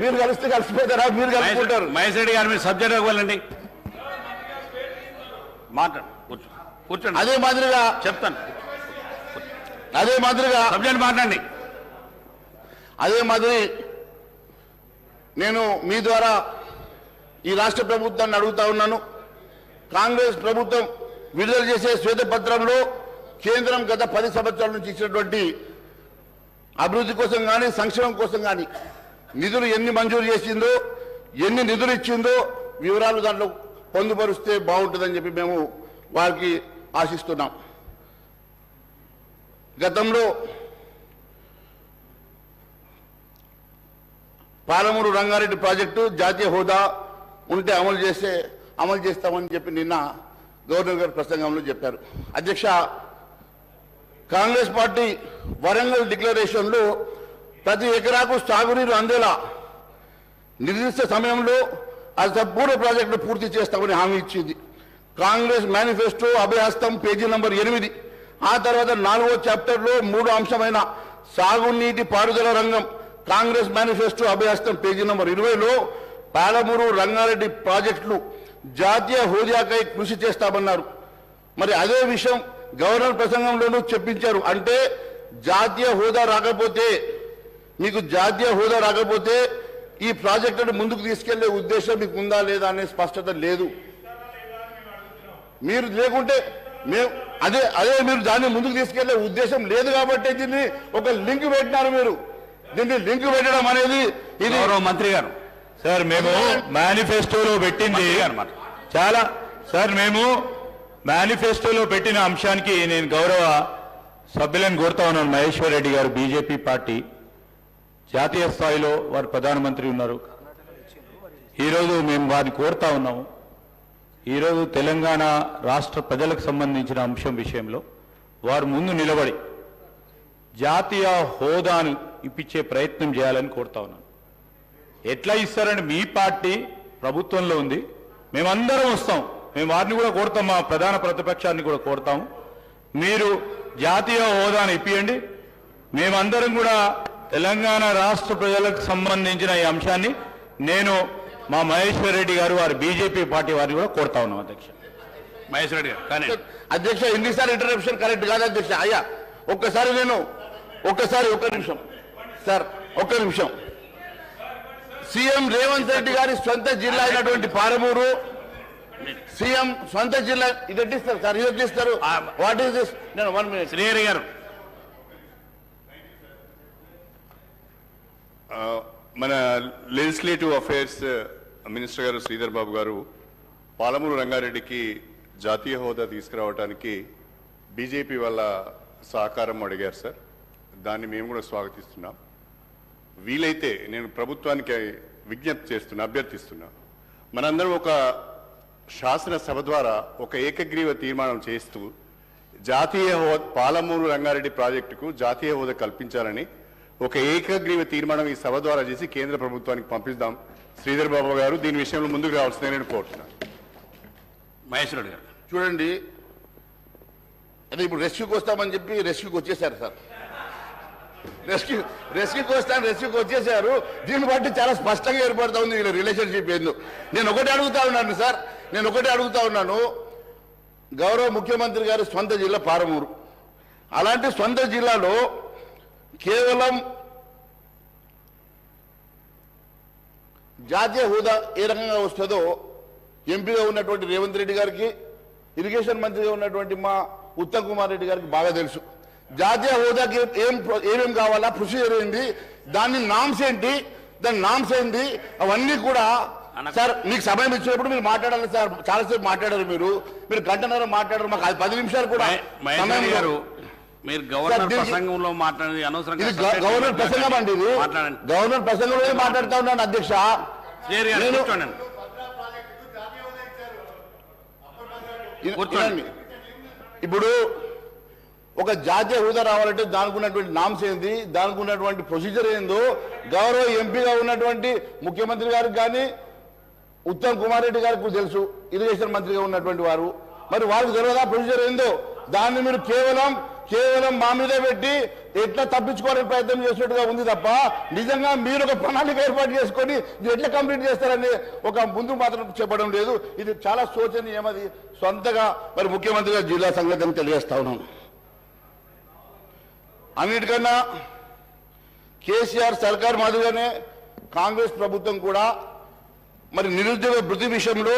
మీరు కలిస్తే కలిసిపోతారా? మీరు కలుపుకుంటారు. మహేష్ రెడ్డి గారు మీరు సబ్జెక్ట్ ఇవ్వాలండి. మాట్లాడు, కూర్చోండి. అదే మాదిరిగా చెప్తాను. అదే మాదిరిగా సబ్జెక్ట్ మాట్లాడండి. అదే మాదిరి నేను మీ ద్వారా ఈ రాష్ట్ర ప్రభుత్వాన్ని అడుగుతా ఉన్నాను. కాంగ్రెస్ ప్రభుత్వం విడుదల చేసే శ్వేతపత్రంలో కేంద్రం గత 10 సంవత్సరాల నుంచి ఇచ్చినటువంటి అభివృద్ధి కోసం కానీ సంక్షేమం కోసం కానీ నిధులు ఎన్ని మంజూరు చేసిందో, ఎన్ని నిధులు ఇచ్చిందో వివరాలు దాంట్లో పొందుపరిస్తే బాగుంటుందని చెప్పి మేము వారికి ఆశిస్తున్నాం. గతంలో పాలమూరు రంగారెడ్డి ప్రాజెక్టు జాతీయ హోదా ఉంటే అమలు చేస్తామని చెప్పి నిన్న గవర్నర్ గారు ప్రసంగంలో చెప్పారు. అధ్యక్ష, కాంగ్రెస్ పార్టీ వరంగల్ డిక్లరేషన్లో ప్రతి ఎకరాకు సాగునీరు అందేలా నిర్దిష్ట సమయంలో అది సంపూర్ణ ప్రాజెక్టును పూర్తి చేస్తామని హామీ ఇచ్చింది. Congress manifesto Abhayahastham page number 8. ఆ తర్వాత 4వ చాప్టర్లో 3వ అంశమైన సాగునీటి పారుదల రంగం Congress manifesto Abhayahastham page number 20లో పాలమూరు రంగారెడ్డి ప్రాజెక్టులు జాతీయ హోదాకై కృషి చేస్తామన్నారు. మరి అదే విషయం గవర్నర్ ప్రసంగంలోనూ చెప్పించారు. అంటే జాతీయ హోదా రాకపోతే, మీకు జాతీయ హోదా రాకపోతే ఈ ప్రాజెక్టును ముందుకు తీసుకెళ్లే ఉద్దేశం మీకు ఉందా లేదా అనే స్పష్టత లేదు. మీరు లేకుంటే మేము అదే మీరు దాన్ని ముందుకు తీసుకెళ్లే ఉద్దేశం లేదు కాబట్టి దీన్ని ఒక లింక్ పెట్టినారు. మీరు దీన్ని లింక్ పెట్టడం అనేది ఇది మంత్రి గారు సార్ మేము మేనిఫెస్టోలో పెట్టింది చాలా సార్, మేము మేనిఫెస్టోలో పెట్టిన అంశానికి నేను గౌరవ సభ్యులను కోరుతా ఉన్నాను. మహేశ్వర్ రెడ్డి గారు బీజేపీ పార్టీ జాతీయ స్థాయిలో వారు ప్రధానమంత్రి ఉన్నారు. ఈరోజు మేము వారిని కోరుతా ఉన్నాము. ఈరోజు తెలంగాణ రాష్ట్ర ప్రజలకు సంబంధించిన అంశం విషయంలో వారు ముందు నిలబడి జాతీయ హోదాను ఇప్పించే ప్రయత్నం చేయాలని కోరుతా ఉన్నాను. ఎట్లా ఇస్తారని మీ పార్టీ ప్రభుత్వంలో ఉంది, మేమందరం వస్తాం, మేము వారిని కూడా కోరుతాం, మా ప్రధాన ప్రతిపక్షాన్ని కూడా కోరుతాము. మీరు జాతీయ హోదాను ఇప్పియండి. మేమందరం కూడా తెలంగాణ రాష్ట్ర ప్రజలకు సంబంధించిన ఈ అంశాన్ని నేను మా మహేశ్వర్ రెడ్డి గారు వారి బీజేపీ పార్టీ వారిని కూడా కోరుతా ఉన్నాం. అధ్యక్ష మహేశ్వర్ రెడ్డి గారు కానీ అధ్యక్ష ఎన్నిసార్లు ఇంటరప్షన్ కరెక్ట్ కాదు అధ్యక్ష. అయ్యా ఒక్క నిమిషం సార్, ఒక్క నిమిషం. సీఎం రేవంత్ రెడ్డి గారి సొంత జిల్లా అయినటువంటి పాలమూరు, సీఎం సొంత జిల్లా ఇది ఎట్టిస్తారు సార్, ఇది ఎట్టిస్తారు? What is this? నేను 1 minute. శ్రీహరి గారు, మన లెజిస్లేటివ్ అఫైర్స్ మినిస్టర్ గారు శ్రీధర్ బాబు గారు పాలమూరు రంగారెడ్డికి జాతీయ హోదా తీసుకురావడానికి బీజేపీ వాళ్ళ సహకారం అడిగారు సార్. దాన్ని మేము కూడా స్వాగతిస్తున్నాం. వీలైతే నేను ప్రభుత్వానికి విజ్ఞప్తి చేస్తున్నా, అభ్యర్థిస్తున్నా, మనందరం ఒక శాసనసభ ద్వారా ఒక ఏకగ్రీవ తీర్మానం చేస్తూ జాతీయ హోదా పాలమూరు రంగారెడ్డి ప్రాజెక్టుకు జాతీయ హోదా కల్పించాలని ఒక ఏకగ్రీవ తీర్మానం ఈ సభ ద్వారా చేసి కేంద్ర ప్రభుత్వానికి పంపిద్దాం. శ్రీధర్ బాబు గారు దీని విషయంలో ముందుకు రావాల్సిందని నేను కోరుతున్నాను. మహేశ్వర్ రెడ్డి గారు చూడండి, అదే ఇప్పుడు రెస్క్యూకి వస్తామని చెప్పి రెస్క్యూకి వచ్చేసారు సార్. రెస్క్యూకి వచ్చేసారు. దీన్ని బట్టి చాలా స్పష్టంగా ఏర్పడుతూ ఉంది వీళ్ళ రిలేషన్షిప్ ఏందో. నేను ఒకటే అడుగుతా ఉన్నాను సార్, గౌరవ ముఖ్యమంత్రి గారి సొంత జిల్లా పాలమూరు. అలాంటి సొంత జిల్లాలో కేవలం జాతీయ హోదా ఏ రకంగా వస్తుందో ఎంపీగా ఉన్నటువంటి రేవంత్ రెడ్డి గారికి, ఇరిగేషన్ మంత్రిగా ఉన్నటువంటి మా ఉత్తమ్ కుమార్ రెడ్డి గారికి బాగా తెలుసు. జాతీయ హోదాకి ఏమేం కావాలా, ప్రొసీజర్ ఏంది, దాని నామ్స్ ఏంటి, అవన్నీ కూడా సార్ మీకు సమయం ఇచ్చినప్పుడు మీరు మాట్లాడాలి సార్. చాలాసేపు మాట్లాడారు మీరు గంటన్నర మాట్లాడారు. మాకు 10 నిమిషాలు కూడా సమయం గారు. మీరు గవర్నర్ ప్రసంగంలో మాట్లాడేది అనవసరంగా. గవర్నర్ ప్రసంగం అండి ఇది. గవర్నర్ ప్రసంగంలో మాట్లాడుతా ఉన్నాను అధ్యక్ష. ఇప్పుడు ఒక జాతీయ హోదా రావాలంటే దానికి ఉన్నటువంటి నామ్స్ ఏంది, దానికి ఉన్నటువంటి ప్రొసీజర్ ఏందో గౌరవ ఎంపీగా ఉన్నటువంటి ముఖ్యమంత్రి గారికి కానీ ఉత్తమ్ కుమార్ రెడ్డి గారికి తెలుసు, ఇరిగేషన్ మంత్రిగా ఉన్నటువంటి వారు. మరి వారికి తెలియదా ప్రొసీజర్ ఏందో? దాన్ని మీరు కేవలం కేవలం మా మీద పెట్టి ఎట్లా తప్పించుకోవాలని ప్రయత్నం చేసినట్టుగా ఉంది తప్ప నిజంగా మీరు ఒక ప్రణాళిక ఏర్పాటు చేసుకొని ఇది ఎట్లా కంప్లీట్ చేస్తారని ఒక ముందు మాత్రం చెప్పడం లేదు. ఇది చాలా శోచనీయం. అది సొంతగా మరి ముఖ్యమంత్రిగా జిల్లా సంగతిని తెలియజేస్తా ఉన్నాను. అన్నిటికన్నా కేసీఆర్ సర్కార్ మాదిరిగానే కాంగ్రెస్ ప్రభుత్వం కూడా మరి నిరుద్యోగ భృతి విషయంలో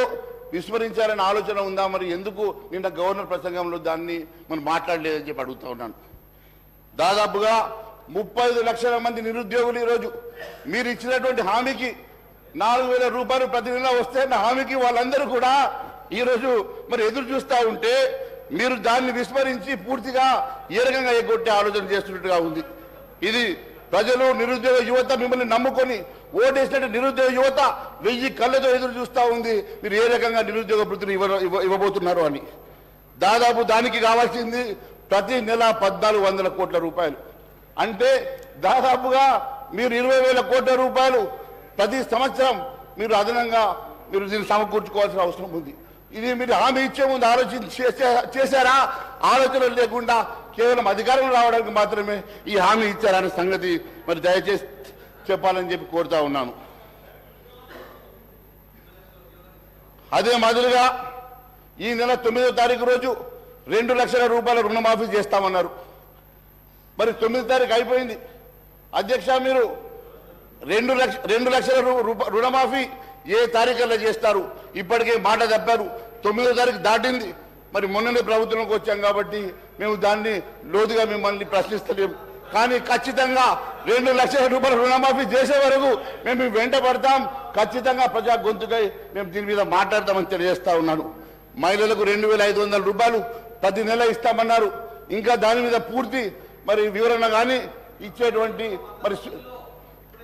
విస్మరించాలనే ఆలోచన ఉందా? మరి ఎందుకు నిన్న గవర్నర్ ప్రసంగంలో దాన్ని మనం మాట్లాడలేదని చెప్పి అడుగుతా ఉన్నాను. దాదాపుగా 35 లక్షల మంది నిరుద్యోగులు ఈరోజు మీరు ఇచ్చినటువంటి హామీకి 4,000 రూపాయలు ప్రతి నెల వస్తే హామీకి వాళ్ళందరూ కూడా ఈరోజు మరి ఎదురు చూస్తూ ఉంటే మీరు దాన్ని విస్మరించి పూర్తిగా ఏ రకంగా ఎగ్గొట్టే ఆలోచన చేస్తున్నట్టుగా ఉంది. ఇది ప్రజలు నిరుద్యోగ యువత మిమ్మల్ని నమ్ముకొని ఓటేసినట్టు నిరుద్యోగ యువత 1000 కళ్ళతో ఎదురు చూస్తూ ఉంది. మీరు ఏ రకంగా నిరుద్యోగ వృత్తిని ఇవ్వబోతున్నారు అని. దాదాపు దానికి కావాల్సింది ప్రతి నెల 1,400 కోట్ల రూపాయలు. అంటే దాదాపుగా మీరు 20,000 కోట్ల రూపాయలు ప్రతి సంవత్సరం మీరు అదనంగా మీరు దీన్ని సమకూర్చుకోవాల్సిన అవసరం ఉంది. ఇది మీరు హామీ ఇచ్చే ముందు ఆలోచన చేశారా? ఆలోచన లేకుండా కేవలం అధికారం రావడానికి మాత్రమే ఈ హామీ ఇచ్చారనే సంగతి మరి దయచేసి చెప్పాలని చెప్పి కోరుతా ఉన్నాను. అదే మాదిరిగా ఈ నెల 9వ తారీఖు రోజు 2 లక్షల రూపాయల రుణమాఫీ చేస్తామన్నారు. మరి 9వ తారీఖు అయిపోయింది. అధ్యక్ష, మీరు 2 లక్షల రుణమాఫీ ఏ తారీఖుల్లో చేస్తారు? ఇప్పటికే మాట తప్పారు. 9వ తారీఖు దాటింది. మరి మొన్ననే ప్రభుత్వంలోకి వచ్చాం కాబట్టి మేము దాన్ని లోతుగా మిమ్మల్ని ప్రశ్నిస్తలేము. కానీ ఖచ్చితంగా 2 లక్షల రూపాయల రుణమాఫీ చేసే వరకు మేము వెంట పడతాం. ఖచ్చితంగా ప్రజా గొంతుకై మేము దీని మీద మాట్లాడతామని తెలియజేస్తా ఉన్నాను. మహిళలకు 2,500 రూపాయలు ప్రతి నెల ఇస్తామన్నారు. ఇంకా దాని మీద పూర్తి మరి వివరణ కానీ ఇచ్చేటువంటి మరి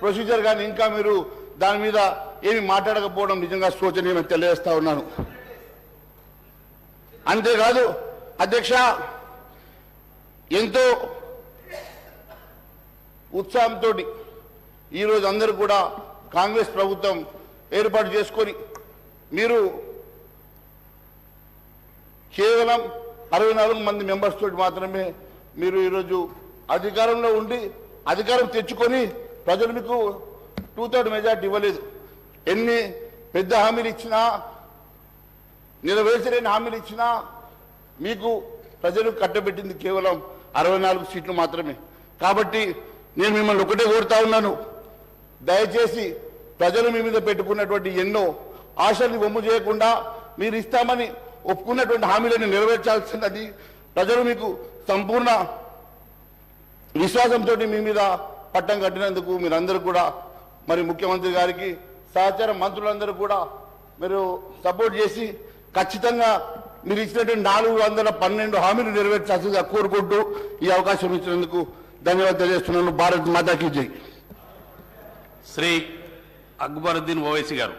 ప్రొసీజర్ కానీ ఇంకా మీరు దాని మీద ఏమి మాట్లాడకపోవడం నిజంగా శోచనీయమని తెలియజేస్తా ఉన్నాను. అంతేకాదు అధ్యక్ష, ఎంతో ఉత్సాహంతో ఈరోజు అందరూ కూడా కాంగ్రెస్ ప్రభుత్వం ఏర్పాటు చేసుకొని మీరు కేవలం 64 మంది మెంబర్స్ తోటి మాత్రమే మీరు ఈరోజు అధికారంలో ఉండి అధికారం తెచ్చుకొని ప్రజలు మీకు 2/3 మెజార్టీ ఇవ్వలేదు. ఎన్ని పెద్ద హామీలు ఇచ్చినా నెరవేర్చలేని హామీలు ఇచ్చినా మీకు ప్రజలు కట్టబెట్టింది కేవలం 64 సీట్లు మాత్రమే. కాబట్టి నేను మిమ్మల్ని ఒకటే కోరుతా ఉన్నాను, దయచేసి ప్రజలు మీ మీద పెట్టుకున్నటువంటి ఎన్నో ఆశల్ని వమ్ము చేయకుండా మీరు ఇస్తామని ఒప్పుకున్నటువంటి హామీలను నెరవేర్చాల్సినది. ప్రజలు మీకు సంపూర్ణ విశ్వాసంతో మీ మీద పట్టం కట్టినందుకు మీరందరూ కూడా మరి ముఖ్యమంత్రి గారికి సహచార మంత్రులందరూ కూడా మీరు సపోర్ట్ చేసి ఖచ్చితంగా మీరు ఇచ్చినటువంటి 412 హామీలు నెరవేర్చాల్సిందిగా కోరుకుంటూ ఈ అవకాశం ఇచ్చినందుకు ధన్యవాదాలు తెలియజేస్తున్నాను. భారత్ మాతాకి జై. శ్రీ అక్బరుద్దీన్ ఓవైసీ గారు.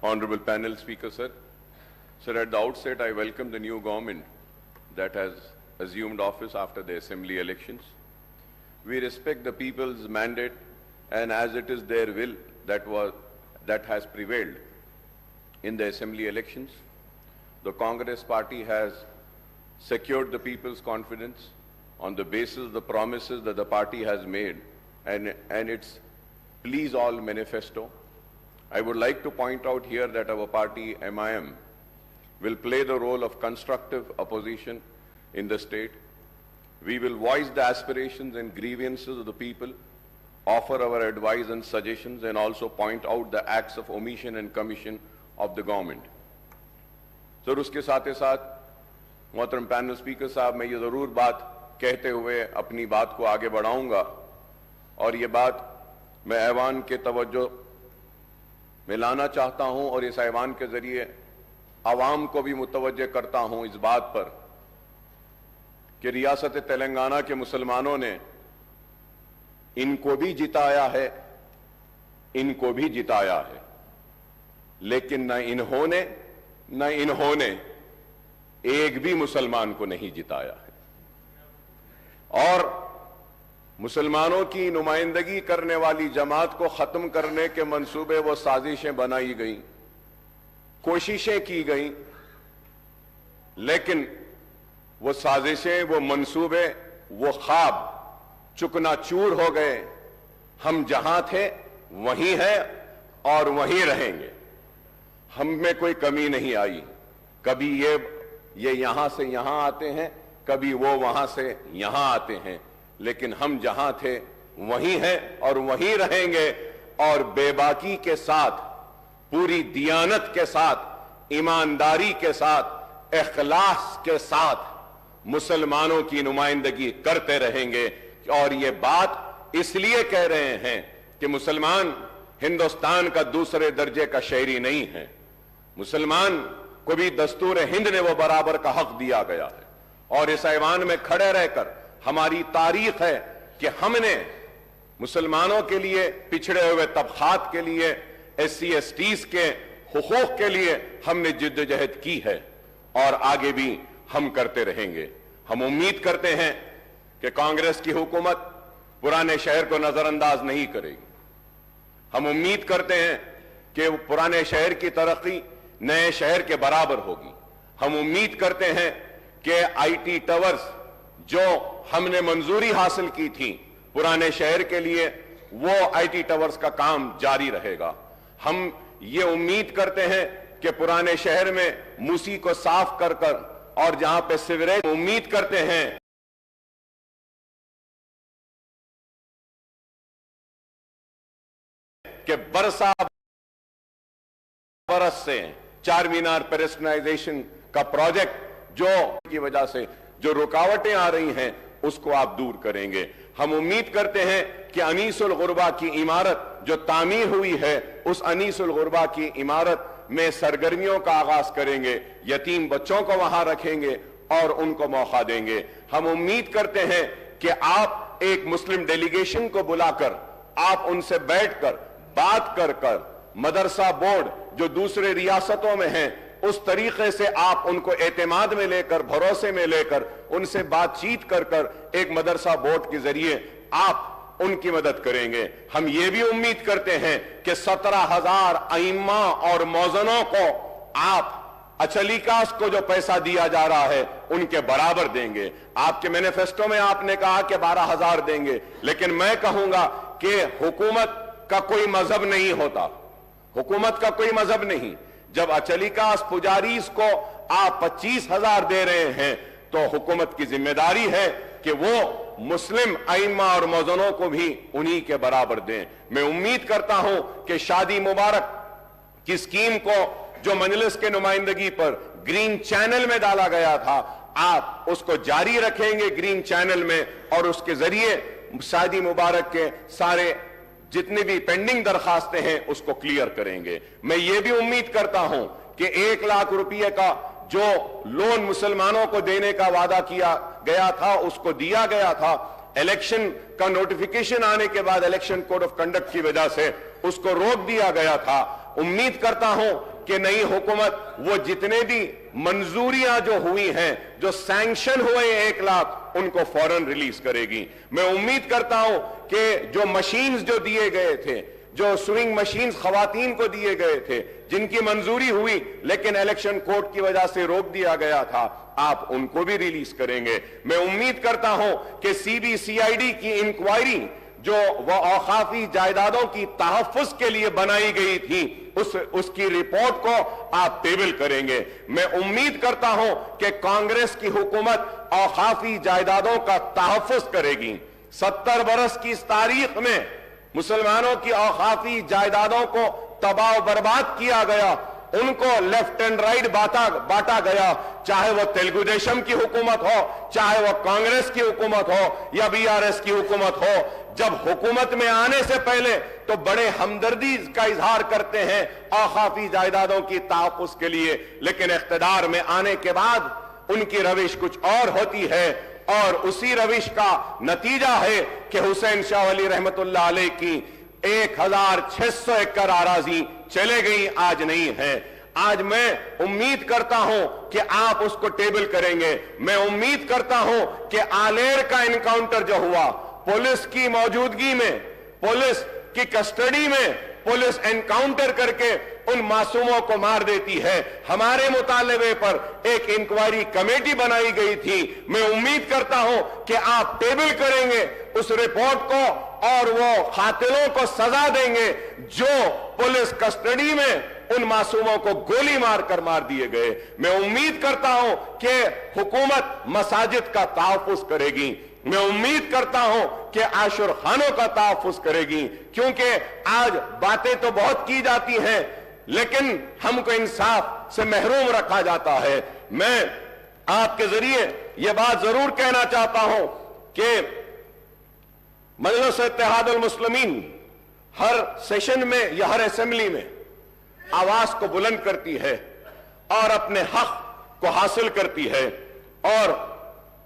Honorable panel speaker, sir. Sir, at the outset, I welcome the new government that has assumed office after the assembly elections. We respect the people's mandate, and as it is their will that has prevailed in the assembly elections, the Congress party has secured the people's confidence on the basis of the promises that the party has made and its Please All manifesto. I would like to point out here that our party, MIM, will play the role of constructive opposition in the state. We will voice the aspirations and grievances of the people, offer our advice and suggestions, and also point out the acts of omission and commission of the government. Sir, उसके साथ ही साथ मोहतरम panel speaker साहब, मैं ये ज़रूर बात कहते हुए अपनी बात को आगे बढ़ाऊंगा, और ये बात मैं ऐवान के तवज्जो में लाना चाहता हूं और इस ऐवान के जरिए आवाम को भी मुतवज्जे करता हूं इस बात पर कि रियासत तेलंगाना के मुसलमानों ने इनको भी जिताया है, इनको भी जिताया है, लेकिन न इन्होंने एक भी मुसलमान को नहीं जिताया है। और मुसलमानों की नुमाइंदगी करने वाली जमात को खत्म करने के मंसूबे व साजिशें बनाई गई, कोशिशें की गई, लेकिन वो साजिशें, वो मंसूबे, वो ख्वाब चुकनाचूर हो गए। हम जहां थे वहीं हैं और वहीं रहेंगे। हम में कोई कमी नहीं आई। कभी ये यहां से यहां आते हैं, कभी वो वहां से यहां आते हैं, लेकिन हम जहां थे वहीं हैं और वहीं रहेंगे। और बेबाकी के साथ, पूरी दियानत के साथ, ईमानदारी के साथ, इखलास के साथ मुसलमानों की नुमाइंदगी करते रहेंगे। और ये बात इसलिए कह रहे हैं कि मुसलमान हिंदुस्तान का दूसरे दर्जे का शहरी नहीं है। मुसलमान को भी दस्तूर हिंद ने वो बराबर का हक दिया गया है। और इस ऐवान में खड़े रहकर हमारी तारीख है कि हमने मुसलमानों के लिए, पिछड़े हुए तबकात के लिए, SC STs के हुकूक के लिए हमने जिद्दोजहद की है और आगे भी हम करते रहेंगे। हम उम्मीद करते हैं कि कांग्रेस की हुकूमत पुराने शहर को नजरअंदाज नहीं करेगी। हम उम्मीद करते हैं कि पुराने शहर की तरक्की नए शहर के बराबर होगी। हम उम्मीद करते हैं कि IT टावर्स जो हमने मंजूरी हासिल की थी पुराने शहर के लिए, वो IT टावर्स का काम जारी रहेगा। हम ये उम्मीद करते हैं कि पुराने शहर में मूसी को साफ कर और जहां पे सीवरेज, उम्मीद करते हैं कि बरसा बरस से चार मीनार पेडेस्ट्रियनाइजेशन का प्रोजेक्ट जो की वजह से जो रुकावटें आ रही हैं उसको आप दूर करेंगे। हम उम्मीद करते हैं कि अनीसुल गुरबा की इमारत जो तामीर हुई है, उस अनीसुल गुरबा की इमारत में सरगर्मियों का आगाज करेंगे, यतीम बच्चों को वहां रखेंगे और उनको मौका देंगे। हम उम्मीद करते हैं कि आप एक मुस्लिम डेलीगेशन को बुलाकर आप उनसे बैठकर बात कर मदरसा बोर्ड जो दूसरे रियासतों में हैं उस तरीके से आप उनको एतमाद में लेकर, भरोसे में लेकर, उनसे बातचीत कर एक मदरसा बोर्ड के जरिए आप उनकी मदद करेंगे। हम ये भी उम्मीद करते हैं कि 17,000 अइम्मा और मौजनों को आप अचलीकास को जो पैसा दिया जा रहा है उनके बराबर देंगे। आपके मैनिफेस्टो में आपने कहा कि 12,000 देंगे, लेकिन मैं कहूंगा कि हुकूमत का कोई मजहब नहीं होता, हुकूमत का कोई मजहब नहीं। जब अचलीकास पुजारीस को आप 25,000 दे रहे हैं तो हुकूमत की जिम्मेदारी है कि वो मुस्लिम अइम्मा और मौजनों को भी उन्हीं के बराबर दें। मैं उम्मीद करता हूं कि शादी मुबारक की स्कीम को जो मजलिस के नुमाइंदगी पर ग्रीन चैनल में डाला गया था, आप उसको जारी रखेंगे ग्रीन चैनल में और उसके जरिए शादी मुबारक के सारे जितनी भी पेंडिंग दरखास्तें हैं उसको क्लियर करेंगे। मैं ये भी उम्मीद करता हूं कि 1 लाख रुपए का जो लोन मुसलमानों को देने का वादा किया गया था उसको दिया गया था। इलेक्शन का नोटिफिकेशन आने के बाद इलेक्शन कोड ऑफ कंडक्ट की वजह से उसको रोक दिया गया था। उम्मीद करता हूं कि नई हुकूमत वो जितने भी मंजूरियां जो हुई हैं, जो सैंक्शन हुए 1 लाख, उनको फौरन रिलीज करेगी। मैं उम्मीद करता हूं कि जो मशीन्स जो दिए गए थे, जो स्विंग मशीन्स खवातीन को दिए गए थे, जिनकी मंजूरी हुई लेकिन इलेक्शन कोड की वजह से रोक दिया गया था, आप उनको भी रिलीज करेंगे। मैं उम्मीद करता हूं कि CBCID की इंक्वायरी जो वह औकाफी जायदादों की तहफ्फुज के लिए बनाई गई थी, उसकी रिपोर्ट को आप टेबल करेंगे। मैं उम्मीद करता हूं कि कांग्रेस की हुकूमत औकाफी जायदादों का तहफ्फुज करेगी। 70 बरस की इस तारीख में मुसलमानों की औकाफी जायदादों को तबाह बर्बाद किया गया, उनको लेफ्ट एंड राइट बांटा गया, चाहे वह तेलुगु देशम की हुकूमत हो, चाहे वह कांग्रेस की हुकूमत हो या BRS की हुकूमत हो। जब हुकूमत में आने से पहले तो बड़े हमदर्दी का इजहार करते हैं औकाफी जायदादों की तहफ्फुज के लिए, लेकिन इख्तिदार में आने के बाद उनकी रविश कुछ और होती है और उसी रविश का नतीजा है कि हुसैन शाह वली रहमतुल्लाह अलैह की 1,600 एकड़ आराजी चले गई, आज नहीं है। आज मैं उम्मीद करता हूं कि आप उसको टेबल करेंगे। मैं उम्मीद करता हूं कि आलेर का एनकाउंटर जो हुआ, पुलिस की मौजूदगी में, पुलिस की कस्टडी में पुलिस एनकाउंटर करके उन मासूमों को मार देती है। हमारे मुतालबे पर एक इंक्वायरी कमेटी बनाई गई थी। मैं उम्मीद करता हूं कि आप टेबल करेंगे उस रिपोर्ट को और वो कातिलों को सजा देंगे जो पुलिस कस्टडी में उन मासूमों को गोली मारकर मार दिए गए। मैं उम्मीद करता हूं कि हुकूमत मसाजिद का तहफ्फुज़ करेगी। मैं उम्मीद करता हूं कि आशुर खानों का तहफ्फुज़ करेगी, क्योंकि आज बातें तो बहुत की जाती हैं लेकिन हमको इंसाफ से महरूम रखा जाता है। मैं आपके जरिए यह बात जरूर कहना चाहता हूं कि मजलिस इत्तेहादुल मुस्लिमीन हर सेशन में या हर असेंबली में आवाज को बुलंद करती है और अपने हक को हासिल करती है और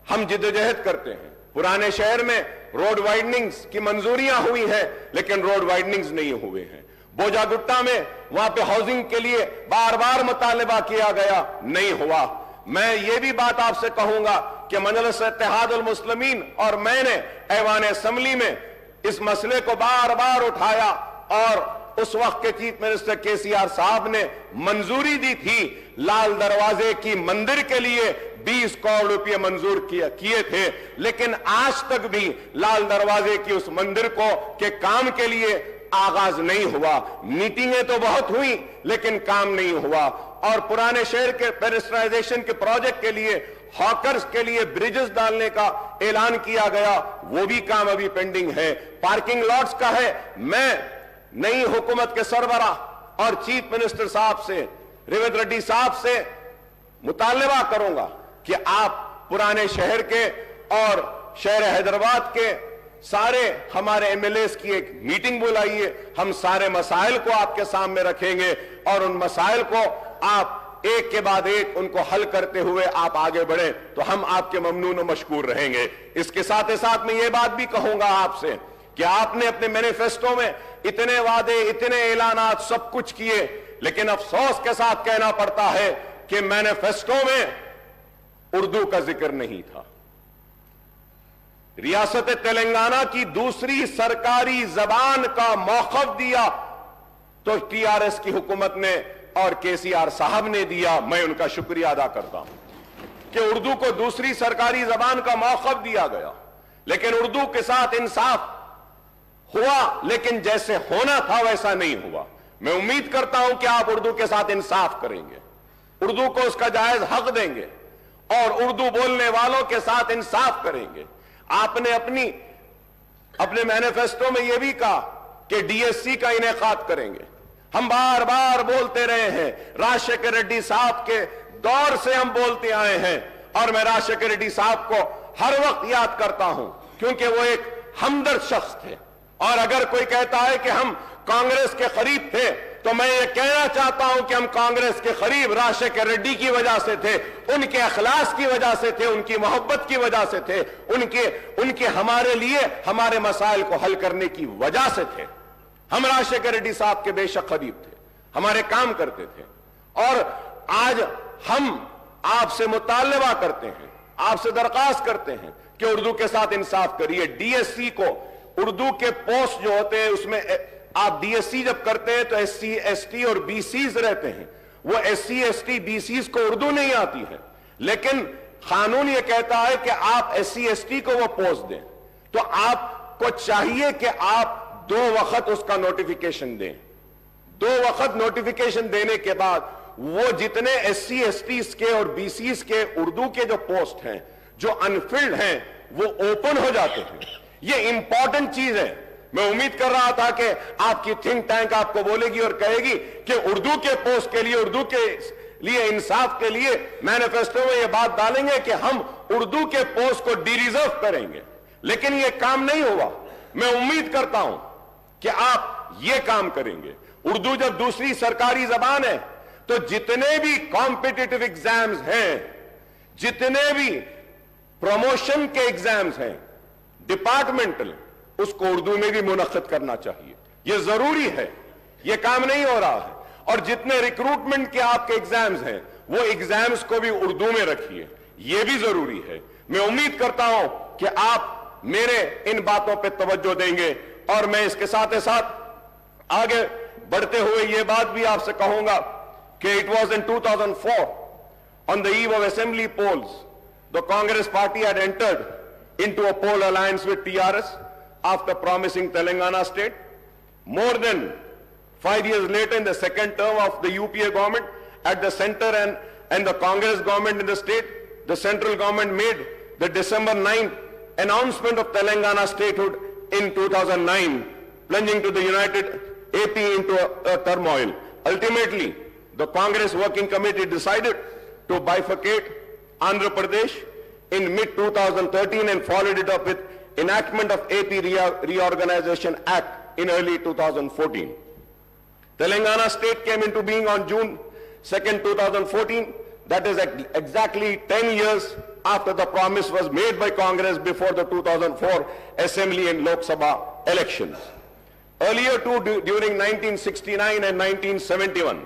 हम जिद्दोजहद करते हैं। पुराने शहर में रोड वाइडनिंग्स की मंजूरियां हुई हैं लेकिन रोड वाइडनिंग्स नहीं हुए हैं। बोजागुट्टा में वहां पे हाउसिंग के लिए बार बार मुतालबा किया गया, नहीं हुआ। मैं ये भी बात आपसे कहूंगा कि मजलिस इत्तेहादुल मुस्लिमीन और मैंने ऐवान असेंबली में इस मसले को बार बार उठाया और उस वक्त के चीफ मिनिस्टर KTR साहब ने मंजूरी दी थी। लाल दरवाजे की मंदिर के लिए 20 करोड़ रुपए मंजूर किए थे, लेकिन आज तक भी लाल दरवाजे की उस मंदिर के काम के लिए आगाज नहीं हुआ। मीटिंगें तो बहुत हुई लेकिन काम नहीं हुआ। और पुराने शहर के पेरिस्टराइजेशन के प्रोजेक्ट के लिए हॉकर्स के लिए ब्रिजेस डालने का ऐलान किया गया, वो भी काम अभी पेंडिंग है। पार्किंग लॉट्स का है। मैं नई हुकूमत के सरबरा और चीफ मिनिस्टर साहब से, रेवंत रेड्डी साहब से मुतालबा करूंगा कि आप पुराने शहर के और शहर हैदराबाद के सारे हमारे MLAs की एक मीटिंग बुलाइए। हम सारे मसाइल को आपके सामने रखेंगे और उन मसाइल को आप एक के बाद एक उनको हल करते हुए आप आगे बढ़े तो हम आपके ममनून और मशकूर रहेंगे। इसके साथ ही साथ मैं ये बात भी कहूंगा आपसे कि आपने अपने मैनिफेस्टो में इतने वादे, इतने ऐलानात सब कुछ किए, लेकिन अफसोस के साथ कहना पड़ता है कि मैनिफेस्टो में उर्दू का जिक्र नहीं था। रियासत तेलंगाना की दूसरी सरकारी जबान का मौक़िफ़ दिया तो TRS की हुकूमत ने और KTR साहब ने दिया। मैं उनका शुक्रिया अदा करता हूं कि उर्दू को दूसरी सरकारी जबान का मौक़िफ़ दिया गया, लेकिन उर्दू के साथ इंसाफ हुआ, लेकिन जैसे होना था वैसा नहीं हुआ। मैं उम्मीद करता हूं कि आप उर्दू के साथ इंसाफ करेंगे, उर्दू को उसका जायज हक देंगे और उर्दू बोलने वालों के साथ इंसाफ करेंगे। आपने अपने मैनिफेस्टो में यह भी कहा कि DSC का इनेकाद करेंगे। हम बार बार बोलते रहे हैं, राजशेखर रेड्डी साहब के दौर से हम बोलते आए हैं और मैं राजशेखर रेड्डी साहब को हर वक्त याद करता हूं क्योंकि वो एक हमदर्द शख्स थे। और अगर कोई कहता है कि हम कांग्रेस के करीब थे तो मैं ये कहना चाहता हूं कि हम कांग्रेस के करीब राजशेखर रेड्डी की वजह से थे, उनके अखलास की वजह से थे, उनकी मोहब्बत की वजह से थे, उनके हमारे लिए हमारे मसाइल को हल करने की वजह से थे। हम राजशेखर रेड्डी साहब के बेशक करीब थे, हमारे काम करते थे। और आज हम आपसे मुतालबा करते हैं, आपसे दरख्वास्त करते हैं कि उर्दू के साथ इंसाफ करिए। DSC को उर्दू के पोस्ट जो होते हैं उसमें आप DSC जब करते हैं तो SC ST और BCs रहते हैं। वो SC ST BCs को उर्दू नहीं आती है, लेकिन कानून ये कहता है कि आप SC ST को वो पोस्ट दें, तो आपको चाहिए कि आप 2 वक्त उसका नोटिफिकेशन दें। 2 वक्त नोटिफिकेशन देने के बाद वो जितने SC STs के और BCs के उर्दू के जो पोस्ट हैं जो अनफिल्ड हैं वो ओपन हो जाते हैं। ये इंपॉर्टेंट चीज है। मैं उम्मीद कर रहा था कि आपकी थिंक टैंक आपको बोलेगी और कहेगी कि उर्दू के पोस्ट के लिए, उर्दू के लिए इंसाफ के लिए मैनिफेस्टो में यह बात डालेंगे कि हम उर्दू के पोस्ट को डिरिजर्व करेंगे, लेकिन यह काम नहीं हुआ। मैं उम्मीद करता हूं कि आप ये काम करेंगे। उर्दू जब दूसरी सरकारी जबान है तो जितने भी कॉम्पिटिटिव एग्जाम्स हैं, जितने भी प्रमोशन के एग्जाम्स हैं डिपार्टमेंटल, उसको उर्दू में भी मुनक्किद करना चाहिए। यह जरूरी है, यह काम नहीं हो रहा है। और जितने रिक्रूटमेंट के आपके एग्जाम्स हैं वो एग्जाम्स को भी उर्दू में रखिए, यह भी जरूरी है। मैं उम्मीद करता हूं कि आप मेरे इन बातों पर तवज्जो देंगे और मैं इसके साथ ही साथ आगे बढ़ते हुए ये बात भी आपसे कहूंगा कि it was in 2004 on the eve of assembly polls the Congress party had entered into a poll alliance with TRS after promising Telangana state. More than 5 years later, in the second term of the UPA government, at the center and the Congress government in the state, the central government made the December 9th announcement of Telangana statehood in 2009, plunging to the united AP into a turmoil. Ultimately, the Congress Working Committee decided to bifurcate Andhra Pradesh in mid-2013 and followed it up with enactment of AP Reorganization Act in early 2014. Telangana state came into being on June 2nd, 2014. That is exactly 10 years after the promise was made by Congress before the 2004 Assembly and Lok Sabha elections. Earlier too, during 1969 and 1971,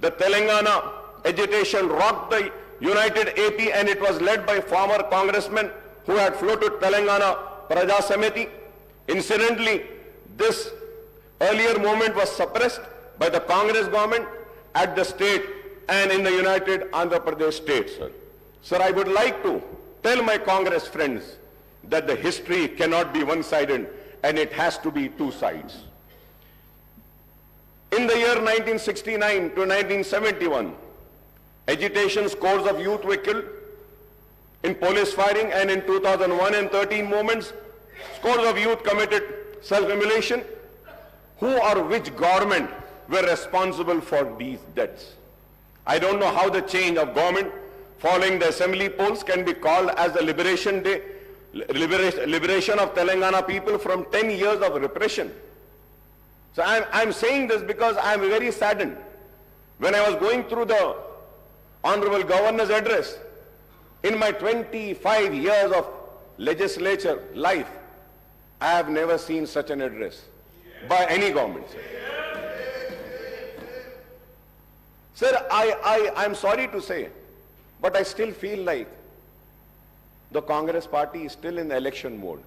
the Telangana agitation rocked the united AP, and it was led by former congressmen who had floated Telangana Praja Samiti. Incidentally, this earlier movement was suppressed by the Congress government at the state and in the united Andhra Pradesh state, sir. Sir, I would like to tell my Congress friends that the history cannot be one-sided and it has to be two sides. In the year 1969 to 1971, agitation scores of youth were killed in police firing, and in 2001 and 13 movements, scores of youth committed self-immolation. Who or which government were responsible for these deaths? I don't know how the change of government following the assembly polls can be called as the liberation day, liberation of Telangana people from 10 years of repression. So I'm saying this because I'm very saddened. When I was going through the Honorable Governor's address, in my 25 years of legislature life, I have never seen such an address by any government. Sir, I'm sorry to say, but I still feel like the Congress party is still in the election mode.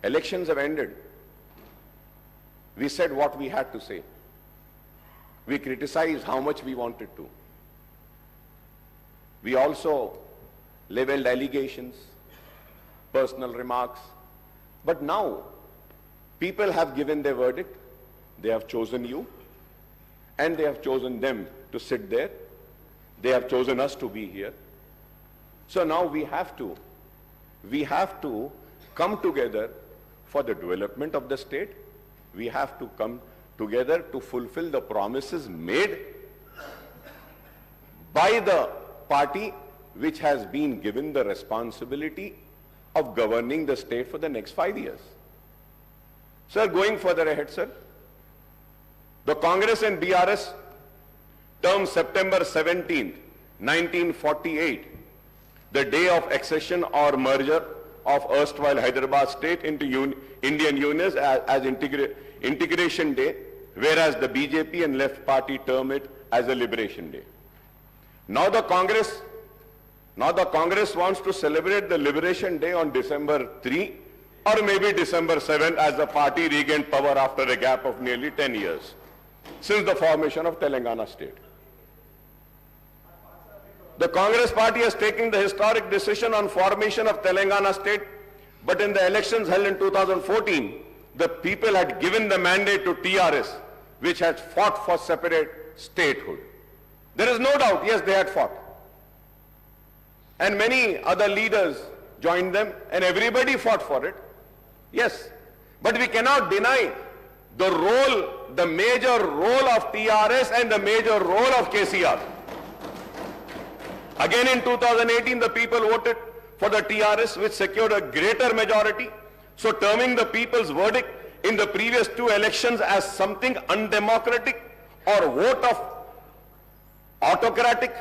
Elections have ended. We said what we had to say. We criticized how much we wanted to. We also leveled allegations, personal remarks. But now, people have given their verdict. They have chosen you, and they have chosen them to sit there. They have chosen us to be here. So now we have to come together for the development of the state. We have to come together to fulfill the promises made by the party which has been given the responsibility of governing the state for the next 5 years. Sir, going further ahead, sir, the Congress and BRS term September 17th, 1948, the day of accession or merger of erstwhile Hyderabad state into Indian Union as integration day, whereas the BJP and left party term it as a liberation day. Now the Congress wants to celebrate the liberation day on December 3 or maybe December 7 as the party regained power after a gap of nearly 10 years since the formation of Telangana state. The Congress party has taken the historic decision on formation of Telangana state, but in the elections held in 2014, the people had given the mandate to TRS, which had fought for separate statehood. There is no doubt, yes, they had fought. And many other leaders joined them, and everybody fought for it. Yes, but we cannot deny the role, the major role of TRS and the major role of KCR. Again in 2018, the people voted for the TRS, which secured a greater majority. So terming the people's verdict in the previous two elections as something undemocratic or vote of autocratic,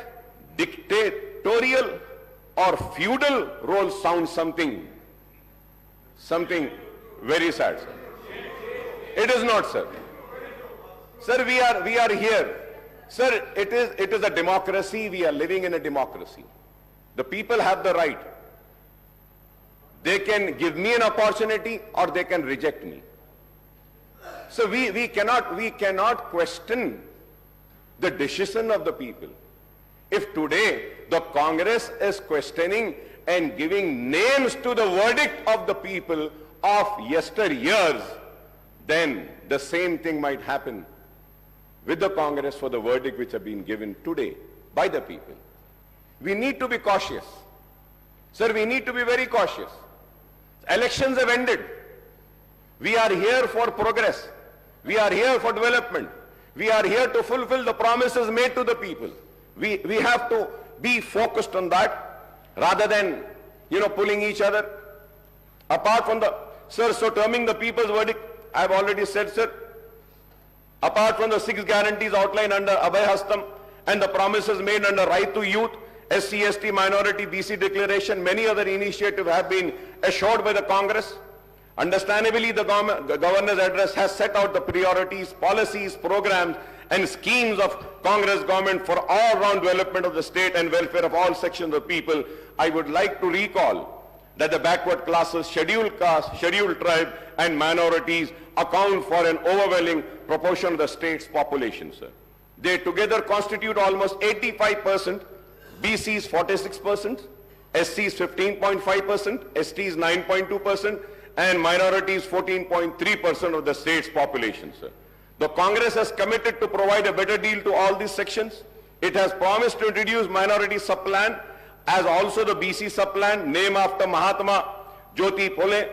dictatorial or feudal role sounds something very sad, sir. It is not, sir. Sir, we are here. Sir, it is a democracy. We are living in a democracy. The people have the right. They can give me an opportunity or they can reject me. So we cannot question the decision of the people. If today the Congress is questioning and giving names to the verdict of the people of yesteryears, then the same thing might happen with the Congress for the verdict which have been given today by the people. We need to be cautious. Sir, we need to be very cautious. Elections have ended. We are here for progress. We are here for development. We are here to fulfill the promises made to the people. We have to be focused on that rather than, pulling each other apart from so terming the people's verdict, I have already said, sir, apart from the 6 guarantees outlined under Abhay Hastam and the promises made under Right to Youth, SC, ST, Minority, BC Declaration, many other initiatives have been assured by the Congress. Understandably, the Governor's address has set out the priorities, policies, programs, and schemes of Congress government for all-round development of the state and welfare of all sections of people. I would like to recall that the backward classes, scheduled caste, scheduled tribe, and minorities account for an overwhelming proportion of the state's population, sir. They together constitute almost 85%, BCs 46%, SCs 15.5%, STs 9.2%, and minorities 14.3% of the state's population, sir. The Congress has committed to provide a better deal to all these sections. It has promised to introduce minority sub-plan as also the BC sub-plan, named after Mahatma Jyoti Phule.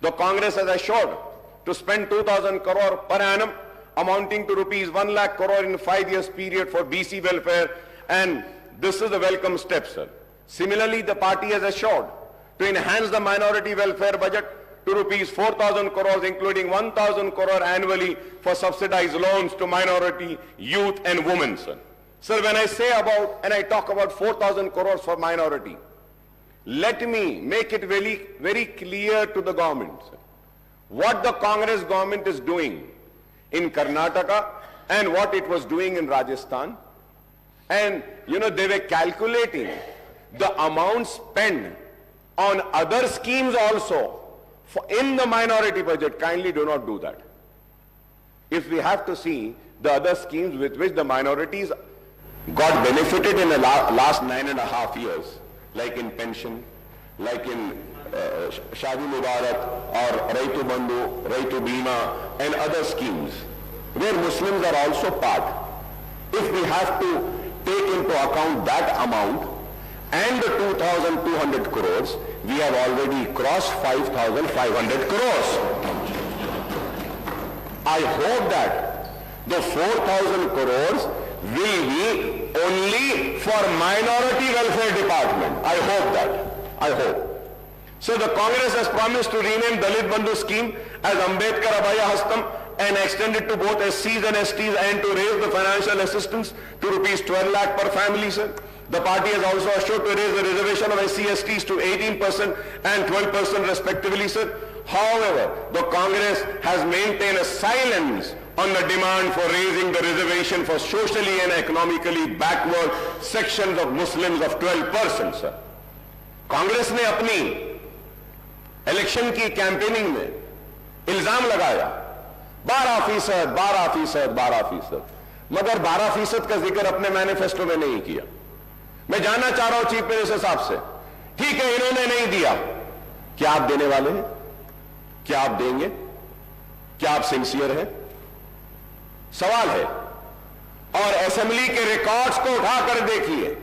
The Congress has assured to spend 2,000 crore per annum, amounting to rupees 1 lakh crore in a 5 years period for BC welfare, and this is a welcome step, sir. Similarly, the party has assured to enhance the minority welfare budget to rupees 4,000 crores, including 1,000 crore annually for subsidized loans to minority, youth and women, sir. Sir, when I say about, and I talk about 4,000 crores for minority, let me make it very, very clear to the government, sir, what the Congress government is doing in Karnataka and what it was doing in Rajasthan. And, they were calculating the amount spent on other schemes also in the minority budget. Kindly do not do that. If we have to see the other schemes with which the minorities got benefited in the last 9.5 years, like in pension, like in Shadi Mubarak or Raitu Bandhu, Raitu Bima and other schemes, where Muslims are also part, if we have to take into account that amount and the 2,200 crores, we have already crossed 5,500 crores. I hope that the 4,000 crores will be only for minority welfare department. I hope that. I hope. So the Congress has promised to rename Dalit Bandhu scheme as Ambedkar Abhay Hastam and extend it to both SCs and STs and to raise the financial assistance to rupees 12 lakh per family, sir. The party has also assured to raise the reservation of SC/STs to 18% and 12% respectively, sir. However, the Congress has maintained a silence on the demand for raising the reservation for socially and economically backward sections of Muslims of 12%, sir. Congress ने अपनी election की campaigning में इल्जाम लगाया 12%, 12%, 12%, मगर 12% का जिक्र अपने मैनिफेस्टो में नहीं किया। मैं जानना चाह रहा हूं चीफ मिनिस्टर साहब से, ठीक है इन्होंने नहीं दिया, क्या आप देने वाले हैं? क्या आप देंगे? क्या आप सिंसियर हैं? सवाल है। और असेंबली के रिकॉर्ड्स को उठाकर देखिए,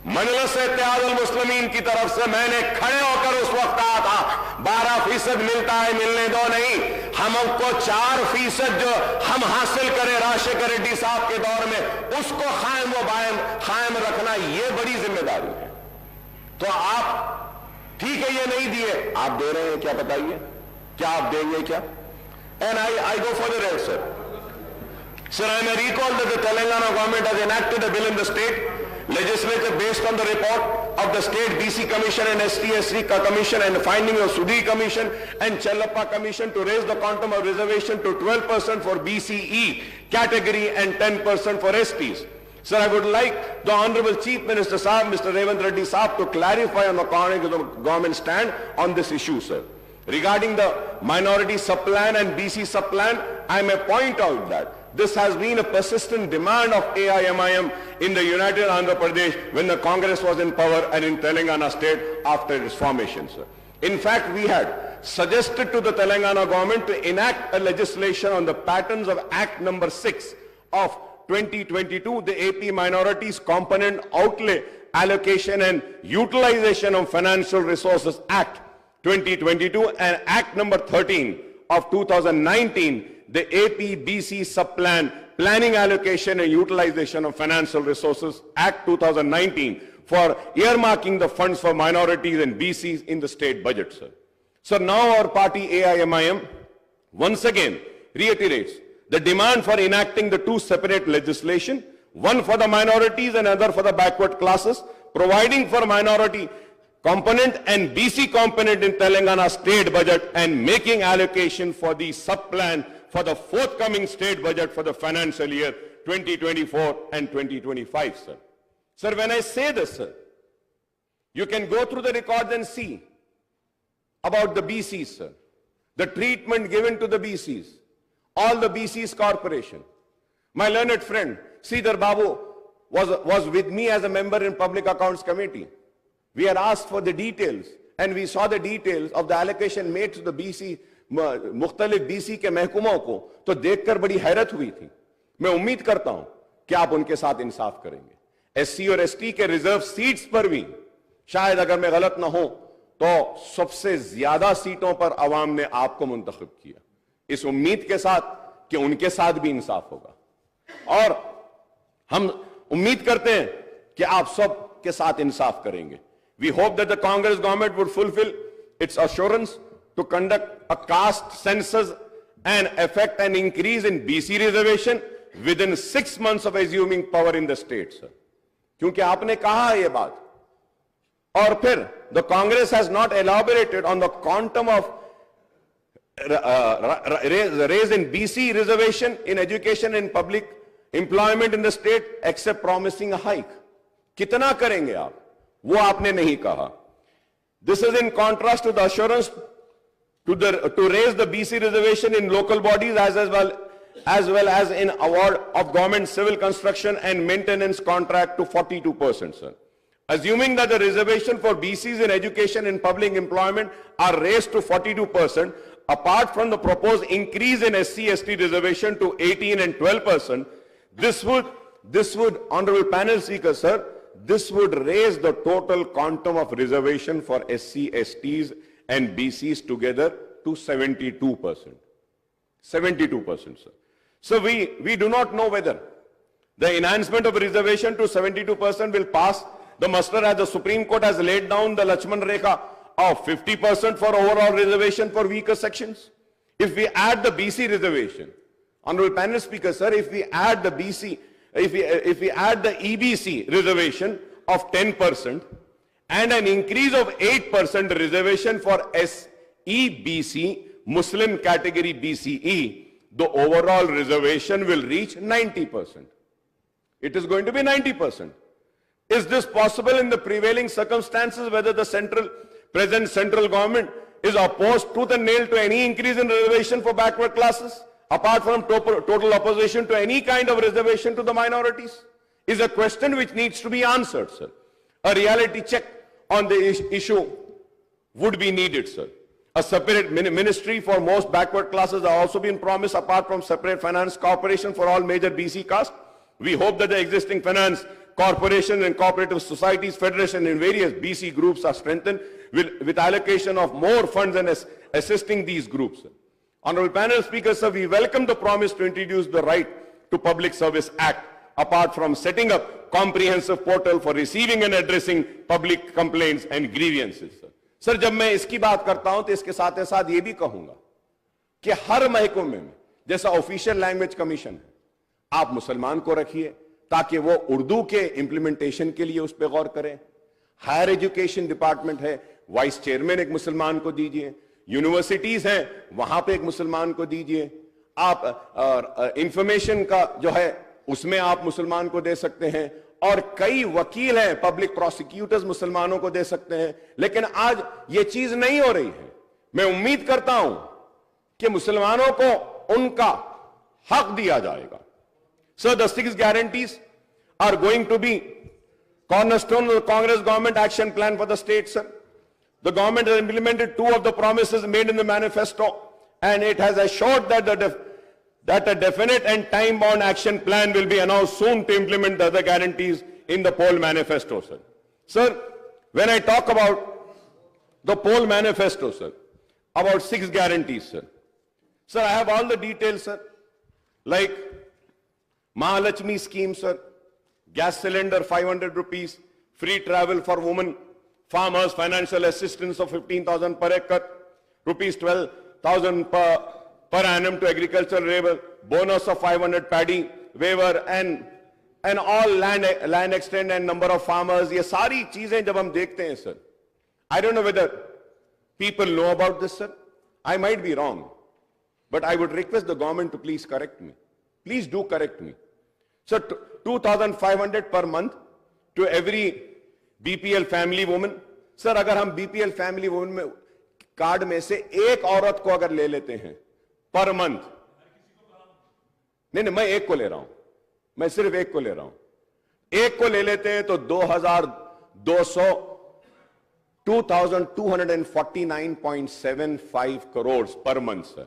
मजलिस इत्तेहादुल मुस्लिमीन की तरफ से मैंने खड़े होकर उस वक्त कहा था 12% मिलता है, मिलने दो नहीं, हमको 4% जो हम हासिल करें राजशेखर रेड्डी साहब के दौर में, उसको कायम रखना, ये बड़ी जिम्मेदारी है। तो आप ठीक है ये नहीं दिए, आप दे रहे हैं क्या बताइए? क्या आप देंगे क्या? And I go for the red, sir. Sir, I may recall that the Telangana government has enacted a bill in the state legislature based on the report of the state BC Commission and ST/SC Commission and the findings of Sudhi Commission and Chellappa Commission to raise the quantum of reservation to 12% for BCE category and 10% for STs. Sir, I would like the Honorable Chief Minister Sahab, Mr. Revanth Reddy Sahab, to clarify on the government stand on this issue, sir. Regarding the minority subplan and BC subplan, I may point out that this has been a persistent demand of AIMIM in the United Andhra Pradesh when the Congress was in power and in Telangana state after its formation, sir. In fact, we had suggested to the Telangana government to enact a legislation on the patterns of Act number 6 of 2022, the AP Minorities Component Outlay Allocation and Utilization of Financial Resources Act 2022 and Act number 13 of 2019, the AP BC Subplan Planning Allocation and Utilization of Financial Resources Act 2019 for earmarking the funds for minorities and BCs in the state budget, sir. So now our party AIMIM once again reiterates the demand for enacting the two separate legislation, one for the minorities and another for the backward classes, providing for minority component and BC component in Telangana state budget and making allocation for the sub-plan for the forthcoming state budget for the financial year 2024 and 2025, sir. Sir, when I say this, sir, you can go through the records and see about the BCs, sir, the treatment given to the BCs, all the BCs corporation. My learned friend, Sridhar Babu, was with me as a member in Public Accounts Committee. We had asked for the details and we saw the details of the allocation made to the BC, मुख्तलिफ BC के महकुमों को, तो देखकर बड़ी हैरत हुई थी। मैं उम्मीद करता हूं कि आप उनके साथ इंसाफ करेंगे। SC और ST के रिजर्व सीट्स पर भी शायद अगर मैं गलत ना हो तो सबसे ज्यादा सीटों पर अवाम ने आपको मुंतखब किया, इस उम्मीद के साथ कि उनके साथ भी इंसाफ होगा और हम उम्मीद करते हैं कि आप सब के साथ इंसाफ करेंगे। We hope that the Congress government would fulfill its assurance to conduct a caste census and effect an increase in BC reservation within 6 months of assuming power in the state, sir. क्योंकि आपने कहा है ये बात और फिर the Congress has not elaborated on the quantum of raise in BC reservation in education and public employment in the state except promising a hike. कितना करेंगे आप, वो आपने नहीं कहा. This is in contrast to the assurance to raise the BC reservation in local bodies as well as in award of government civil construction and maintenance contract to 42%, sir. Assuming that the reservation for BCs in education and public employment are raised to 42%, apart from the proposed increase in SC/ST reservation to 18 and 12%, this would, Honorable Panel Speaker, sir, this would raise the total quantum of reservation for SC, STs and BCs together to 72%. 72%, sir. So we do not know whether the enhancement of reservation to 72% will pass the muster as the Supreme Court has laid down the Lakshman Rekha of 50% for overall reservation for weaker sections. If we add the BC reservation, Honorable Panel Speaker, sir, if we add the BC, if we add the EBC reservation of 10% and an increase of 8% reservation for SEBC, Muslim category BCE, the overall reservation will reach 90%. It is going to be 90%. Is this possible in the prevailing circumstances, whether the present central government is opposed tooth and nail to any increase in reservation for backward classes, apart from total opposition to any kind of reservation to the minorities? Is a question which needs to be answered, sir. A reality check on the issue would be needed, sir. A separate ministry for most backward classes are also been promised, apart from separate finance corporation for all major BC castes. We hope that the existing finance corporations and cooperative societies, federation and various BC groups are strengthened with allocation of more funds and assisting these groups. Honorable Panel Speaker, sir, we welcome the promise to introduce the Right to Public Service Act, apart from setting up comprehensive portal for receiving and addressing public complaints and grievances. Sir, जब मैं इसकी बात करता हूं तो इसके साथ साथ ये भी कहूंगा कि हर महकमे में जैसा ऑफिशियल लैंग्वेज कमीशन है, आप मुसलमान को रखिए ताकि वो उर्दू के इंप्लीमेंटेशन के लिए उस पर गौर करें. हायर एजुकेशन डिपार्टमेंट है, वाइस चेयरमैन एक मुसलमान को दीजिए. यूनिवर्सिटीज हैं, वहां पे एक मुसलमान को दीजिए. आप इंफॉर्मेशन का जो है उसमें आप मुसलमान को दे सकते हैं और कई वकील हैं, पब्लिक प्रोसिक्यूटर्स मुसलमानों को दे सकते हैं. लेकिन आज ये चीज नहीं हो रही है. मैं उम्मीद करता हूं कि मुसलमानों को उनका हक दिया जाएगा. Sir, the 6 guarantees are going to be cornerstone of the Congress government action plan for the state, sir. The government has implemented 2 of the promises made in the manifesto, and it has assured that a definite and time-bound action plan will be announced soon to implement the other guarantees in the poll manifesto, sir. Sir, when I talk about the poll manifesto, sir, about 6 guarantees, sir. Sir, I have all the details, sir. Like Mahalakshmi scheme, sir. Gas cylinder 500 rupees. Free travel for women. Farmers financial assistance of 15,000 per acre. Rupees 12,000 per annum to agricultural labor. Bonus of 500 paddy waiver and all land extent and number of farmers. ये सारी चीजें जब हम देखते हैं, sir. I don't know whether people know about this, sir. I might be wrong. But I would request the government to please correct me. Please do correct me. So 2,500 per month to every BPL family woman. Sir, अगर हम BPL family woman में card में से एक औरत को अगर ले लेते हैं पर मंथ, नहीं, मैं एक को ले रहा हूं, मैं सिर्फ एक को ले रहा हूं, एक को ले लेते हैं तो 2,249.75 crores per month, sir.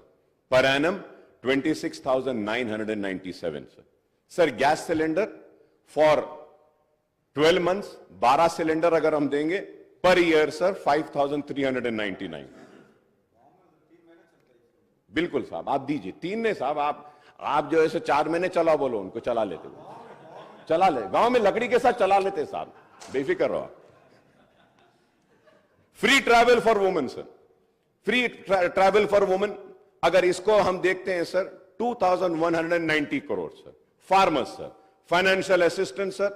Per annum, 26,997, sir. Sir, gas cylinder for 12 months, 12 cylinder अगर हम देंगे, per year, sir, 5,399. बिल्कुल साहब, आप दीजिए. 3 ने साहब, आप जो ऐसे 4 महीने चला बोलो, उनको चला लेते, चला ले. गांव में लकड़ी के साथ चला लेते साहब, बेफिक्र रहो. Free travel for women, sir. Free travel for women अगर इसको हम देखते हैं, sir, 2,190 crore, sir. Farmers, sir, financial assistance, sir.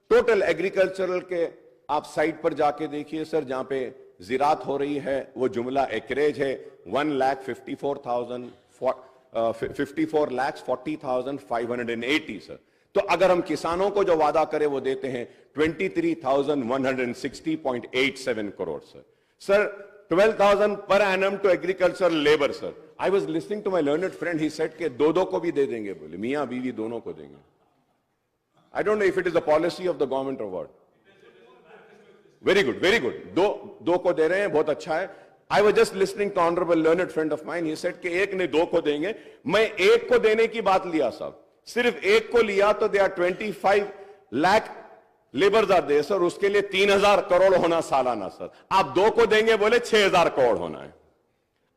Total agricultural के आप साइट पर जाके देखिए, सर, जहां पे जिरात हो रही है वो जुमला एकरेज है 1,54,40,580, सर. तो अगर हम किसानों को जो वादा करें वो देते हैं 23,160.87 crore, sir. Sir, 12,000 per annum to agricultural labor, sir. I was listening to my learned friend. He said कि दो को भी दे देंगे, बोले मियां बीवी दोनों को देंगे. I don't know if it is the policy of the government or what. Very good, very good. दो को दे रहे हैं, बहुत अच्छा है. I was just listening to honorable learned friend of mine. He said कि एक ने 2 को देंगे. मैं एक को देने की बात लिया साहब. सिर्फ एक को लिया तो they are 25 lakh labours are they, sir. उसके लिए 3,000 करोड़ होना सालाना, सर. आप 2 को देंगे बोले 6,000 करोड़ होना है.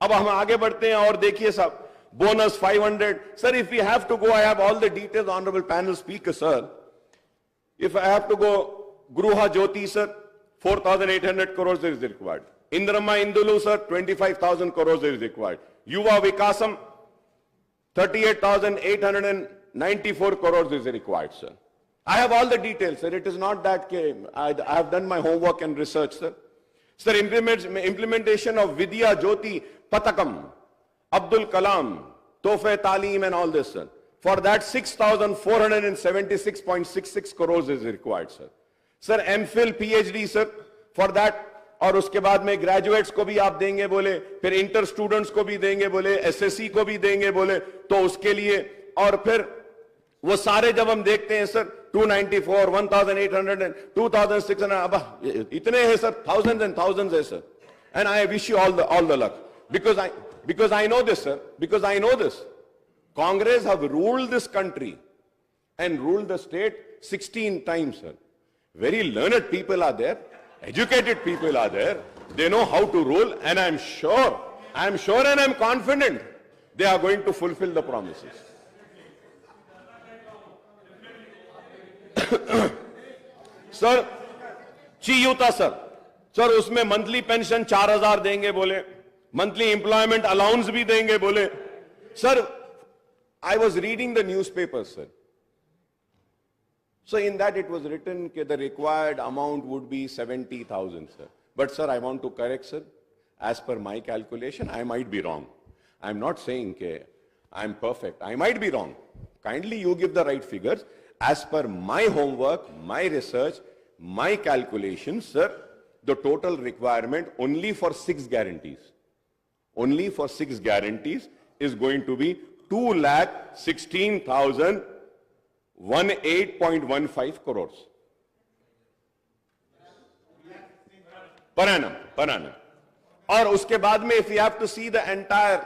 अब हम आगे बढ़ते हैं और देखिए साहब, bonus 500. Sir, if you have to go, I have all the details, honourable panel speaker, sir. If I have to go, Gruha Jyothi, sir, 4,800 crores is required. Indrama Indulu, sir, 25,000 crores is required. Yuva Vikasam, 38,894 crores is required, sir. I have all the details, sir. It is not that I have done my homework and research, sir. Sir, implementation of Vidya Jyoti Patakam, Abdul Kalam, Tofe Talim and all this, sir. For that 6,476.66 crores is required, sir. Sir, MPhil, PhD, sir, for that. और उसके बाद में graduates को भी आप देंगे बोले, फिर इंटर स्टूडेंट्स को भी देंगे बोले, एसएससी को भी देंगे बोले, तो उसके लिए और फिर वो सारे जब हम देखते हैं, सर, 294, 1,800, 2,600, अब इतने हैं, सर, thousands and thousands है, sir. And I wish you all the luck, because I know this, sir, because I know this. Congress have ruled this country and ruled the state 16 times, sir. Very learned people are there. Educated people are there. They know how to rule, and I'm sure and I'm confident they are going to fulfill the promises. Sir, Chiyuta, sir. Sir, उसमें monthly pension 4,000 देंगे बोले, monthly employment allowance भी देंगे बोले. Sir, I was reading the newspapers, sir. So in that it was written that the required amount would be 70,000, sir. But sir, I want to correct, sir. As per my calculation, I might be wrong. I'm not saying that I'm perfect. I might be wrong. Kindly you give the right figures. As per my homework, my research, my calculations, sir, the total requirement only for 6 guarantees. only for 6 guarantees is going to be 2,16,018.15 crores per annum. और उसके बाद में if you have to see the entire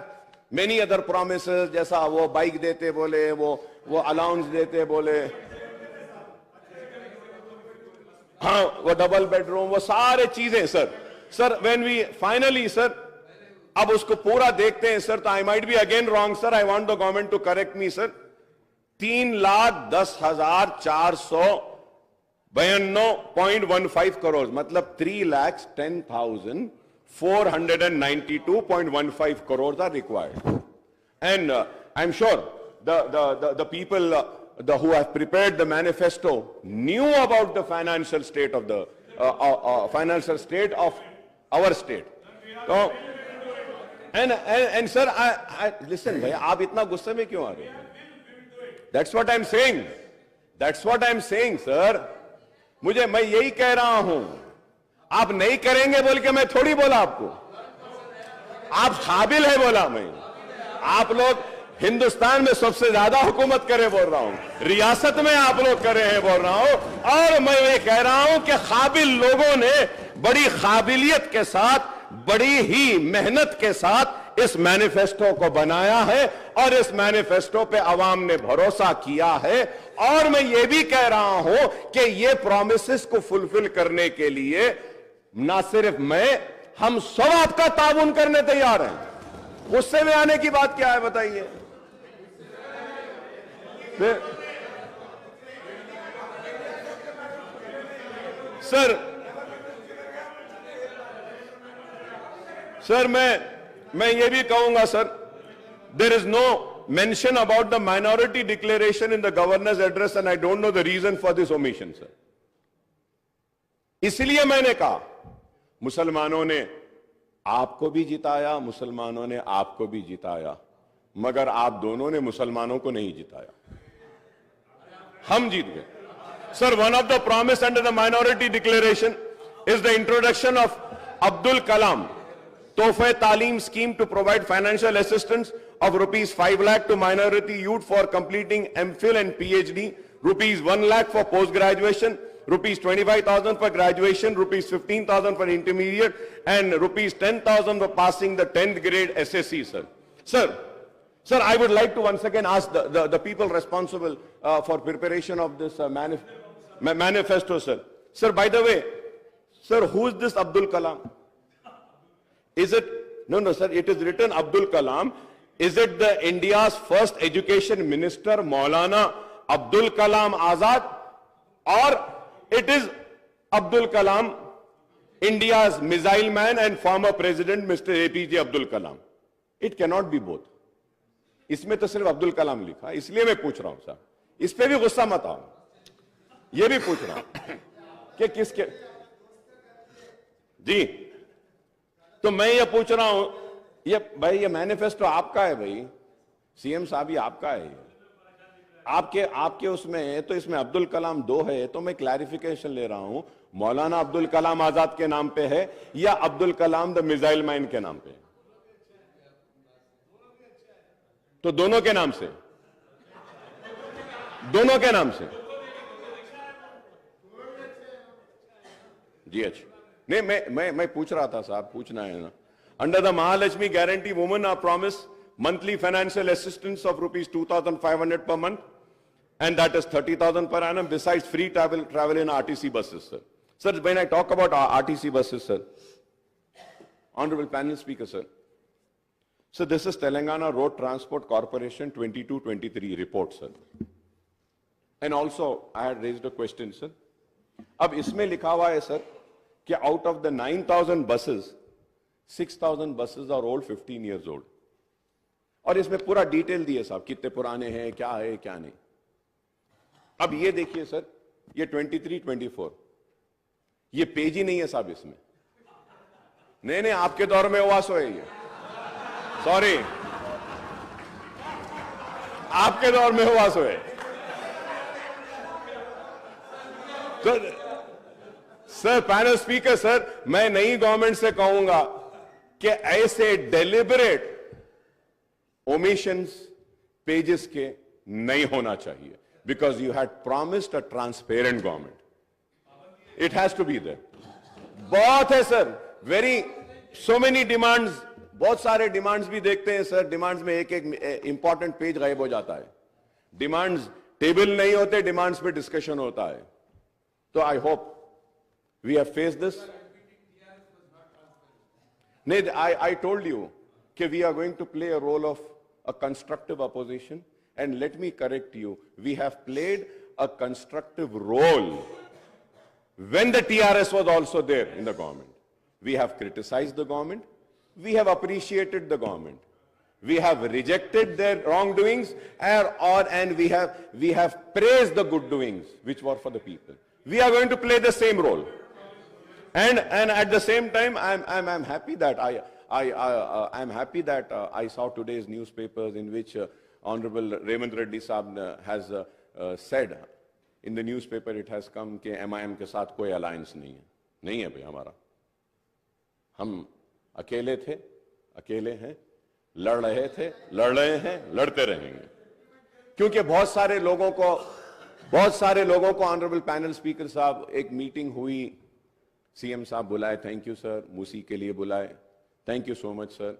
many other promises, जैसा वो bike देते बोले, वो allowance देते बोले, हाँ वो डबल बेडरूम, वो सारे चीजें sir when we finally sir अब उसको पूरा देखते हैं सर, तो I might be again wrong sir, I want the government to correct me sir, 3,10,492.15 crore, मतलब 3,10,492.15 crores are required. And I'm sure the people who have prepared the manifesto knew about the financial state of the our state. So, and sir, I listen, bhai, aap itna gusse mein kyun aa rahe hain? That's what I'm saying, sir. मैं यही कह रहा हूं, आप नहीं करेंगे बोल के मैं थोड़ी बोला आपको, आप काबिल है बोला मैं। आप लोग हिंदुस्तान में सबसे ज्यादा हुकूमत करे बोल रहा हूं, रियासत में आप लोग करे हैं बोल रहा हूं, और मैं ये कह रहा हूं कि काबिल लोगों ने बड़ी काबिलियत के साथ, बड़ी ही मेहनत के साथ इस मैनिफेस्टो को बनाया है, और इस मैनिफेस्टो पे अवाम ने भरोसा किया है। और मैं ये भी कह रहा हूं कि ये प्रॉमिसेस को फुलफिल करने के लिए ना सिर्फ मैं, हम सब आपका ताउन करने तैयार हैं। गुस्से में आने की बात क्या है बताइए? सर मैं ये भी कहूंगा sir, there is no mention about the minority declaration in the governor's address, and I don't know the reason for this omission, sir. इसलिए मैंने कहा, मुसलमानों ने आपको भी जिताया, मुसलमानों ने आपको भी जिताया, मगर आप दोनों ने मुसलमानों को नहीं जिताया, हम जीत गए। Sir, one of the promise under the minority declaration is the introduction of Abdul Kalam Tohfa Talim scheme to provide financial assistance of rupees 5 lakh to minority youth for completing MPhil and PhD, rupees 1 lakh for post-graduation, rupees 25,000 for graduation, rupees 15,000 for intermediate, and rupees 10,000 for passing the 10th grade SSC, sir. Sir, I would like to once again ask the people responsible for preparation of this manifesto, sir. Sir, by the way, sir, who is this Abdul Kalam? Is it, no, sir, it is written Abdul Kalam. Is it the India's first education minister, Maulana Abdul Kalam Azad? Or it is Abdul Kalam, India's missile man and former president, Mr. APJ Abdul Kalam? It cannot be both. इसमें तो सिर्फ अब्दुल कलाम लिखा, इसलिए मैं पूछ रहा हूं साहब, इस पे भी गुस्सा मत आओ, ये भी पूछ रहा हूं कि किसके जी। तो मैं ये पूछ रहा हूं, ये भाई ये मैनिफेस्टो आपका है भाई, सीएम साहब ये आपका है, आपके उसमें है, तो इसमें अब्दुल कलाम 2 है, तो मैं क्लैरिफिकेशन ले रहा हूं, मौलाना अब्दुल कलाम आजाद के नाम पे है या Abdul Kalam the missile man के नाम पे? तो दोनों के नाम से, दोनों के नाम से जी। अच्छा, नहीं मैं पूछ रहा था साहब, पूछना है ना। Under the Mahalakshmi guarantee women are promise monthly financial assistance of rupees 2,500 per month, and that is 30,000 per annum, besides free travel in RTC buses, sir. Sir, when I talk about RTC buses, sir, Honorable panel speaker, sir. So this is Telangana Road Transport Corporation 22-23 report, sir. And also, I had raised a question, sir. अब इसमें लिखा हुआ है, sir, कि out of the 9,000 buses, 6,000 buses are old, 15 years old. और इसमें पूरा detail दिए साहब, कितने पुराने हैं, क्या है, क्या नहीं। अब ये देखिए सर, ये 23-24, ये पेज ही नहीं है साहब इसमें। नहीं, आपके दौर में हुआ सो है ये, सॉरी, आपके दौर में हुआ सो है। सर पैनल स्पीकर, सर मैं नई गवर्नमेंट से कहूंगा, कि ऐसे डेलिबरेट omissions पेजेस के नहीं होना चाहिए, because you had promised a transparent government. It has to be there. बहुत है sir, very so many demands, बहुत सारे डिमांड्स भी देखते हैं सर, डिमांड्स में एक एक इंपॉर्टेंट पेज गायब हो जाता है, डिमांड्स टेबल नहीं होते, डिमांड्स पे डिस्कशन होता है. तो I hope we have face this. नहीं, I told you कि we are going to play a role of a constructive opposition, and let me correct you, we have played a constructive role when the TRS was also there in the government. We have criticized the government, we have appreciated the government, we have rejected their wrongdoings, and we have praised the good doings which were for the people. We are going to play the same role. And at the same time, I'm happy that I'm happy that I saw today's newspapers in which Honorable Revanth Reddy Saab has said, in the newspaper it has come कि MIM के साथ कोई alliance नहीं है भाई हमारा, हम अकेले थे, अकेले हैं, लड़ रहे थे, लड़ रहे हैं, लड़ते रहेंगे. क्योंकि बहुत सारे लोगों को ऑनरेबल पैनल स्पीकर साहब, एक मीटिंग हुई, सीएम साहब बुलाए, थैंक यू सर, मूसी के लिए बुलाए, thank you so much sir,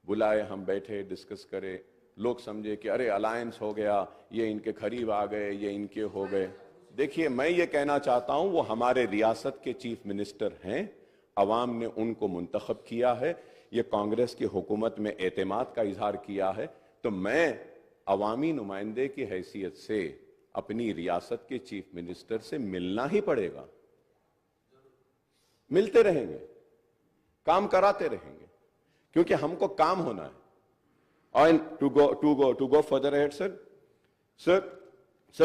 बुलाए, हम बैठे, डिस्कस करे, लोग समझे कि अरे अलायंस हो गया, ये इनके करीब आ गए, ये इनके हो गए. देखिए, मैं ये कहना चाहता हूं, वो हमारे रियासत के चीफ मिनिस्टर हैं, अवाम ने उनको मुंतखब किया है, ये कांग्रेस की हुकूमत में एतमाद का इजहार किया है, तो मैं अवामी नुमाइंदे की हैसियत से अपनी रियासत के चीफ मिनिस्टर से मिलना ही पड़ेगा. मिलते रहेंगे, काम कराते रहेंगे, क्योंकि हमको काम होना है. And to go further ahead, sir,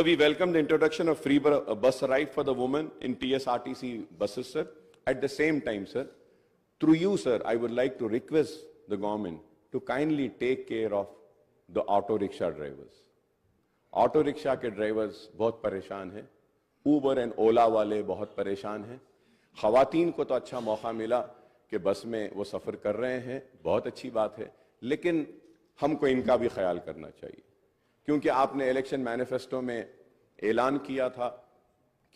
we welcome the introduction of free bus ride for the women in TSRTC buses, sir. At the same time, sir, through you, sir, I would like to request the government to kindly take care of the auto rickshaw drivers. Auto rickshaw के drivers बहुत परेशान हैं, Uber and Ola वाले बहुत परेशान हैं. ख़वातीन को तो अच्छा मौका मिला कि बस में वो सफ़र कर रहे हैं, बहुत अच्छी बात है, लेकिन हमको इनका भी ख्याल करना चाहिए, क्योंकि आपने इलेक्शन मैनिफेस्टो में ऐलान किया था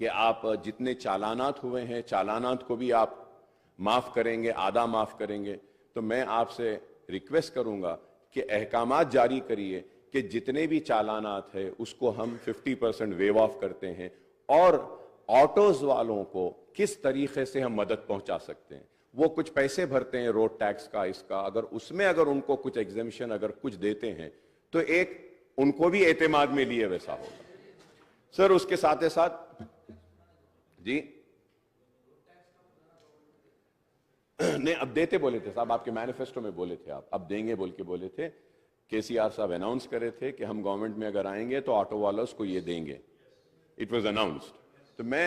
कि आप जितने चालानात हुए हैं, चालानात को भी आप माफ़ करेंगे, आधा माफ़ करेंगे. तो मैं आपसे रिक्वेस्ट करूंगा कि अहकामात जारी करिए कि जितने भी चालानात है उसको हम 50% वेव ऑफ करते हैं, और ऑटोज वालों को किस तरीके से हम मदद पहुंचा सकते हैं. वो कुछ पैसे भरते हैं रोड टैक्स का, इसका, अगर उनको कुछ एग्जेम्पशन अगर कुछ देते हैं तो एक उनको भी एतमाद में लिए वैसा होगा. सर, उसके साथ साथ जी नहीं, अब देते बोले थे साहब, आपके मैनिफेस्टो में बोले थे, आप अब देंगे बोल के बोले थे. केसीआर साहब अनाउंस करे थे कि हम गवर्नमेंट में अगर आएंगे तो ऑटो वालों को ये देंगे. It was announced. तो मैं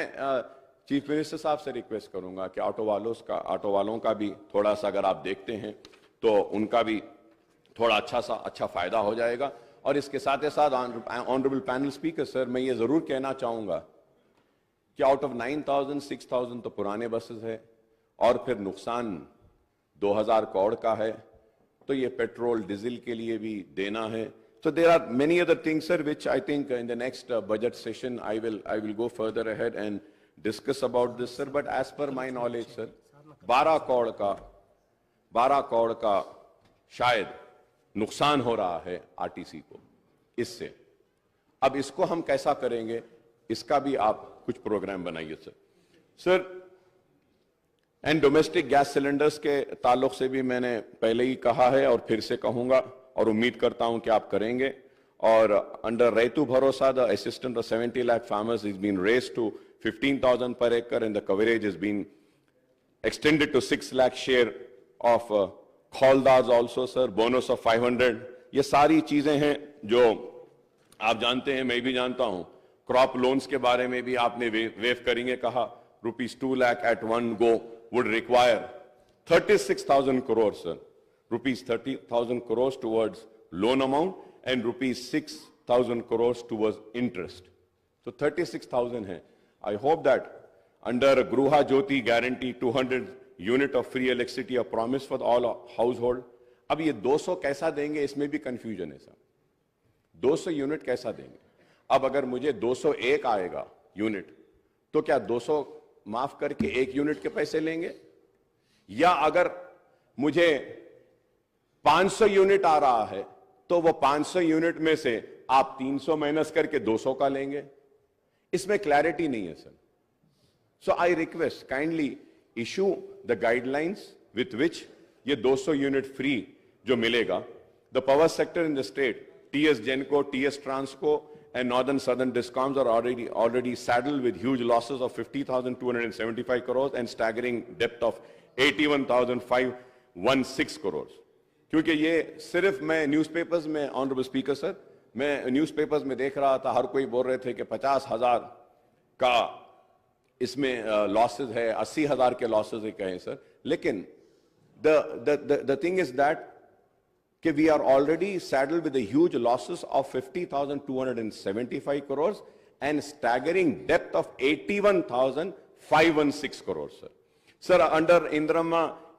चीफ मिनिस्टर साहब से रिक्वेस्ट करूंगा कि ऑटो वालों का भी थोड़ा सा अगर आप देखते हैं तो उनका भी थोड़ा अच्छा फायदा हो जाएगा. और इसके साथ ही साथ ऑनरेबल पैनल स्पीकर सर, मैं ये जरूर कहना चाहूंगा कि आउट ऑफ 9,000 6,000 तो पुराने बसेस है, और फिर नुकसान 2,000 करोड़ का है, तो ये पेट्रोल डीजल के लिए भी देना है. So there are many other things, sir, which I think in the next budget session I will go further ahead and discuss about this, sir. But as per my knowledge, sir, 12 crore का शायद नुकसान हो रहा है RTC को इससे. अब इसको हम कैसा करेंगे, इसका भी आप कुछ प्रोग्राम बनाइए sir. Sir, and domestic gas cylinders के ताल्लुक से भी मैंने पहले ही कहा है और फिर से कहूंगा, और उम्मीद करता हूं कि आप करेंगे. और अंडर रैतु भरोसा the assistant of 70 lakh farmers is been raised to 15,000 per acre, and the coverage has been extended to 6 lakh share of khawldas also, sir. Bonus of 500. ये सारी चीजें हैं जो आप जानते हैं, मैं भी जानता हूं. क्रॉप लोन्स के बारे में भी आपने वेव करेंगे कहा. ₹2 lakh at one go would require 36,000 crores, sir. ₹30,000 crores towards loan amount and ₹6,000 crores towards interest. So 36,000 hai. I hope that under Gruha Jyoti guarantee 200 unit of free electricity a promise for all house hold. अब ये 200 कैसा देंगे, इसमें भी confusion है sir. 200 unit कैसा देंगे? अब अगर मुझे 201 आएगा यूनिट, तो क्या 200 माफ करके 1 यूनिट के पैसे लेंगे? या अगर मुझे 500 यूनिट आ रहा है तो वो 500 यूनिट में से आप 300 माइनस करके 200 का लेंगे? इसमें क्लैरिटी नहीं है sir. So I request kindly issue the guidelines with which ये 200 यूनिट फ्री जो मिलेगा। The power sector in the state, TS Genco, TS Transco and northern southern discoms are already saddled with huge losses of 50,275 crores and staggering debt of 81,516 crores। क्योंकि ये सिर्फ मैं newspapers में, honourable speaker sir, मैं newspapers में देख रहा था, हर कोई बोल रहे थे कि 50,000 का इसमें लॉसेज है, 80,000 के लॉसेज है कहें सर। लेकिन the thing is that कि we are already saddled with the huge losses of 50,275 crores and staggering debt of 81,516 crores, sir. Sir, under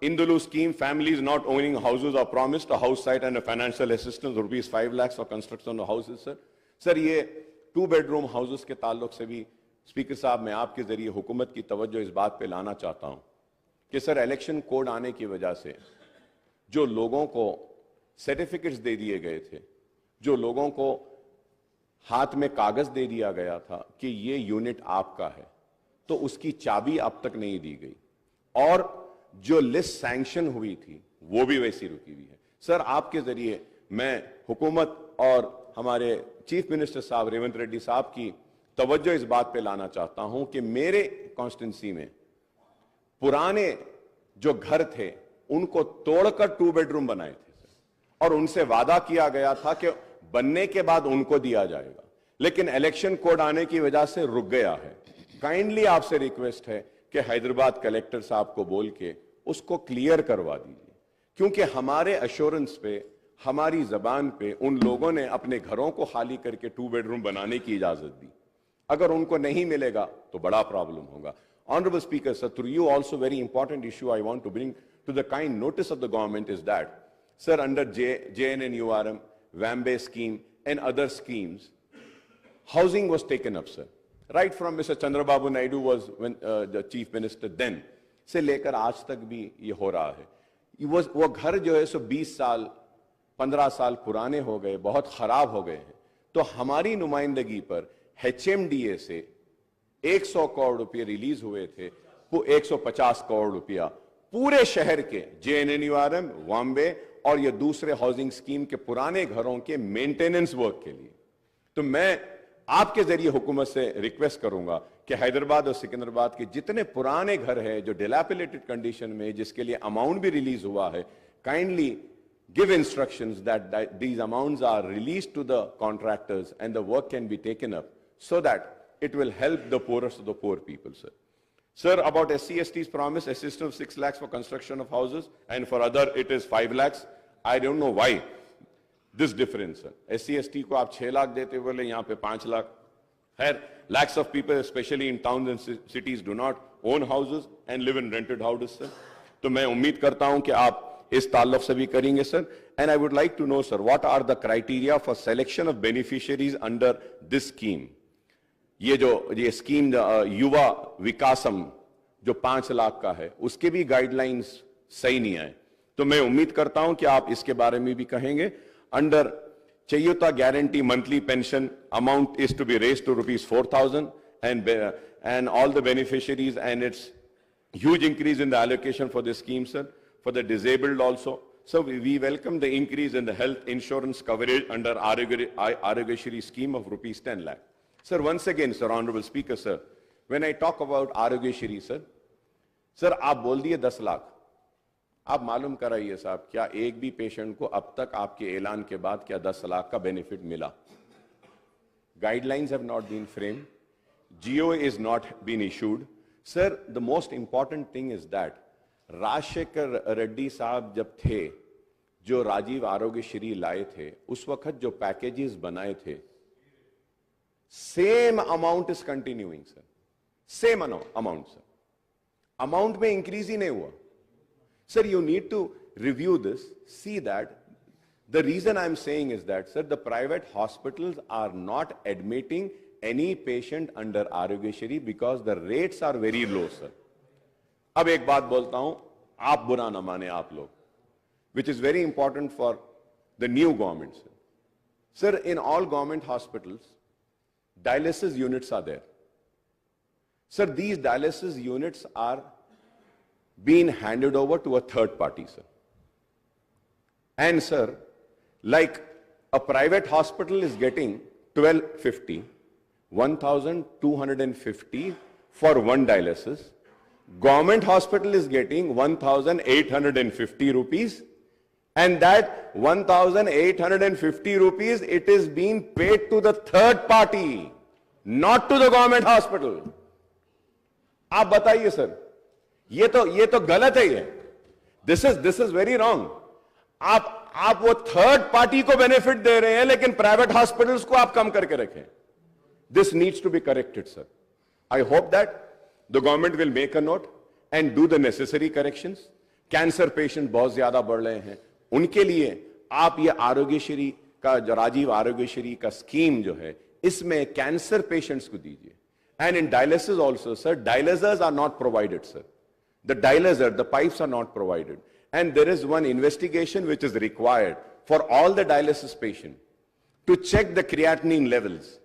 Indulu scheme, families not owning houses are promised a house site and a financial assistance rupees 5 lakhs for construction of houses, sir. Sir, ये 2 bedroom houses के ताल्लुक से भी speaker साहब मैं आपके जरिए हुकूमत की तवज्जो इस बात पे लाना चाहता हूं कि सर इलेक्शन कोड आने की वजह से जो लोगों को सर्टिफिकेट्स दे दिए गए थे, जो लोगों को हाथ में कागज दे दिया गया था कि ये यूनिट आपका है, तो उसकी चाबी अब तक नहीं दी गई और जो लिस्ट सैंक्शन हुई थी वो भी वैसी रुकी हुई है। सर, आपके जरिए मैं हुकूमत और हमारे चीफ मिनिस्टर साहब रेवंत रेड्डी साहब की तवज्जो इस बात पे लाना चाहता हूं कि मेरे कॉन्स्टिट्यूंसी में पुराने जो घर थे उनको तोड़कर 2 बेडरूम बनाए थे और उनसे वादा किया गया था कि बनने के बाद उनको दिया जाएगा, लेकिन इलेक्शन कोड आने की वजह से रुक गया है। काइंडली आपसे रिक्वेस्ट है कि हैदराबाद कलेक्टर साहब को बोल के उसको क्लियर करवा दीजिए, क्योंकि हमारे अश्योरेंस पे, हमारी जबान पे उन लोगों ने अपने घरों को खाली करके 2 बेडरूम बनाने की इजाजत दी। अगर उनको नहीं मिलेगा तो बड़ा प्रॉब्लम होगा। Honourable speaker sir, through you also very important issue I want to bring to the kind notice of the government is that sir, under JNNURM, Wambe scheme and other schemes, housing was taken up, sir. Right from Mr. Chandrababu Naidu was the chief minister then, से लेकर आज तक भी ये हो रहा है। वो घर जो है सो 20 साल 15 साल पुराने हो गए, बहुत खराब हो गए हैं। तो हमारी नुमाइंदगी पर HMDA से 100 करोड़ रुपये रिलीज हुए थे, वो 150 करोड़ रुपया पूरे शहर के JNNURM, वाम्बे और ये दूसरे हाउसिंग स्कीम के पुराने घरों के मेंटेनेंस वर्क के लिए। तो मैं आपके जरिए हुकूमत से रिक्वेस्ट करूंगा कि हैदराबाद और सिकंदराबाद के जितने पुराने घर हैं जो डिलैपिलेटेड कंडीशन में, जिसके लिए अमाउंट भी रिलीज हुआ है, kindly give instructions that these amounts are release to the contractors and the work can be taken up so that it will help the poorest of the poor people, sir. Sir, about SC/ST's promise, assistance of 6 lakhs for construction of houses, and for other it is 5 lakhs. I don't know why this difference, sir. SC/ST को आप 6 लाख देते बोले, यहाँ पे 5 लाख है। Lakhs of people, especially in towns and cities, do not own houses and live in rented houses, sir. तो मैं उम्मीद करता हूँ कि आप इस ताल्लुक से भी करेंगे, sir. And I would like to know, sir, what are the criteria for selection of beneficiaries under this scheme? ये स्कीम युवा विकासम जो 5 लाख का है, उसके भी गाइडलाइंस सही नहीं आए। तो मैं उम्मीद करता हूं कि आप इसके बारे में भी कहेंगे। Under Cheyutha guarantee monthly pension amount is to be raised to ₹4,000 and all the beneficiaries, and it's huge increase in the allocation for this scheme, sir, for the disabled also. So we welcome the increase in the health insurance coverage under Arogyashri scheme of ₹10 lakh. Sir, once again, sir, honorable speaker, sir, when I talk about Arogyashri, sir, आप बोल दिए 10 लाख। आप मालूम कराइए साहब, क्या एक भी पेशेंट को अब तक आपके ऐलान के बाद क्या 10 लाख का बेनिफिट मिला? Guidelines have not been framed. GO is not been issued. Sir, the most important thing is that Rajshekhar Reddy साहब जब थे, जो राजीव आरोग्यश्री लाए थे, उस वक्त जो पैकेजेस बनाए थे, same amount is continuing, sir. Same amount, sir. Amount में इंक्रीज ही नहीं हुआ। Sir, you need to review this, see that. The reason I'm saying is that, sir, the private hospitals are not admitting any patient under Aarogyashri because the rates are very low, sir. अब एक बात बोलता हूं, आप बुरा ना माने आप लोग, which is very important for the new government, sir. Sir, in all government hospitals, dialysis units are there. Sir, these dialysis units are being handed over to a third party, sir. And sir, like a private hospital is getting 1250, 1250 for one dialysis. Government hospital is getting 1850 rupees, and that 1850 rupees, it is being paid to the third party, not to the government hospital. आप बताइए sir, ये तो गलत है ये. This is very wrong. आप वो third party को बेनिफिट दे रहे हैं, लेकिन प्राइवेट हॉस्पिटल्स को आप कम करके रखें. This needs to be corrected, sir. I hope that the government will make a note and do the necessary corrections. Cancer patient बहुत ज्यादा बढ़ रहे हैं, उनके लिए आप ये आरोग्यश्री का जो राजीव आरोग्यश्री का स्कीम जो है, इसमें कैंसर पेशेंट्स को दीजिए. And in dialysis also, sir, dialyzers are not provided, sir. The dialyzer, the pipes are not provided. And there is one investigation which is required for all the dialysis patient to check the creatinine levels.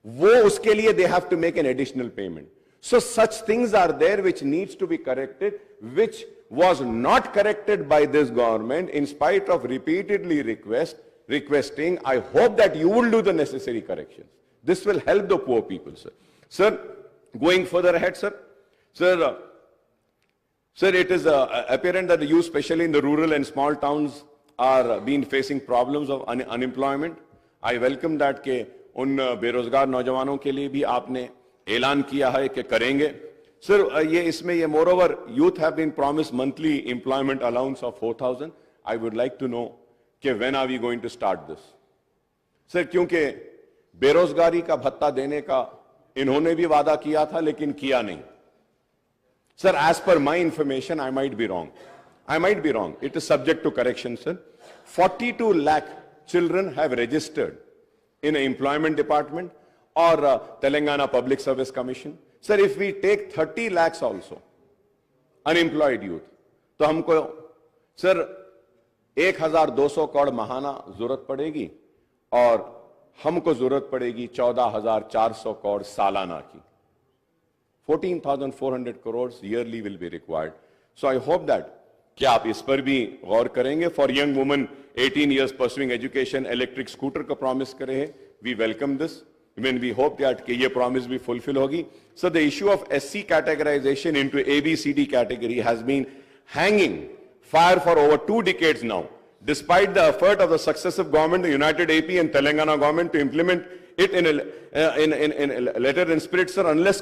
वो उसके लिए they have to make an additional payment. So such things are there which needs to be corrected, which was not corrected by this government in spite of repeatedly requesting. I hope that you will do the necessary corrections. This will help the poor people, sir. Sir, going further ahead, sir. Sir, it is apparent that the youth, especially in the rural and small towns, are being facing problems of unemployment. I welcome that के उन बेरोजगार नौजवानों के लिए भी आपने ऐलान किया है कि करेंगे. Sir, ये इसमें ये moreover, youth have been promised monthly employment allowance of 4,000. I would like to know कि when are we going to start this? Sir, क्योंकि बेरोजगारी का भत्ता देने का इन्होंने भी वादा किया था, लेकिन किया नहीं. Sir, as per my information, I might be wrong. It is subject to correction, sir. 42 lakh children have registered in an employment department or Telangana Public Service Commission. Sir, if we take 30 lakhs also, unemployed youth, तो हमको, sir, 1,200 crore महाना जरूरत पड़ेगी और हमको जरूरत पड़ेगी 14,400 करोड़ सालाना की. 14,400 crores yearly will be required. So I hope that कि आप इस पर भी गौर करेंगे. For young women 18 years pursuing education, electric scooter का promise करे हैं. We welcome this. When we hope that कि ये promise भी fulfill होगी. So the issue of SC categorization into ABCD category has been hanging fire for over 2 decades now. Despite the effort of the successive government, the United AP and Telangana government to implement it in a letter and spirit, sir, unless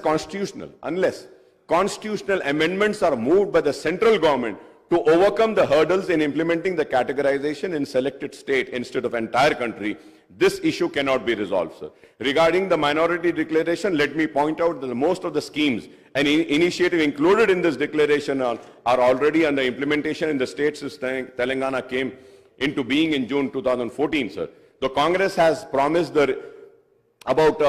constitutional amendments are moved by the central government to overcome the hurdles in implementing the categorization in selected state instead of entire country, this issue cannot be resolved, sir. Regarding the minority declaration, let me point out that most of the schemes and initiative included in this declaration are already under implementation in the states since Telangana came into being in June 2014, sir. The Congress has promised about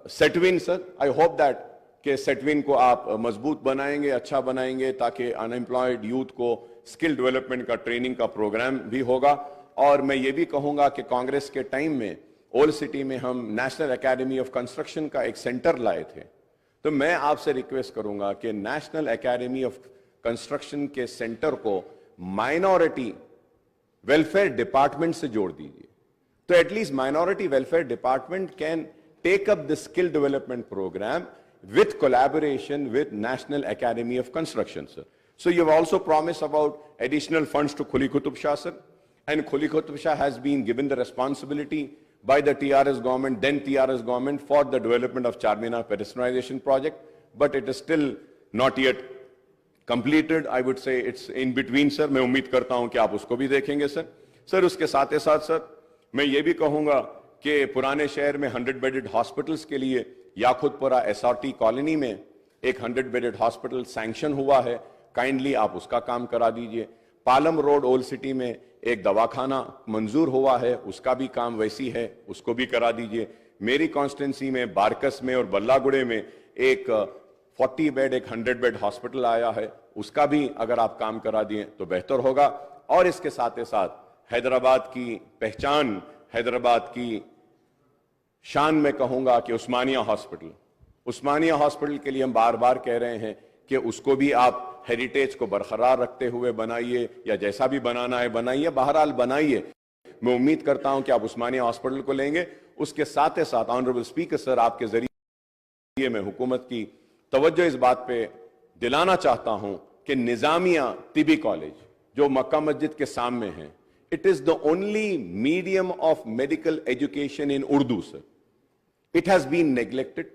Setwin, sir. I hope that कि सेटविन को आप मजबूत बनाएंगे, अच्छा बनाएंगे, ताकि unemployed youth को skill development का ट्रेनिंग का प्रोग्राम भी होगा. और मैं ये भी कहूँगा कि कांग्रेस के टाइम में ओल्ड सिटी में हम नेशनल एकेडमी ऑफ कंस्ट्रक्शन का एक सेंटर लाए थे. तो मैं आपसे रिक्वेस्ट करूँगा कि नेशनल एकेडमी ऑफ कंस्ट्रक्शन के सेंटर को माइनॉरिटी वेलफेयर डिपार्टमेंट से जोड़ दीजिए. तो at least minority welfare department can take up the skill development programme with collaboration with National Academy of Construction, sir. So you have also promised about additional funds to Khuli Qutub Shah, sir. And Khuli Qutub Shah has been given the responsibility by the TRS government, then TRS government, for the development of Charminar pedestrianization project. But it is still not yet completed. I would say it's in between, sir. मैं उम्मीद करता हूं कि आप उसको भी देखेंगे, sir. Sir, उसके साथ ही साथ, sir, मैं ये भी कहूंगा कि पुराने शहर में 100 bedded hospitals के लिए याखुदपुरा SRT कॉलोनी में एक 100 bedded हॉस्पिटल सैंक्शन हुआ है. काइंडली आप उसका काम करा दीजिए। पालम रोड ओल्ड सिटी में एक दवाखाना मंजूर हुआ है, उसका भी काम वैसी है, उसको भी करा दीजिए। मेरी कॉन्स्टिट्यूंसी में बारकस में और बल्लागुड़े में एक 40 बेड एक 100 बेड हॉस्पिटल आया है, उसका भी अगर आप काम करा दिए तो बेहतर होगा। और इसके साथ ही साथ हैदराबाद की पहचान, हैदराबाद की शान में कहूंगा कि उस्मानिया हॉस्पिटल के लिए हम बार बार कह रहे हैं कि उसको भी आप हेरिटेज को बरकरार रखते हुए बनाइए, या जैसा भी बनाना है बनाइए, बहरहाल बनाइए। मैं उम्मीद करता हूं कि आप उस्मानिया हॉस्पिटल को लेंगे। उसके साथ ही साथ ऑनरेबल स्पीकर सर, आपके जरिए मैं हुकूमत की तवज्जो इस बात पे दिलाना चाहता हूं कि निजामिया तिबी कॉलेज जो मक्का मस्जिद के सामने है, it is the only medium of medical education in Urdu sir. It has been neglected.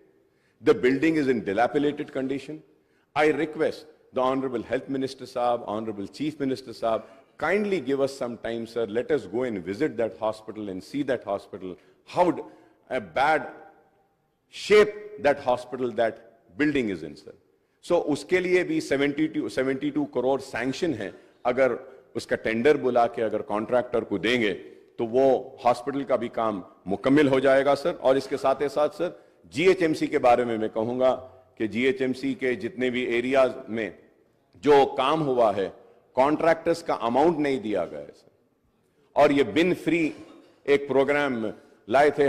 The building is in dilapidated condition. I request the Honorable Health Minister Saab, Honorable Chief Minister Saab, kindly give us some time, sir. Let us go and visit that hospital and see that hospital, how a bad shape that hospital, that building is in, sir. So, uske liye bhi 72 crore sanction hai. Agar uska tender bula ke agar contractor ko denge, तो वो hospital का भी काम मुकम्मल हो जाएगा sir. और इसके साथ ही साथ सर जीएचएमसी के बारे में मैं कहूंगा कि जीएचएमसी के जितने भी एरियाज में जो काम हुआ है, कॉन्ट्रैक्टर्स का अमाउंट नहीं दिया गया है सर। और ये बिन फ्री एक प्रोग्राम लाए थे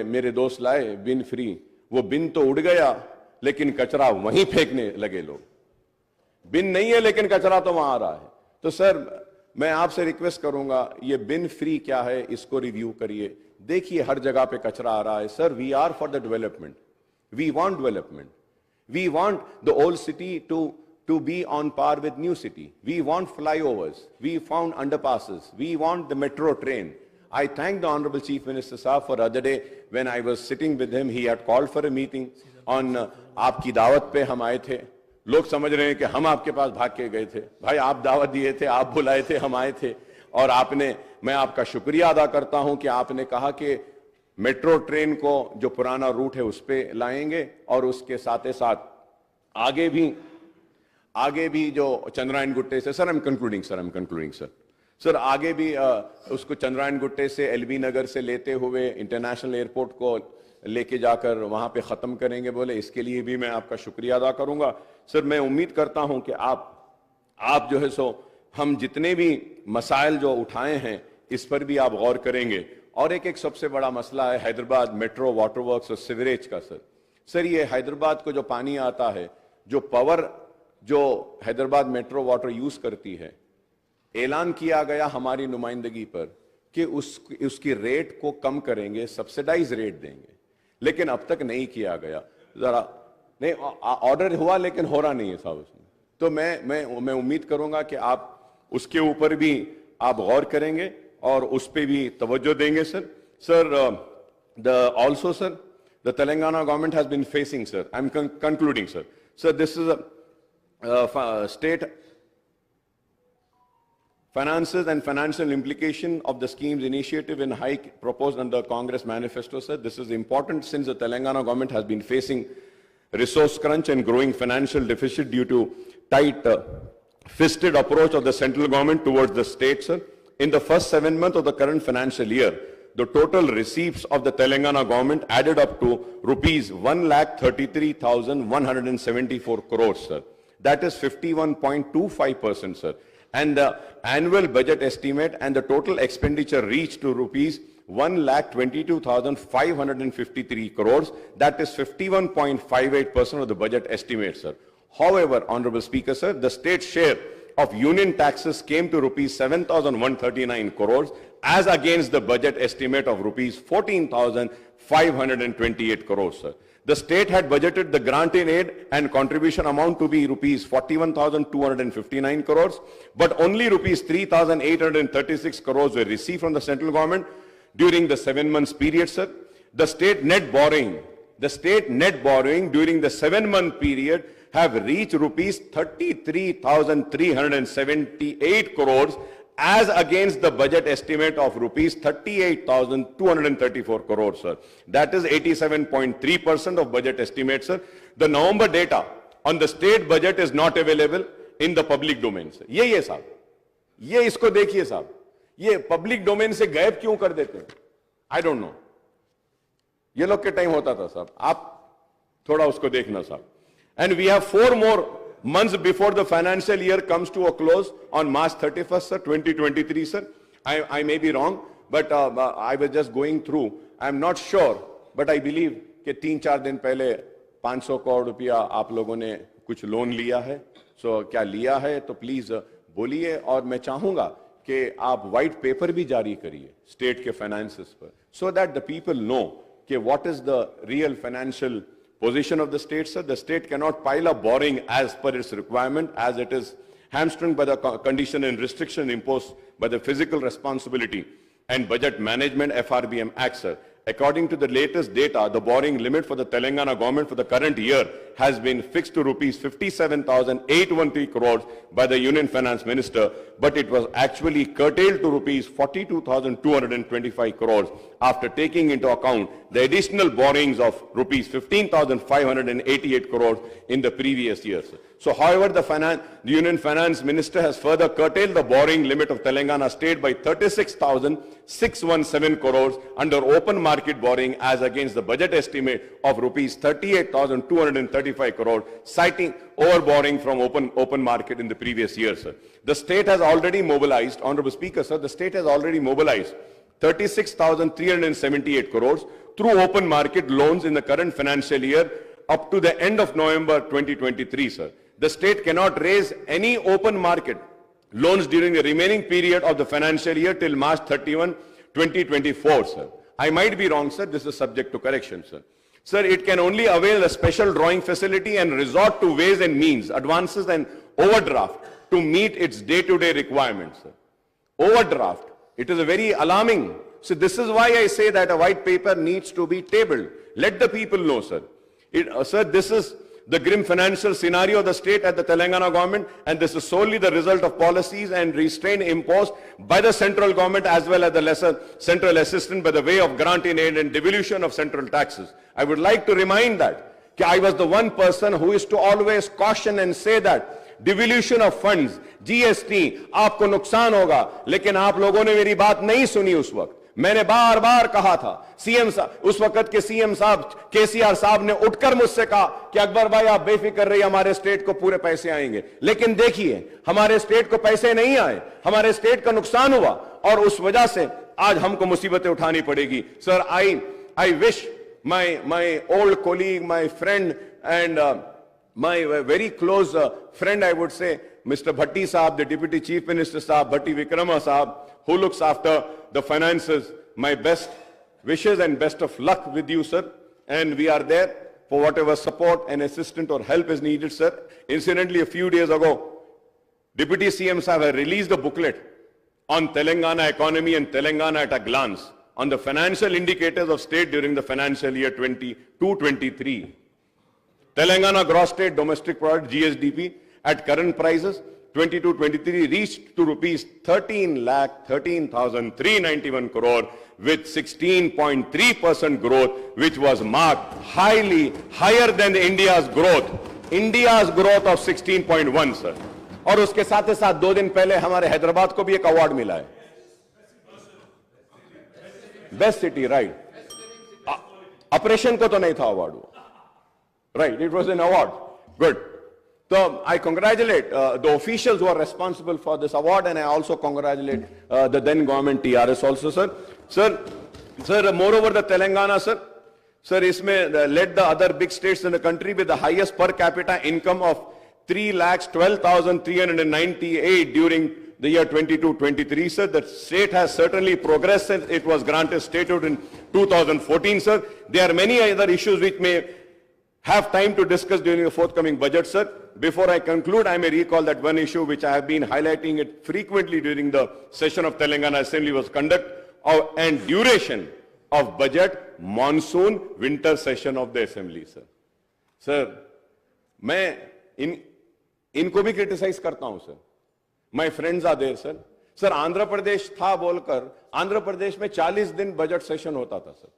मेरे दोस्त लाए बिन फ्री, वो बिन तो उड़ गया लेकिन कचरा वहीं फेंकने लगे लोग। बिन नहीं है लेकिन कचरा तो वहां आ रहा है। तो सर मैं आपसे रिक्वेस्ट करूंगा, ये बिन फ्री क्या है इसको रिव्यू करिए, देखिए हर जगह पे कचरा आ रहा है sir. We are for the development, we want development, we want the old city to be on par with new city, we want flyovers, we found underpasses, we want the metro train. I thank the Honorable Chief Minister Saab for other day when I was sitting with him, he had called for a meeting on आपकी दावत पे हम आए थे। लोग समझ रहे हैं कि हम आपके पास भाग के गए थे। भाई आप दावत दिए थे, आप बुलाए थे, हम आए थे। और आपने, मैं आपका शुक्रिया अदा करता हूं कि आपने कहा कि मेट्रो ट्रेन को जो पुराना रूट है उस पे लाएंगे, और उसके साथ ही साथ आगे भी जो चंद्रायन गुट्टे से, sir I am concluding sir, आगे भी उसको चंद्रायन गुट्टे से एलबी नगर से लेते हुए इंटरनेशनल एयरपोर्ट को लेके जाकर वहां पे खत्म करेंगे बोले, इसके लिए भी मैं आपका शुक्रिया अदा करूंगा। सर मैं उम्मीद करता हूं कि आप जो है सो हम जितने भी मसाइल जो उठाए हैं इस पर भी आप गौर करेंगे। और एक सबसे बड़ा मसला है हैदराबाद मेट्रो वाटर वर्क्स और सीवरेज का। सर ये हैदराबाद को जो पानी आता है, जो पावर जो हैदराबाद मेट्रो वाटर यूज करती है, ऐलान किया गया हमारी नुमाइंदगी पर कि उसकी रेट को कम करेंगे, सब्सिडाइज रेट देंगे, लेकिन अब तक नहीं किया गया। जरा नहीं, ऑर्डर हुआ लेकिन हो रहा नहीं है साहब उसमें। तो मैं उम्मीद करूंगा कि आप उसके ऊपर भी आप गौर करेंगे और उस पर भी तवज्जो देंगे sir. Also sir, the Telangana government has been facing, sir, I'm concluding sir, this is a state finances and financial implication of the scheme's initiative and hike proposed under Congress manifesto, sir. This is important since the Telangana government has been facing resource crunch and growing financial deficit due to tight fisted approach of the central government towards the state, sir. In the first 7 months of the current financial year, the total receipts of the Telangana government added up to rupees 1,33,174 crores, sir. That is 51.25%, sir. And the annual budget estimate and the total expenditure reached to rupees 1,22,553 crores. That is 51.58% of the budget estimate, sir. However, Honorable Speaker, sir, the state share of union taxes came to rupees 7,139 crores as against the budget estimate of rupees 14,528 crores, sir. The state had budgeted the grant in aid and contribution amount to be rupees 41,259 crores, but only rupees 3,836 crores were received from the central government during the 7 months period, sir. The state net borrowing during the 7-month period have reached rupees 33,378 crores as against the budget estimate of rupees 38,234 crores, sir. That is 87.3% of budget estimate, sir. The November data on the state budget is not available, in the public domain. ये साहब, ये इसको देखिए साहब, ये public domain से गायब क्यों कर देते हैं? I don't know. ये लोग के टाइम होता था साहब, आप थोड़ा उसको देखना साहब. And we have 4 more months before the financial year comes to a close on March 31st, sir, 2023, sir. I may be wrong, but I was just going through. I'm not sure, but I believe कि 3-4 दिन पहले 500 करोड़ रुपया आप लोगों ने कुछ loan लिया है. सो क्या लिया है तो प्लीज बोलिए, और मैं चाहूंगा कि आप व्हाइट पेपर भी जारी करिए स्टेट के फाइनेंसेस पर, so that the people know कि what is the real financial position of the state, sir. The state cannot pile up borrowing as per its requirement, as it is hamstrung by the condition and restriction imposed by the Physical Responsibility and Budget Management FRBM Act, sir. According to the latest data, the borrowing limit for the Telangana government for the current year has been fixed to rupees 57,813 crores by the Union Finance Minister, but it was actually curtailed to rupees 42,225 crores after taking into account the additional borrowings of rupees 15,588 crores in the previous years. So, however, the Union Finance Minister has further curtailed the borrowing limit of Telangana state by 36,617 crores under open market borrowing as against the budget estimate of rupees 38,235 crores, citing overborrowing from open market in the previous year, sir. The state has already mobilized, Honorable Speaker, sir, the state has already mobilized 36,378 crores through open market loans in the current financial year up to the end of November 2023, sir. The state cannot raise any open market loans during the remaining period of the financial year till March 31, 2024, sir. I might be wrong, sir. This is subject to correction, sir. Sir, it can only avail a special drawing facility and resort to ways and means, advances and overdraft to meet its day-to-day requirements, sir. Overdraft. It is a very alarming. So this is why I say that a white paper needs to be tabled. Let the people know, sir. Sir, this is the grim financial scenario of the state at the Telangana government, and this is solely the result of policies and restraint imposed by the central government as well as the lesser central assistance by the way of grant in aid and devolution of central taxes. I would like to remind that I was the one person who is to always caution and say that devolution of funds, GST, आपको नुकसान होगा, लेकिन आप लोगों ने मेरी बात नहीं सुनी उस वक्त. मैंने बार बार कहा था, सीएम साहब, उस वक्त के सीएम साहब केसीआर साहब ने उठकर मुझसे कहा कि अकबर भाई आप बेफिक्र रहिए, हमारे स्टेट को पूरे पैसे आएंगे. लेकिन देखिए, हमारे स्टेट को पैसे नहीं आए, हमारे स्टेट का नुकसान हुआ, और उस वजह से आज हमको मुसीबतें उठानी पड़ेगी. Sir, I wish my old colleague, my friend, and my very close friend, I would say, Mr. Bhatti Saab, the Deputy Chief Minister Saab, Bhatti Vikrama Saab, who looks after the finances, my best wishes and best of luck with you, sir. And we are there for whatever support and assistance or help is needed, sir. Incidentally, a few days ago, Deputy CM Saab had released a booklet on Telangana economy and Telangana at a glance on the financial indicators of state during the financial year 22-23. Telangana gross state domestic product GSDP at current prices 22-23 reached to rupees 13,13,391 crore with 16.3% growth, which was marked higher than India's growth of 16.1, sir. और उसके साथ ही साथ 2 दिन पहले हमारे हैदराबाद को भी एक अवार्ड मिला है, बेस्ट सिटी, राइट. ऑपरेशन को तो नहीं था अवार्ड वो, right? It was an award. Good. So I congratulate the officials who are responsible for this award, and I also congratulate the then government TRS also, sir. Sir, moreover, the Telangana, sir, isme led the other big states in the country with the highest per capita income of 3,12,398 during the year 22-23, sir. The state has certainly progressed since it was granted statehood in 2014, sir. There are many other issues which may have time to discuss during the forthcoming budget, sir. Before I conclude, I may recall that one issue which I have been highlighting it frequently during the session of Telangana Assembly was conduct and duration of budget monsoon winter session of the Assembly, sir. Sir, मैं इनको भी criticise करता हूं, sir. My friends are there, sir. Sir, Andhra Pradesh था बोलकर आंध्र प्रदेश में 40 दिन budget session होता था, सर.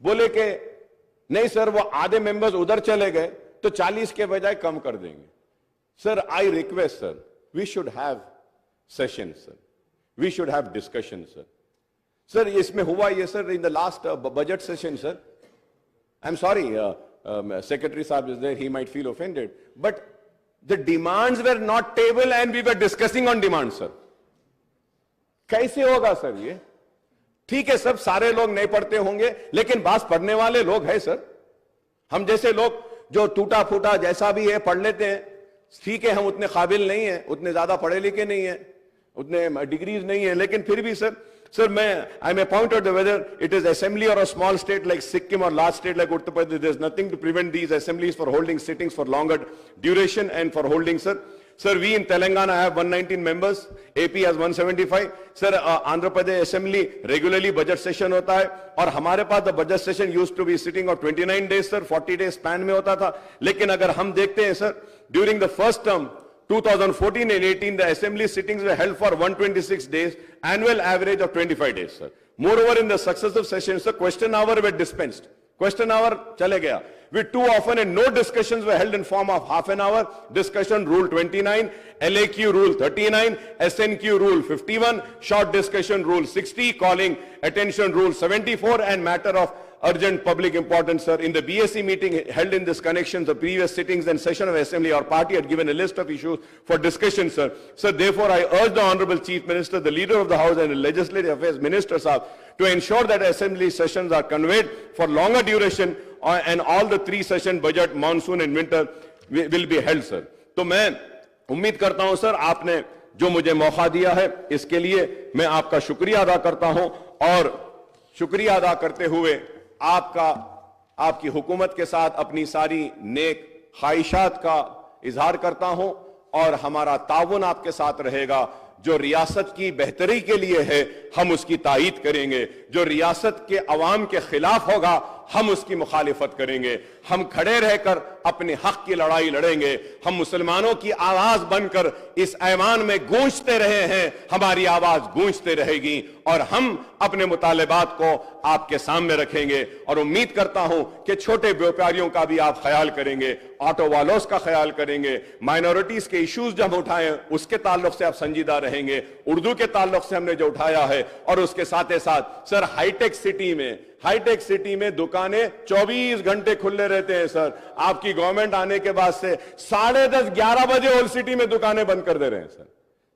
बोले कि नहीं सर, वो आधे मेंबर्स उधर चले गए तो 40 के बजाय कम कर देंगे. Sir, I request, sir, we should have sessions, sir. We should have discussions, sir. Sir, isme hua ye, sir, in the last budget session, sir. I'm sorry, Secretary Saab is there, he might feel offended. But the demands were not tabled and we were discussing on demands, sir. कैसे होगा sir ये? ठीक है सब सारे लोग नहीं पढ़ते होंगे, लेकिन बात पढ़ने वाले लोग हैं सर. हम जैसे लोग जो टूटा फूटा जैसा भी है पढ़ लेते हैं. ठीक है हम उतने काबिल नहीं हैं, उतने ज्यादा पढ़े लिखे नहीं हैं, उतने डिग्रीज नहीं है, लेकिन फिर भी सर मैं I may point out whether it is assembly or a small state like Sikkim or large state like Uttar Pradesh, there is nothing to prevent these assemblies for holding sittings for longer duration and for holding, sir, we in Telangana have 119 members, AP has 175. Sir, Andhra Pradesh Assembly regularly budget session hota hai aur hamare paas the budget session used to be sitting of 29 days, sir, 40 days span mein hota tha. Lekin agar hum dekhte hain, sir, during the first term 2014 and 18 the assembly sittings were held for 126 days, annual average of 25 days, sir. Moreover, in the successive sessions, sir, question hour were dispensed. Question hour chale gaya. With too often and no discussions were held in form of half an hour. Discussion rule 29, LAQ rule 39, SNQ rule 51, short discussion rule 60, calling attention rule 74, and matter of urgent public importance, sir. In the BSc meeting held in this connection, the previous sittings and session of assembly, our party had given a list of issues for discussion, sir. Sir, therefore, I urge the Honorable Chief Minister, the Leader of the House and the Legislative Affairs Minister, sir, to ensure that assembly sessions are conveyed for longer duration and all the 3 session budget, monsoon and winter will be held, sir. तो मैं उम्मीद करता हूं sir आपने जो मुझे मौका दिया है इसके लिए मैं आपका शुक्रिया अदा करता हूं और शुक्रिया अदा करते हुए आपकी हुकूमत के साथ अपनी सारी नेक ख्वाहिशात का इजहार करता हूं और हमारा ताउन आपके साथ रहेगा. जो रियासत की बेहतरी के लिए है हम उसकी तायीद करेंगे, जो रियासत के अवाम के खिलाफ होगा हम उसकी मुखालिफत करेंगे. हम खड़े रहकर अपने हक की लड़ाई लड़ेंगे. हम मुसलमानों की आवाज बनकर इस ऐवान में गूंजते रहे हैं, हमारी आवाज गूंजते रहेगी और हम अपने मुतालिबात को आपके सामने रखेंगे. और उम्मीद करता हूं कि छोटे व्यापारियों का भी आप ख्याल करेंगे, ऑटो वालों का ख्याल करेंगे, माइनॉरिटीज के इश्यूज जब उठाए उसके ताल्लुक से आप संजीदा रहेंगे, उर्दू के ताल्लुक से हमने जो उठाया है, और उसके साथ ही साथ सर हाईटेक सिटी में दुकानें 24 घंटे खुले रहते हैं सर. आपकी गवर्नमेंट आने के बाद से 10:30 11 बजे ओल्ड सिटी में दुकानें बंद कर दे रहे हैं सर.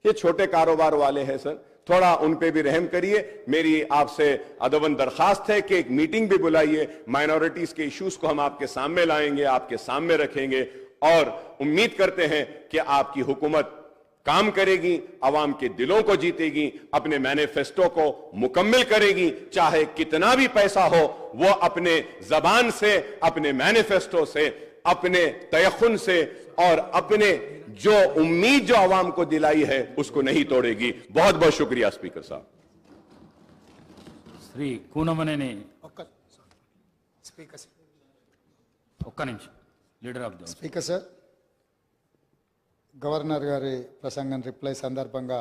ये छोटे कारोबार वाले हैं सर, थोड़ा उन पे भी रहम करिए. मेरी आपसे अदबन दरखास्त है कि एक मीटिंग भी बुलाइए, माइनॉरिटीज के इश्यूज को हम आपके सामने लाएंगे, आपके सामने रखेंगे और उम्मीद करते हैं कि आपकी हुकूमत काम करेगी, आवाम के दिलों को जीतेगी, अपने मैनिफेस्टो को मुकम्मल करेगी. चाहे कितना भी पैसा हो वो अपने जबान से, अपने मैनिफेस्टो से, अपने तयखुन से और अपने जो उम्मीद जो आवाम को दिलाई है उसको नहीं तोड़ेगी. बहुत बहुत शुक्रिया स्पीकर साहब. श्री కూనమనేని స్పీకర్ ఒక్క నిమిషం leader of the speaker sir, governor గారి ప్రసంగం రిప్లై సందర్భంగా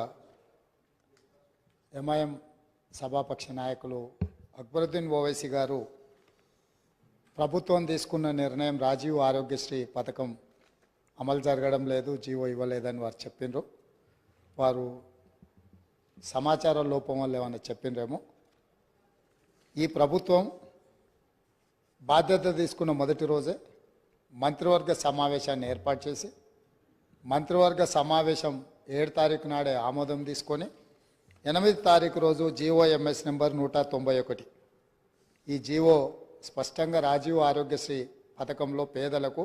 ఎంఐఎం సభాపక్ష నాయకులు అక్బరుద్దీన్ ఓవైసీ గారు ప్రభుత్వం తీసుకున్న నిర్ణయం రాజీవ్ ఆరోగ్యశ్రీ పథకం అమలు జరగడం లేదు, జీవో ఇవ్వలేదని వారు చెప్పిండ్రు. వారు సమాచార లోపం వల్ల ఏమన్నా చెప్పిండ్రేమో. ఈ ప్రభుత్వం బాధ్యత తీసుకున్న మొదటి రోజే మంత్రివర్గ సమావేశాన్ని ఏర్పాటు చేసి మంత్రివర్గ సమావేశం 7 తారీఖు నాడే ఆమోదం తీసుకొని 8 తారీఖు రోజు GOMS నెంబర్ 191 ఈ జీవో స్పష్టంగా రాజీవ్ ఆరోగ్యశ్రీ పథకంలో పేదలకు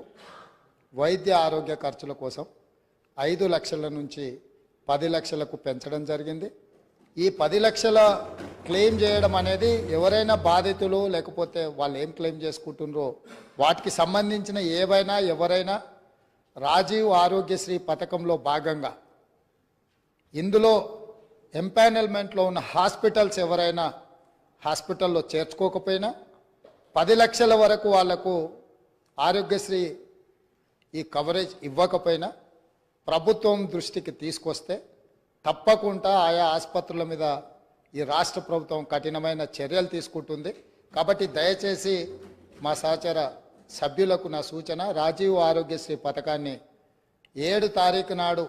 వైద్య ఆరోగ్య ఖర్చుల కోసం 5 లక్షల నుంచి 10 లక్షలకు పెంచడం జరిగింది. ఈ 10 లక్షల క్లెయిమ్ చేయడం అనేది ఎవరైనా బాధితులు లేకపోతే వాళ్ళు ఏం క్లెయిమ్ చేసుకుంటున్నారో వాటికి సంబంధించిన ఏవైనా ఎవరైనా రాజీవ్ ఆరోగ్యశ్రీ పథకంలో భాగంగా ఇందులో ఎంపానల్మెంట్లో ఉన్న హాస్పిటల్స్ ఎవరైనా హాస్పిటల్లో చేర్చుకోకపోయినా 10 లక్షల వరకు వాళ్లకు ఆరోగ్యశ్రీ ఈ కవరేజ్ ఇవ్వకపోయినా ప్రభుత్వం దృష్టికి తీసుకొస్తే తప్పకుండా ఆయా ఆసుపత్రుల మీద ఈ రాష్ట్ర ప్రభుత్వం కఠినమైన చర్యలు తీసుకుంటుంది. కాబట్టి దయచేసి మా సహచర సభ్యులకు నా సూచన, రాజీవ్ ఆరోగ్యశ్రీ పథకాన్ని 7 తారీఖు నాడు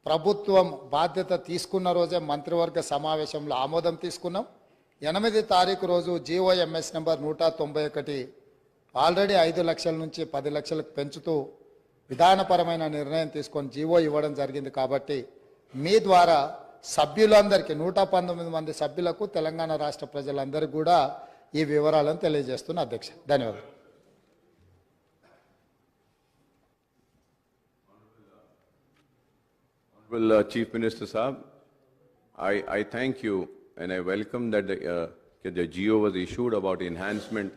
ప్రభుత్వం బాధ్యత తీసుకున్న రోజే మంత్రివర్గ సమావేశంలో ఆమోదం తీసుకున్నాం. 8 తారీఖు రోజు GOMS నెంబర్ 191 ఆల్రెడీ 5 లక్షల నుంచి 10 లక్షలకు పెంచుతూ విధానపరమైన నిర్ణయం తీసుకొని జీవో ఇవ్వడం జరిగింది. కాబట్టి మీ ద్వారా సభ్యులందరికీ 119 మంది సభ్యులకు తెలంగాణ రాష్ట్ర ప్రజలందరికీ కూడా ఈ వివరాలను తెలియజేస్తున్న అధ్యక్ష. ధన్యవాదాలు. Well, Chief Minister Saab, I thank you and I welcome that the GO was issued about enhancement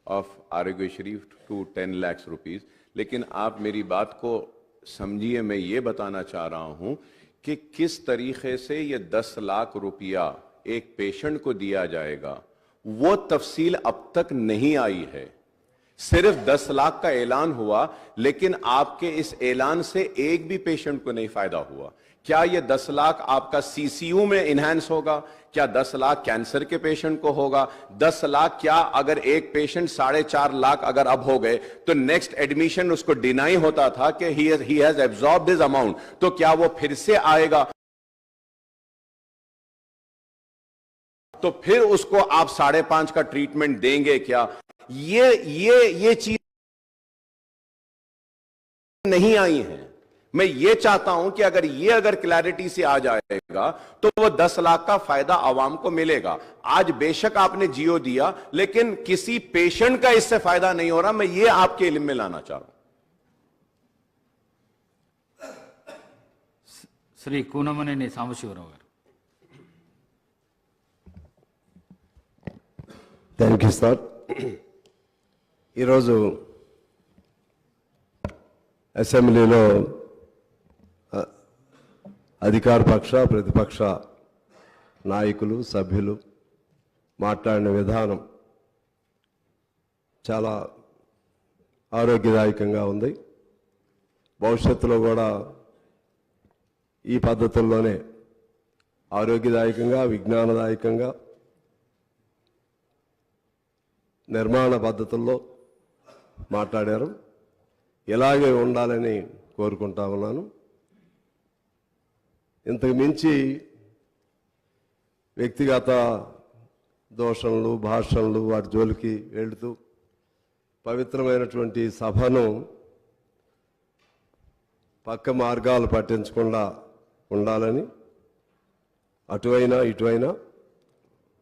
of Arogya Sharif to 10 lakhs rupees. लेकिन आप मेरी बात को समझिए, मैं ये बताना चाह रहा हूं कि किस तरीके से ये 10 लाख रुपया एक पेशेंट को दिया जाएगा वो तफसील अब तक नहीं आई है। सिर्फ 10 लाख का ऐलान हुआ, लेकिन आपके इस ऐलान से एक भी पेशेंट को नहीं फायदा हुआ। क्या ये 10 लाख आपका CCU में इनहैंस होगा? क्या 10 लाख कैंसर के पेशेंट को होगा? 10 लाख क्या अगर एक पेशेंट 4.5 लाख अगर अब हो गए तो नेक्स्ट एडमिशन उसको डिनाई होता था कि he has absorbed this amount, तो क्या वो फिर से आएगा? तो फिर उसको आप 5.5 का ट्रीटमेंट देंगे क्या? ये चीज नहीं आई है। मैं ये चाहता हूं कि अगर क्लैरिटी से आ जाएगा तो वो 10 लाख का फायदा आवाम को मिलेगा। आज बेशक आपने जियो दिया, लेकिन किसी पेशेंट का इससे फायदा नहीं हो रहा। मैं ये आपके इल्म में लाना चाह रहा हूं। శ్రీ కూనమనేని సాంబశివరావు గారు. Thank you sir. ఈరోజు అసెంబ్లీలో అధికార పక్ష ప్రతిపక్ష నాయకులు సభ్యులు మాట్లాడిన విధానం చాలా ఆరోగ్యదాయకంగా ఉంది. భవిష్యత్తులో కూడా ఈ పద్ధతుల్లోనే ఆరోగ్యదాయకంగా, విజ్ఞానదాయకంగా, నిర్మాణ పద్ధతుల్లో మాట్లాడారు. ఇలాగే ఉండాలని కోరుకుంటా ఉన్నాను. ఇంతకు మించి వ్యక్తిగత దోషణలు, భాషణలు వాటి జోలికి వెళుతూ పవిత్రమైనటువంటి సభను పక్క మార్గాలు పట్టించకుండా ఉండాలని, అటువైనా ఇటువైనా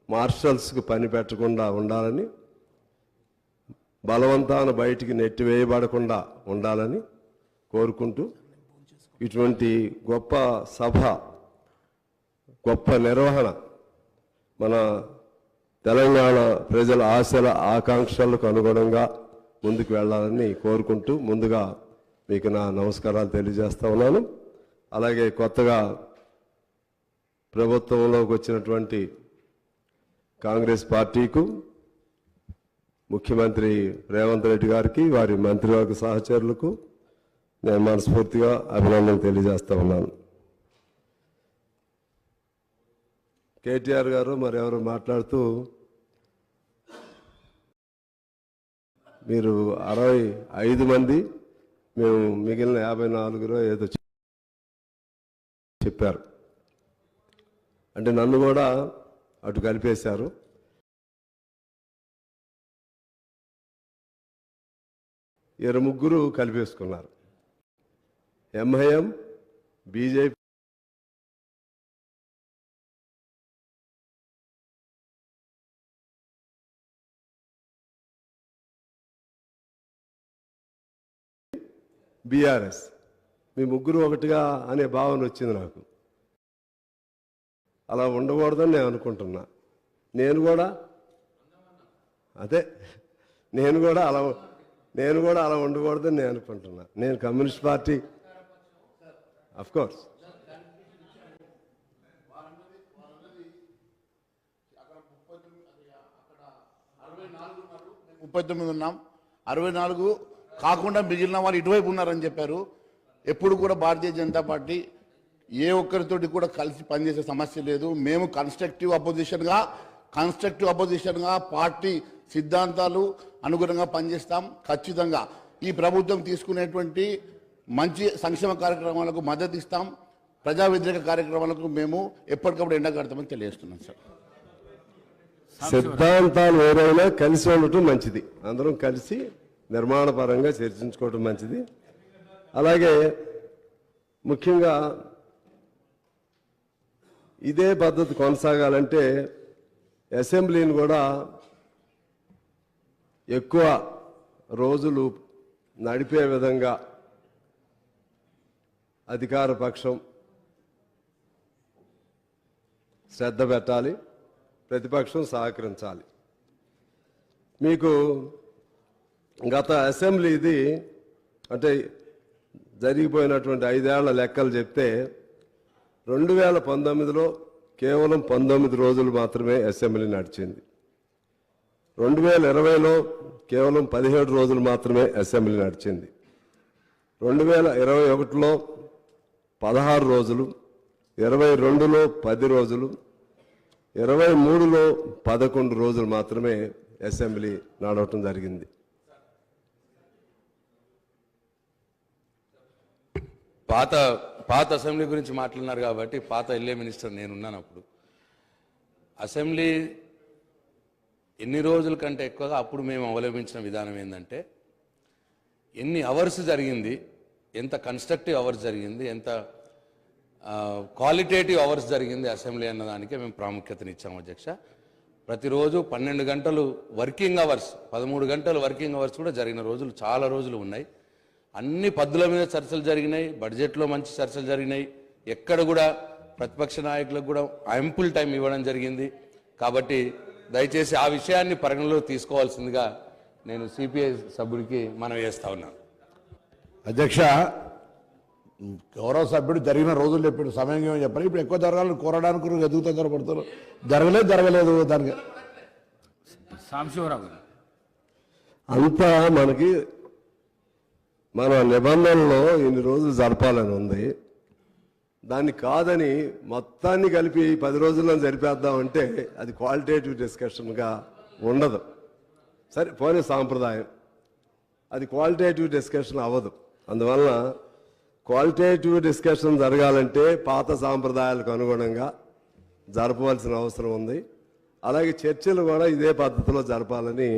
మార్షల్స్కి పని పెట్టకుండా ఉండాలని, బలవంతాన బయటికి నెట్టివేయబడకుండా ఉండాలని కోరుకుంటూ, ఇటువంటి గొప్ప సభ, గొప్ప నిర్వహణ మన తెలంగాణ ప్రజల ఆశల ఆకాంక్షలకు అనుగుణంగా ముందుకు వెళ్ళాలని కోరుకుంటూ ముందుగా మీకు నా నమస్కారాలు తెలియజేస్తా ఉన్నాను. అలాగే కొత్తగా ప్రభుత్వంలోకి వచ్చినటువంటి కాంగ్రెస్ పార్టీకు, ముఖ్యమంత్రి రేవంత్ రెడ్డి గారికి, వారి మంత్రివర్గ సహచరులకు నేను మనస్ఫూర్తిగా అభినందనలు తెలియజేస్తా ఉన్నాను. KTR గారు మరెవరు మాట్లాడుతూ మీరు 65 మంది, మేము మిగిలిన 54 ఏదో చెప్పారు. అంటే నన్ను కూడా అటు కలిపేశారు. ముగ్గురు కలిపేసుకున్నారు. MIM, BJP, BRS, మీ ముగ్గురు ఒకటిగా అనే భావన వచ్చింది నాకు. అలా ఉండకూడదని నేను అనుకుంటున్నా. నేను కూడా అలా ఉండకూడదని నేను అనుకుంటున్నా. నేను కమ్యూనిస్ట్ పార్టీ ఆఫ్ కోర్స్ ఉన్నాం. 64 కాకుండా మిగిలిన వాళ్ళు ఇటువైపు ఉన్నారని చెప్పారు. ఎప్పుడు కూడా భారతీయ జనతా పార్టీ ఏ ఒక్కరితోటి కూడా కలిసి పనిచేసే సమస్య లేదు. మేము కన్స్ట్రక్టివ్ అపోజిషన్గా పార్టీ సిద్ధాంతాలు అనుగుణంగా పనిచేస్తాం. ఖచ్చితంగా ఈ ప్రభుత్వం తీసుకునేటువంటి మంచి సంక్షేమ కార్యక్రమాలకు మద్దతు ఇస్తాం. ప్రజా వ్యతిరేక కార్యక్రమాలకు మేము ఎప్పటికప్పుడు ఎండగడతామని తెలియజేస్తున్నాం సార్. సిద్ధాంతాలు వేరైనా కలిసి ఉండటం మంచిది. అందరం కలిసి నిర్మాణపరంగా చర్చించుకోవటం మంచిది. అలాగే ముఖ్యంగా ఇదే పద్ధతి కొనసాగాలంటే అసెంబ్లీని కూడా ఎక్కువ రోజులు నడిపే విధంగా అధికార పక్షం శ్రద్ధ పెట్టాలి, ప్రతిపక్షం సహకరించాలి. మీకు గత అసెంబ్లీది అంటే జరిగిపోయినటువంటి 5 ఏళ్ల లెక్కలు చెప్తే 2019లో కేవలం 19 రోజులు మాత్రమే అసెంబ్లీ నడిచింది. 2020లో కేవలం 17 రోజులు మాత్రమే అసెంబ్లీ నడిచింది. 2021లో 16 రోజులు, 22లో 10 రోజులు, 23లో 11 రోజులు మాత్రమే అసెంబ్లీ నడవటం జరిగింది. పాత అసెంబ్లీ గురించి మాట్లాడినారు కాబట్టి పాత ఎల్ఏ మినిస్టర్ నేనున్నాను. అప్పుడు అసెంబ్లీ ఎన్ని రోజుల కంటే ఎక్కువగా అప్పుడు మేము అవలంబించిన విధానం ఏంటంటే ఎన్ని అవర్స్ జరిగింది, ఎంత కన్స్ట్రక్టివ్ అవర్స్ జరిగింది, ఎంత క్వాలిటేటివ్ అవర్స్ జరిగింది అసెంబ్లీ అన్నదానికే మేము ప్రాముఖ్యతనిచ్చాము అధ్యక్ష. ప్రతిరోజు 12 గంటలు వర్కింగ్ అవర్స్, 13 గంటలు వర్కింగ్ అవర్స్ కూడా జరిగిన రోజులు చాలా రోజులు ఉన్నాయి. అన్ని పద్ధతుల మీద చర్చలు జరిగినాయి, బడ్జెట్లో మంచి చర్చలు జరిగినాయి. ఎక్కడ కూడా ప్రతిపక్ష నాయకులకు కూడా యాంపుల్ టైం ఇవ్వడం జరిగింది. కాబట్టి దయచేసి ఆ విషయాన్ని పరిగణలో తీసుకోవాల్సిందిగా నేను సిపిఐ సభ్యుడికి మనవి చేస్తా ఉన్నాను. అధ్యక్ష, గౌరవ సభ్యుడు జరిగిన రోజులు చెప్పాడు, సమయం ఏమో చెప్పాలి. ఇప్పుడు ఎక్కువ జరగాలని కోరడానికి ఎదుగు తొందరపడుతున్నారు. జరగలేదు దానికి సాంబశివరావు అంతా మనకి మన నిబంధనలో ఇన్ని రోజులు జరపాలని ఉంది. దాన్ని కాదని మొత్తాన్ని కలిపి 10 రోజుల్లో జరిపేద్దామంటే అది క్వాలిటేటివ్ డిస్కషన్గా ఉండదు. సరే పోనీ సాంప్రదాయం, అది క్వాలిటేటివ్ డిస్కషన్ అవ్వదు. అందువలన క్వాలిటేటివ్ డిస్కషన్ జరగాలంటే పాత సాంప్రదాయాలకు అనుగుణంగా జరపవలసిన అవసరం ఉంది. అలాగే చర్చలు కూడా ఇదే పద్ధతిలో జరపాలని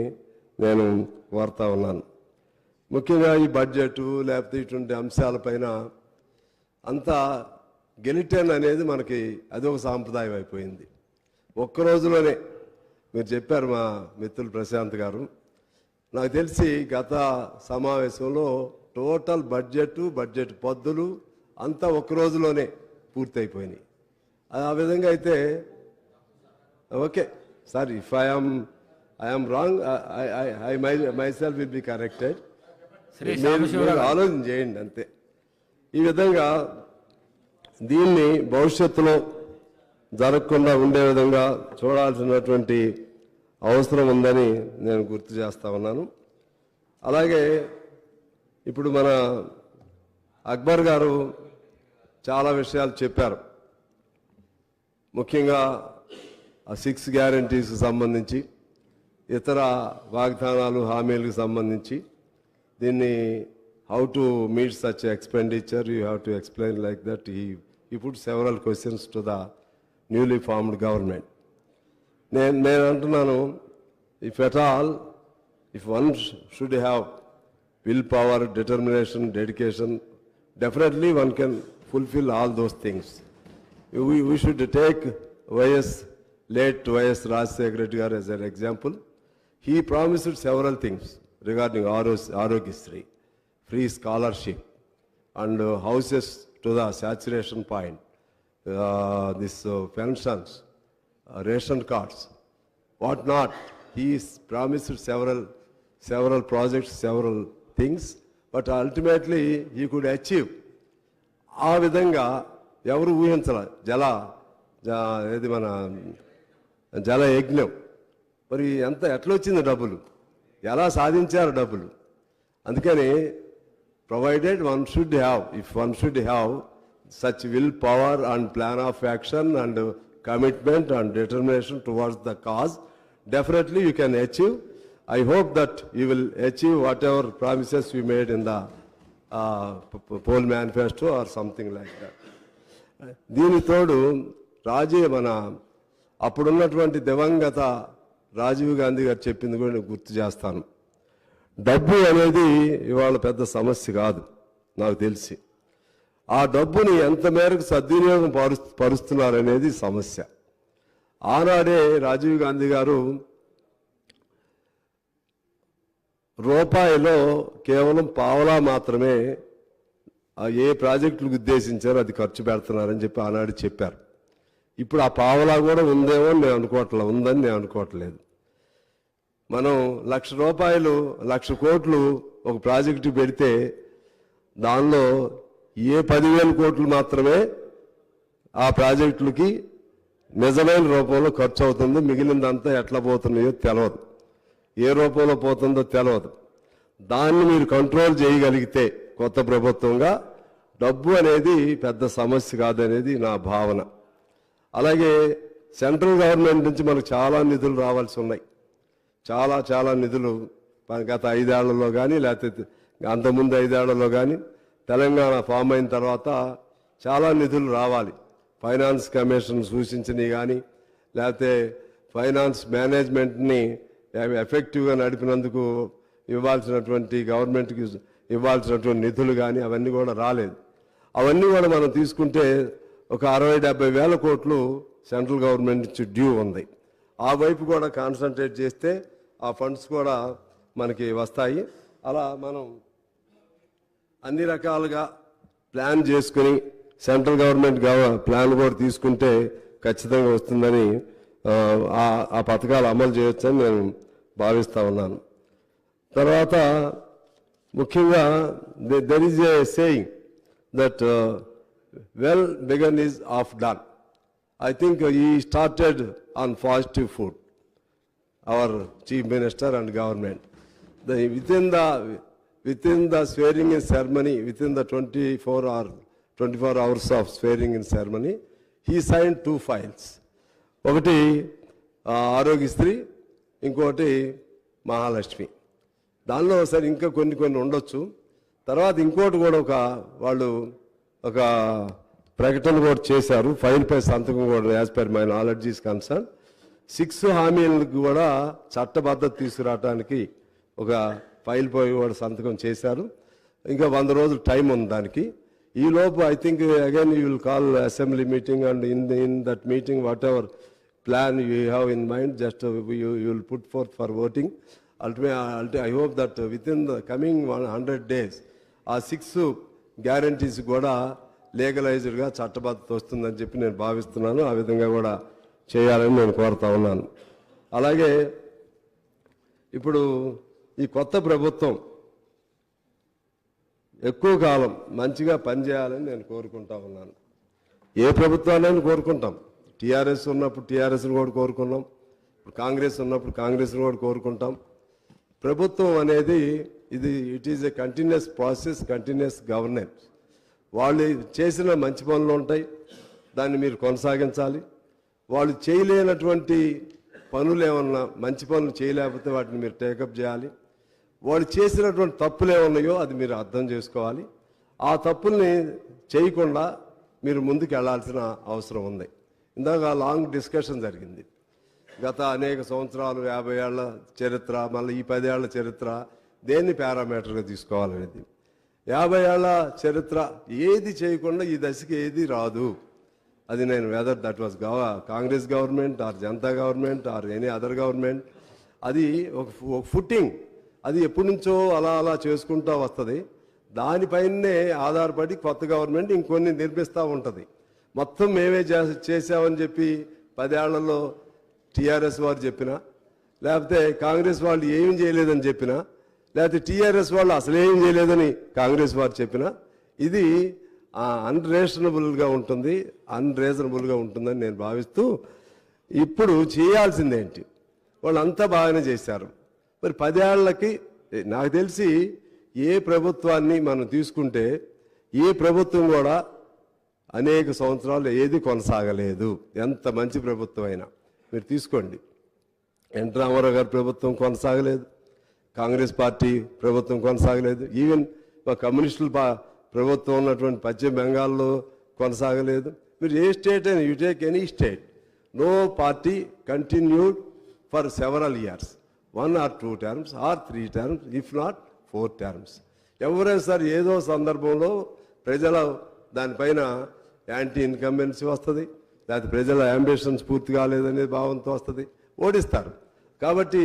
నేను కోరుతా ఉన్నాను. ముఖ్యంగా ఈ బడ్జెట్ లేకపోతే ఇటువంటి అంశాలపైన అంతా గెలిటెన్ అనేది మనకి అదొక సాంప్రదాయం అయిపోయింది. ఒక్క రోజులోనే మీరు చెప్పారు మా మిత్రులు ప్రశాంత్ గారు, నాకు తెలిసి గత సమావేశంలో టోటల్ బడ్జెట్ పద్దులు అంతా ఒక్క రోజులోనే పూర్తయిపోయినాయి. ఆ విధంగా అయితే okay sir, if I'm wrong I myself will be corrected. ఆలోచన చేయండి అంతే. ఈ విధంగా దీన్ని భవిష్యత్తులో జరగకుండా ఉండే విధంగా చూడాల్సినటువంటి అవసరం ఉందని నేను గుర్తు చేస్తా ఉన్నాను. అలాగే ఇప్పుడు మన అక్బర్ గారు చాలా విషయాలు చెప్పారు. ముఖ్యంగా ఆ 6 గ్యారంటీస్కి సంబంధించి, ఇతర వాగ్దానాలు హామీలకు సంబంధించి దీన్ని how to meet such expenditure, you have to explain like that. He put several questions to the newly formed government. నేను అంటున్నాను, if at all, if one should have willpower, determination, dedication, definitely one can fulfill all those things. We should take late YS Rajశేఖర Reddy garu as an example. He promised several things regarding Arogyasri, free scholarship and houses to the saturation point, this pensions, ration cards, what not. He promised several projects, several things, but ultimately he could achieve. ఆ విధంగా ఎవరు ఊహించాల ఏది మన జల యజ్ఞం, మరి ఎట్లా వచ్చింది డబ్బులు, ఎలా సాధించారు డబ్బులు. అందుకని provided if one should have such willpower and plan of action and commitment and determination towards the cause, definitely you can achieve. I hope that you will achieve whatever promises you made in the poll manifesto or something like that. దీని తోడు మన అప్పుడున్నటువంటి దివంగత రాజీవ్ గాంధీ గారు చెప్పింది కూడా నేను గుర్తు చేస్తాను. డబ్బు అనేది ఇవాళ పెద్ద సమస్య కాదు నాకు తెలిసి. ఆ డబ్బుని ఎంత మేరకు సద్వినియోగం పరుస్తున్నారనేది సమస్య. ఆనాడే రాజీవ్ గాంధీ గారు రూపాయిలో కేవలం పావలా మాత్రమే ఏ ప్రాజెక్టులకు ఉద్దేశించారో అది ఖర్చు పెడుతున్నారని చెప్పి ఆనాడు చెప్పారు. ఇప్పుడు ఆ పావలా కూడా ఉందేమో నేను అనుకోవట్లేదు, ఉందని నేను అనుకోవట్లేదు. మనం ₹1,00,000 1,00,000 ఒక ప్రాజెక్టు పెడితే దానిలో 10,000 కోట్లు మాత్రమే ఆ ప్రాజెక్టులకి నిజమైన రూపంలో ఖర్చు అవుతుంది. మిగిలిందంతా ఎట్లా పోతున్నాయో తెలియదు, ఏ రూపంలో పోతుందో తెలియదు. దాన్ని మీరు కంట్రోల్ చేయగలిగితే కొత్త ప్రభుత్వంగా డబ్బు అనేది పెద్ద సమస్య కాదనేది నా భావన. అలాగే సెంట్రల్ గవర్నమెంట్ నుంచి మనకు చాలా నిధులు రావాల్సి ఉన్నాయి. చాలా నిధులు గత 5 ఏళ్లలో కానీ లేకపోతే అంతకుముందు 5 ఏళ్లలో కానీ తెలంగాణ ఫామ్ అయిన తర్వాత చాలా నిధులు రావాలి. ఫైనాన్స్ కమిషన్ సూచించినవి కానీ లేకపోతే ఫైనాన్స్ మేనేజ్మెంట్ని ఎఫెక్టివ్గా నడిపినందుకు ఇవ్వాల్సినటువంటి గవర్నమెంట్కి ఇవ్వాల్సినటువంటి నిధులు కానీ అవన్నీ కూడా రాలేదు. అవన్నీ కూడా మనం తీసుకుంటే ఒక 60-70 వేల కోట్లు సెంట్రల్ గవర్నమెంట్ నుంచి డ్యూ ఉంది. ఆ వైపు కూడా కాన్సన్ట్రేట్ చేస్తే ఆ ఫండ్స్ కూడా మనకి వస్తాయి. అలా మనం అన్ని రకాలుగా ప్లాన్ చేసుకుని సెంట్రల్ గవర్నమెంట్ ప్లాన్ కూడా తీసుకుంటే ఖచ్చితంగా వస్తుందని ఆ పథకాలు అమలు చేయొచ్చని నేను భావిస్తూ ఉన్నాను. తర్వాత ముఖ్యంగా there is a saying that well began is half done. I think he started on positive foot, our Chief Minister and government. Within the swearing-in ceremony, within the 24 hours of swearing-in ceremony, he signed 2 files. ఒకటి ఆరోగ్యశ్రీ, ఇంకోటి మహాలక్ష్మి. దానిలో సరే ఇంకా కొన్ని ఉండొచ్చు. తర్వాత ఇంకోటి కూడా వాళ్ళు ఒక ప్రకటన కూడా చేశారు. ఫైల్పై సంతకం కూడా as per my knowledge is concern 6 హామీలకు కూడా చట్టబద్ధత తీసుకురావడానికి ఒక ఫైల్ పై కూడా సంతకం చేశారు. ఇంకా 100 రోజులు టైం ఉంది దానికి. ఈ లోపు I think again you will call assembly meeting and in that meeting what ever plan you have in mind just you will put forth for voting. I hope that within the coming 100 days ఆ 6 guarantees కూడా లీగలైజ్డ్గా చట్టబద్ధత వస్తుందని చెప్పి నేను భావిస్తున్నాను. ఆ విధంగా కూడా చేయాలని నేను కోరుతా ఉన్నాను. అలాగే ఇప్పుడు ఈ కొత్త ప్రభుత్వం ఎక్కువ కాలం మంచిగా పనిచేయాలని నేను కోరుకుంటా ఉన్నాను. ఏ ప్రభుత్వాన్ని కోరుకుంటాం. టీఆర్ఎస్ ఉన్నప్పుడు టీఆర్ఎస్ని కూడా కోరుకున్నాం, ఇప్పుడు కాంగ్రెస్ ఉన్నప్పుడు కాంగ్రెస్ని కూడా కోరుకుంటాం. ప్రభుత్వం అనేది it is a continuous process, continuous governance. వాళ్ళు చేసిన మంచి పనులు ఉంటాయి, దాన్ని మీరు కొనసాగించాలి. వాళ్ళు చేయలేనటువంటి పనులు ఏమన్నా, మంచి పనులు చేయలేకపోతే వాటిని మీరు టేకప్ చేయాలి. వాళ్ళు చేసినటువంటి తప్పులు ఏమన్నాయో అది మీరు అర్థం చేసుకోవాలి. ఆ తప్పుల్ని చేయకుండా మీరు ముందుకు వెళ్లాల్సిన అవసరం ఉంది. ఇందాక లాంగ్ డిస్కషన్ జరిగింది. గత అనేక సంవత్సరాలు 50 ఏళ్ల చరిత్ర, మళ్ళీ ఈ 10 ఏళ్ల చరిత్ర దేన్ని పారామీటర్గా తీసుకోవాలనేది. 50 ఏళ్ల చరిత్ర ఏది చేయకుండా ఈ దశకి ఏది రాదు. అది నేను weather that was Congress government are Janata government or any other government, అది ఒక ఫుట్టింగ్, అది ఎప్పటి నుంచో అలా చేసుకుంటూ వస్తుంది. దానిపైనే ఆధారపడి కొత్త గవర్నమెంట్ ఇంకొన్ని నిర్మిస్తూ ఉంటుంది. మొత్తం మేమే చేసామని చెప్పి 10 ఏళ్లలో టీఆర్ఎస్ వారు చెప్పినా, లేకపోతే కాంగ్రెస్ వాళ్ళు ఏం చేయలేదని చెప్పినా, లేకపోతే టీఆర్ఎస్ వాళ్ళు అసలు ఏం చేయలేదని కాంగ్రెస్ వారు చెప్పినా, ఇది అన్రీజనబుల్గా ఉంటుందని నేను భావిస్తూ, ఇప్పుడు చేయాల్సిందేంటి, వాళ్ళంతా బాగానే చేశారు. మరి 10 ఏళ్లకి నాకు తెలిసి ఏ ప్రభుత్వాన్ని మనం తీసుకుంటే ఏ ప్రభుత్వం కూడా అనేక సంవత్సరాలు ఏది కొనసాగలేదు. ఎంత మంచి ప్రభుత్వం అయినా మీరు తీసుకోండి. ఎన్ రామారావు గారి ప్రభుత్వం కొనసాగలేదు, కాంగ్రెస్ పార్టీ ప్రభుత్వం కొనసాగలేదు, ఈవెన్ కమ్యూనిస్టులు ప్రభుత్వం ఉన్నటువంటి పశ్చిమ బెంగాల్లో కొనసాగలేదు. మీరు ఏ స్టేట్ అయినా, you take any state, no party continued for several years, 1 or 2 terms or 3 terms, if not 4 terms. ఎవరైనా సార్ ఏదో సందర్భంలో ప్రజల దానిపైన యాంటీ ఇన్కంబెన్సీ వస్తుంది, లేకపోతే ప్రజల అంబిషన్స్ పూర్తి కాలేదనే భావంతో వస్తుంది, ఓడిస్తారు. కాబట్టి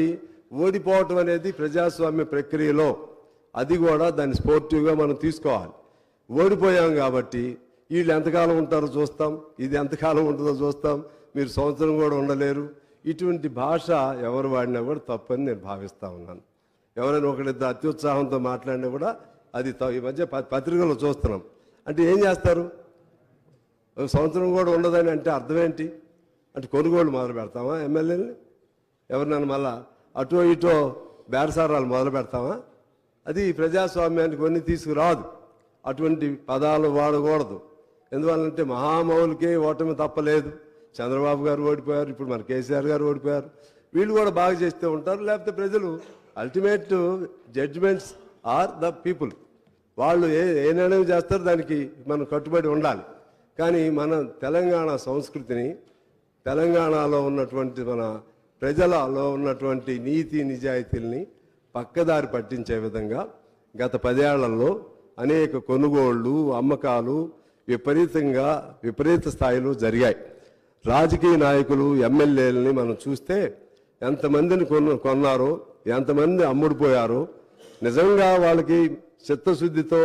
ఓడిపోవటం అనేది ప్రజాస్వామ్య ప్రక్రియలో అది కూడా దాన్ని స్పోర్టివ్గా మనం తీసుకోవాలి. ఓడిపోయాం కాబట్టి వీళ్ళు ఎంతకాలం ఉంటారో చూస్తాం, ఇది ఎంతకాలం ఉంటుందో చూస్తాం, మీరు సంవత్సరం కూడా ఉండలేరు, ఇటువంటి భాష ఎవరు వాడినా కూడా తప్పని నేను భావిస్తూ ఉన్నాను. ఎవరైనా ఒకరిద్దరు అత్యుత్సాహంతో మాట్లాడినా కూడా అది ఈ మధ్య పత్రికల్లో చూస్తున్నాం. అంటే ఏం చేస్తారు, సంవత్సరం కూడా ఉండదని అంటే అర్థం ఏంటి? అంటే కొనుగోలు మొదలు పెడతామా ఎమ్మెల్యేని? ఎవరినైనా మళ్ళా అటో ఇటో బేరసారాలు మొదలు పెడతామా? అది ప్రజాస్వామ్యానికి కొన్ని తీసుకురాదు. అటువంటి పదాలు వాడకూడదు. ఎందువల్లంటే మహామౌలికే ఓటమి తప్పలేదు. చంద్రబాబు గారు ఓడిపోయారు, ఇప్పుడు మన కేసీఆర్ గారు ఓడిపోయారు. వీళ్ళు కూడా బాగా చేస్తూ ఉంటారు, లేకపోతే ప్రజలు ultimate judgements are the people. వాళ్ళు ఏ నిర్ణయం చేస్తారో దానికి మనం కట్టుబడి ఉండాలి. కానీ మన తెలంగాణ సంస్కృతిని, తెలంగాణలో ఉన్నటువంటి మన ప్రజలలో ఉన్నటువంటి నీతి నిజాయితీల్ని పక్కదారి పట్టించే విధంగా గత 10 ఏళ్లలో అనేక కొనుగోళ్లు, అమ్మకాలు విపరీత స్థాయిలో జరిగాయి. రాజకీయ నాయకులు, ఎమ్మెల్యేలని మనం చూస్తే ఎంతమందిని కొన్నారో, ఎంతమంది అమ్ముడుపోయారో, నిజంగా వాళ్ళకి చిత్తశుద్ధితో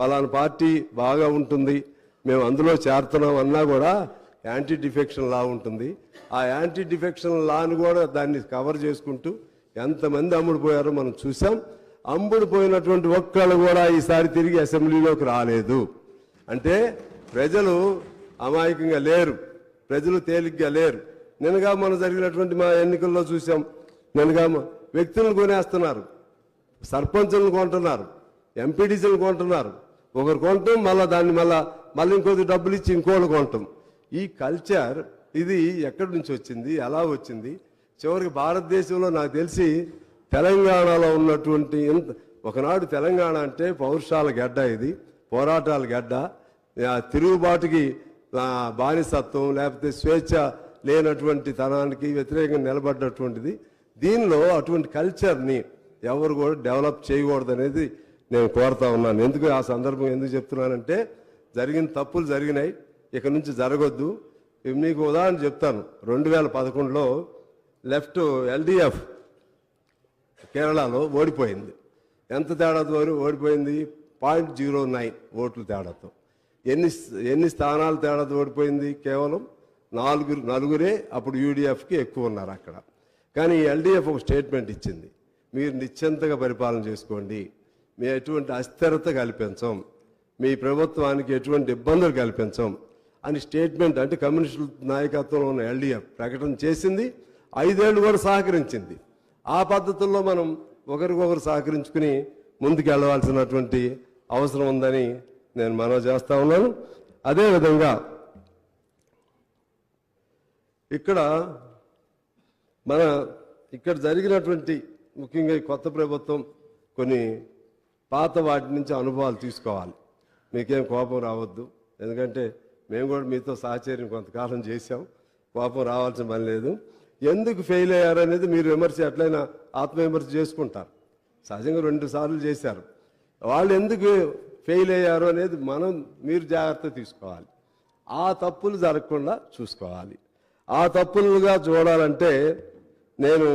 పలానా పార్టీ బాగా ఉంటుంది, మేము అందులో చేరుతున్నాం అన్నా కూడా యాంటీ డిఫెక్షన్ లా ఉంటుంది. ఆ యాంటీ డిఫెక్షన్ లాను కూడా దాన్ని కవర్ చేసుకుంటూ ఎంతమంది అమ్ముడుపోయారో మనం చూసాం. అమ్ముడుపోయినటువంటి ఒక్కళ్ళు కూడా ఈసారి తిరిగి అసెంబ్లీలోకి రాలేదు. అంటే ప్రజలు అమాయకంగా లేరు, ప్రజలు తేలిగ్గా లేరు. నిన్నగా మనం జరిగినటువంటి మా ఎన్నికల్లో చూసాం. నిన్నగా వ్యక్తులను కొనేస్తున్నారు, సర్పంచులను కొంటున్నారు, ఎంపీడీసీలను కొంటున్నారు. ఒకరు కొంటాం, మళ్ళీ దాన్ని మళ్ళీ ఇంకొద్ది డబ్బులు ఇచ్చి ఇంకోళ్ళు కొంటాం. ఈ కల్చర్ ఇది ఎక్కడి నుంచి వచ్చింది, ఎలా వచ్చింది? చివరికి భారతదేశంలో నాకు తెలిసి తెలంగాణలో ఉన్నటువంటి ఒకనాడు తెలంగాణ అంటే పౌరుషాల గడ్డ, ఇది పోరాటాల గడ్డ, తిరుగుబాటుకి బానిసత్వం లేకపోతే స్వేచ్ఛ లేనటువంటి తనానికి వ్యతిరేకంగా నిలబడ్డటువంటిది. దీనిలో అటువంటి కల్చర్ని ఎవరు కూడా డెవలప్ చేయకూడదు అనేది నేను కోరుతా ఉన్నాను. ఎందుకు ఆ సందర్భం ఎందుకు చెప్తున్నానంటే, జరిగిన తప్పులు జరిగినాయి, ఇక నుంచి జరగొద్దు. మీకు ఉదాహరణ చెప్తాను. 2011లో లెఫ్ట్ ఎల్డిఎఫ్ కేరళలో ఓడిపోయింది. ఎంత తేడాతో ఓడిపోయింది? 0.09 ఓట్ల తేడాతో. ఎన్ని స్థానాల తేడాతో ఓడిపోయింది? కేవలం నలుగురే అప్పుడు యూడిఎఫ్కి ఎక్కువ ఉన్నారు అక్కడ. కానీ ఎల్డిఎఫ్ ఒక స్టేట్మెంట్ ఇచ్చింది, మీరు నిశ్చింతగా పరిపాలన చేసుకోండి, మేము ఎటువంటి అస్థిరత కల్పించం, మీ ప్రభుత్వానికి ఎటువంటి ఇబ్బందులు కల్పించం అని స్టేట్మెంట్, అంటే కమ్యూనిస్టు నాయకత్వంలో ఉన్న ఎల్డిఎఫ్ ప్రకటన చేసింది. 5 ఏళ్ళు కూడా సహకరించింది. ఆ పద్ధతుల్లో మనం ఒకరికొకరు సహకరించుకుని ముందుకు వెళ్ళవలసినటువంటి అవసరం ఉందని నేను మనవి చేస్తా ఉన్నాను. అదేవిధంగా ఇక్కడ జరిగినటువంటి ముఖ్యంగా ఈ కొత్త ప్రభుత్వం కొన్ని పాత వాటి నుంచి అనుభవాలు తీసుకోవాలి. మీకేం కోపం రావద్దు, ఎందుకంటే మేము కూడా మీతో సహచర్యం కొంతకాలం చేశాం, కోపం రావాల్సిన పని లేదు. ఎందుకు ఫెయిల్ అయ్యారనేది మీరు విమర్శ ఎట్లయినా ఆత్మవిమర్శ చేసుకుంటారు. సహజంగా 2 సార్లు చేశారు. వాళ్ళు ఎందుకు ఫెయిల్ అయ్యారు అనేది మీరు జాగ్రత్త తీసుకోవాలి. ఆ తప్పులు జరగకుండా చూసుకోవాలి. ఆ తప్పులుగా చూడాలంటే నేను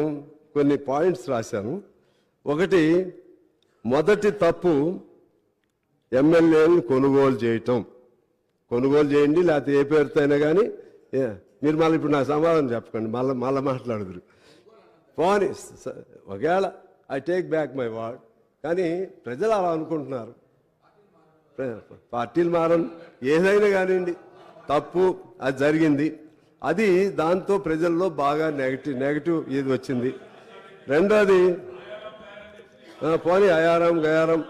కొన్ని పాయింట్స్ రాశాను. ఒకటి, మొదటి తప్పు ఎమ్మెల్యేలను కొనుగోలు చేయటం. కొనుగోలు చేయండి, లేకపోతే ఏ పేరుతో అయినా కానీ. మీరు మళ్ళీ ఇప్పుడు నాకు సమాధానం చెప్పకండి, మళ్ళీ మాట్లాడదురు. పోనీ ఒకవేళ I take back my word, కానీ ప్రజలు అలా అనుకుంటున్నారు. పార్టీలు మారని ఏదైనా కానివ్వండి, తప్పు అది జరిగింది. అది దాంతో ప్రజల్లో బాగా నెగటివ్ ఇది వచ్చింది. రెండోది, పోనీ అయారం గయారం.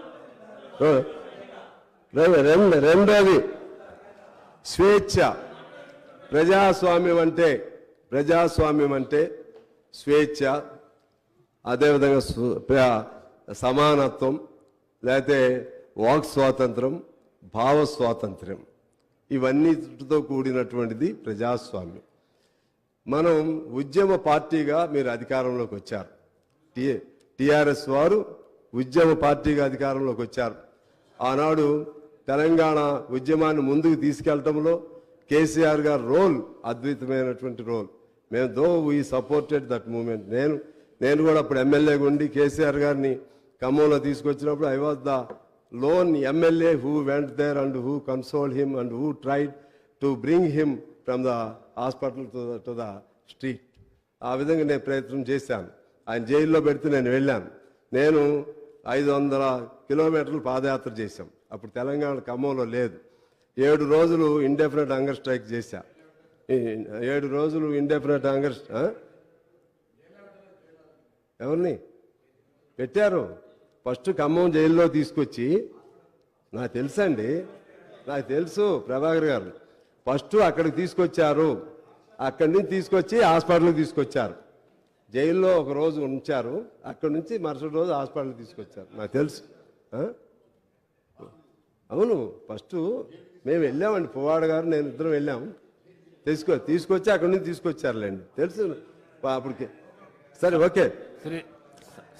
రెండోది స్వేచ్ఛ. ప్రజాస్వామ్యం అంటే స్వేచ్ఛ, అదేవిధంగా సమానత్వం, లేకపోతే వాక్ స్వాతంత్రం, భావ స్వాతంత్ర్యం, ఇవన్నిటితో కూడినటువంటిది ప్రజాస్వామ్యం. మనం ఉద్యమ పార్టీగా మీరు అధికారంలోకి వచ్చారు. టిఆర్ఎస్ వారు ఉద్యమ పార్టీగా అధికారంలోకి వచ్చారు. ఆనాడు తెలంగాణ ఉద్యమాన్ని ముందుకు తీసుకెళ్లడంలో కేసీఆర్ గారి రోల్ అద్భుతమైనటువంటి రోల్. మేము వీ సపోర్టెడ్ దట్ మూమెంట్. నేను కూడా అప్పుడు ఎమ్మెల్యేగా ఉండి కేసీఆర్ గారిని ఖమ్మంలో తీసుకొచ్చినప్పుడు I was the lone MLA who went there and who consoled him and who tried to bring him from the hospital to the street. ఆ విధంగా నేను ప్రయత్నం చేశాను. ఆయన జైల్లో పెడితే నేను వెళ్ళాను. నేను 500 కిలోమీటర్లు పాదయాత్ర చేశాం. అప్పుడు తెలంగాణ ఖమ్మంలో లేదు. 7 రోజులు ఇండెఫినెట్ హంగర్ స్ట్రైక్ చేశా. 7 రోజులు ఇండెఫినెట్ హంగర్ ఎవరిని పెట్టారు? ఫస్ట్ ఖమ్మం జైల్లో తీసుకొచ్చి, నాకు తెలుసండి, నాకు తెలుసు ప్రభాకర్ గారు, ఫస్ట్ అక్కడికి తీసుకొచ్చారు. అక్కడి నుంచి తీసుకొచ్చి హాస్పిటల్కి తీసుకొచ్చారు. జైల్లో ఒక రోజు ఉంచారు. అక్కడి నుంచి మరుసటి రోజు హాస్పిటల్కి తీసుకొచ్చారు. నాకు తెలుసు. అవును, ఫస్ట్ మేము వెళ్ళామండి, పువ్వాడ గారు నేను ఇద్దరం వెళ్ళాము. తీసుకొచ్చి అక్కడి నుంచి తీసుకొచ్చారులేండి, తెలుసు అప్పటికి. సరే, ఓకే.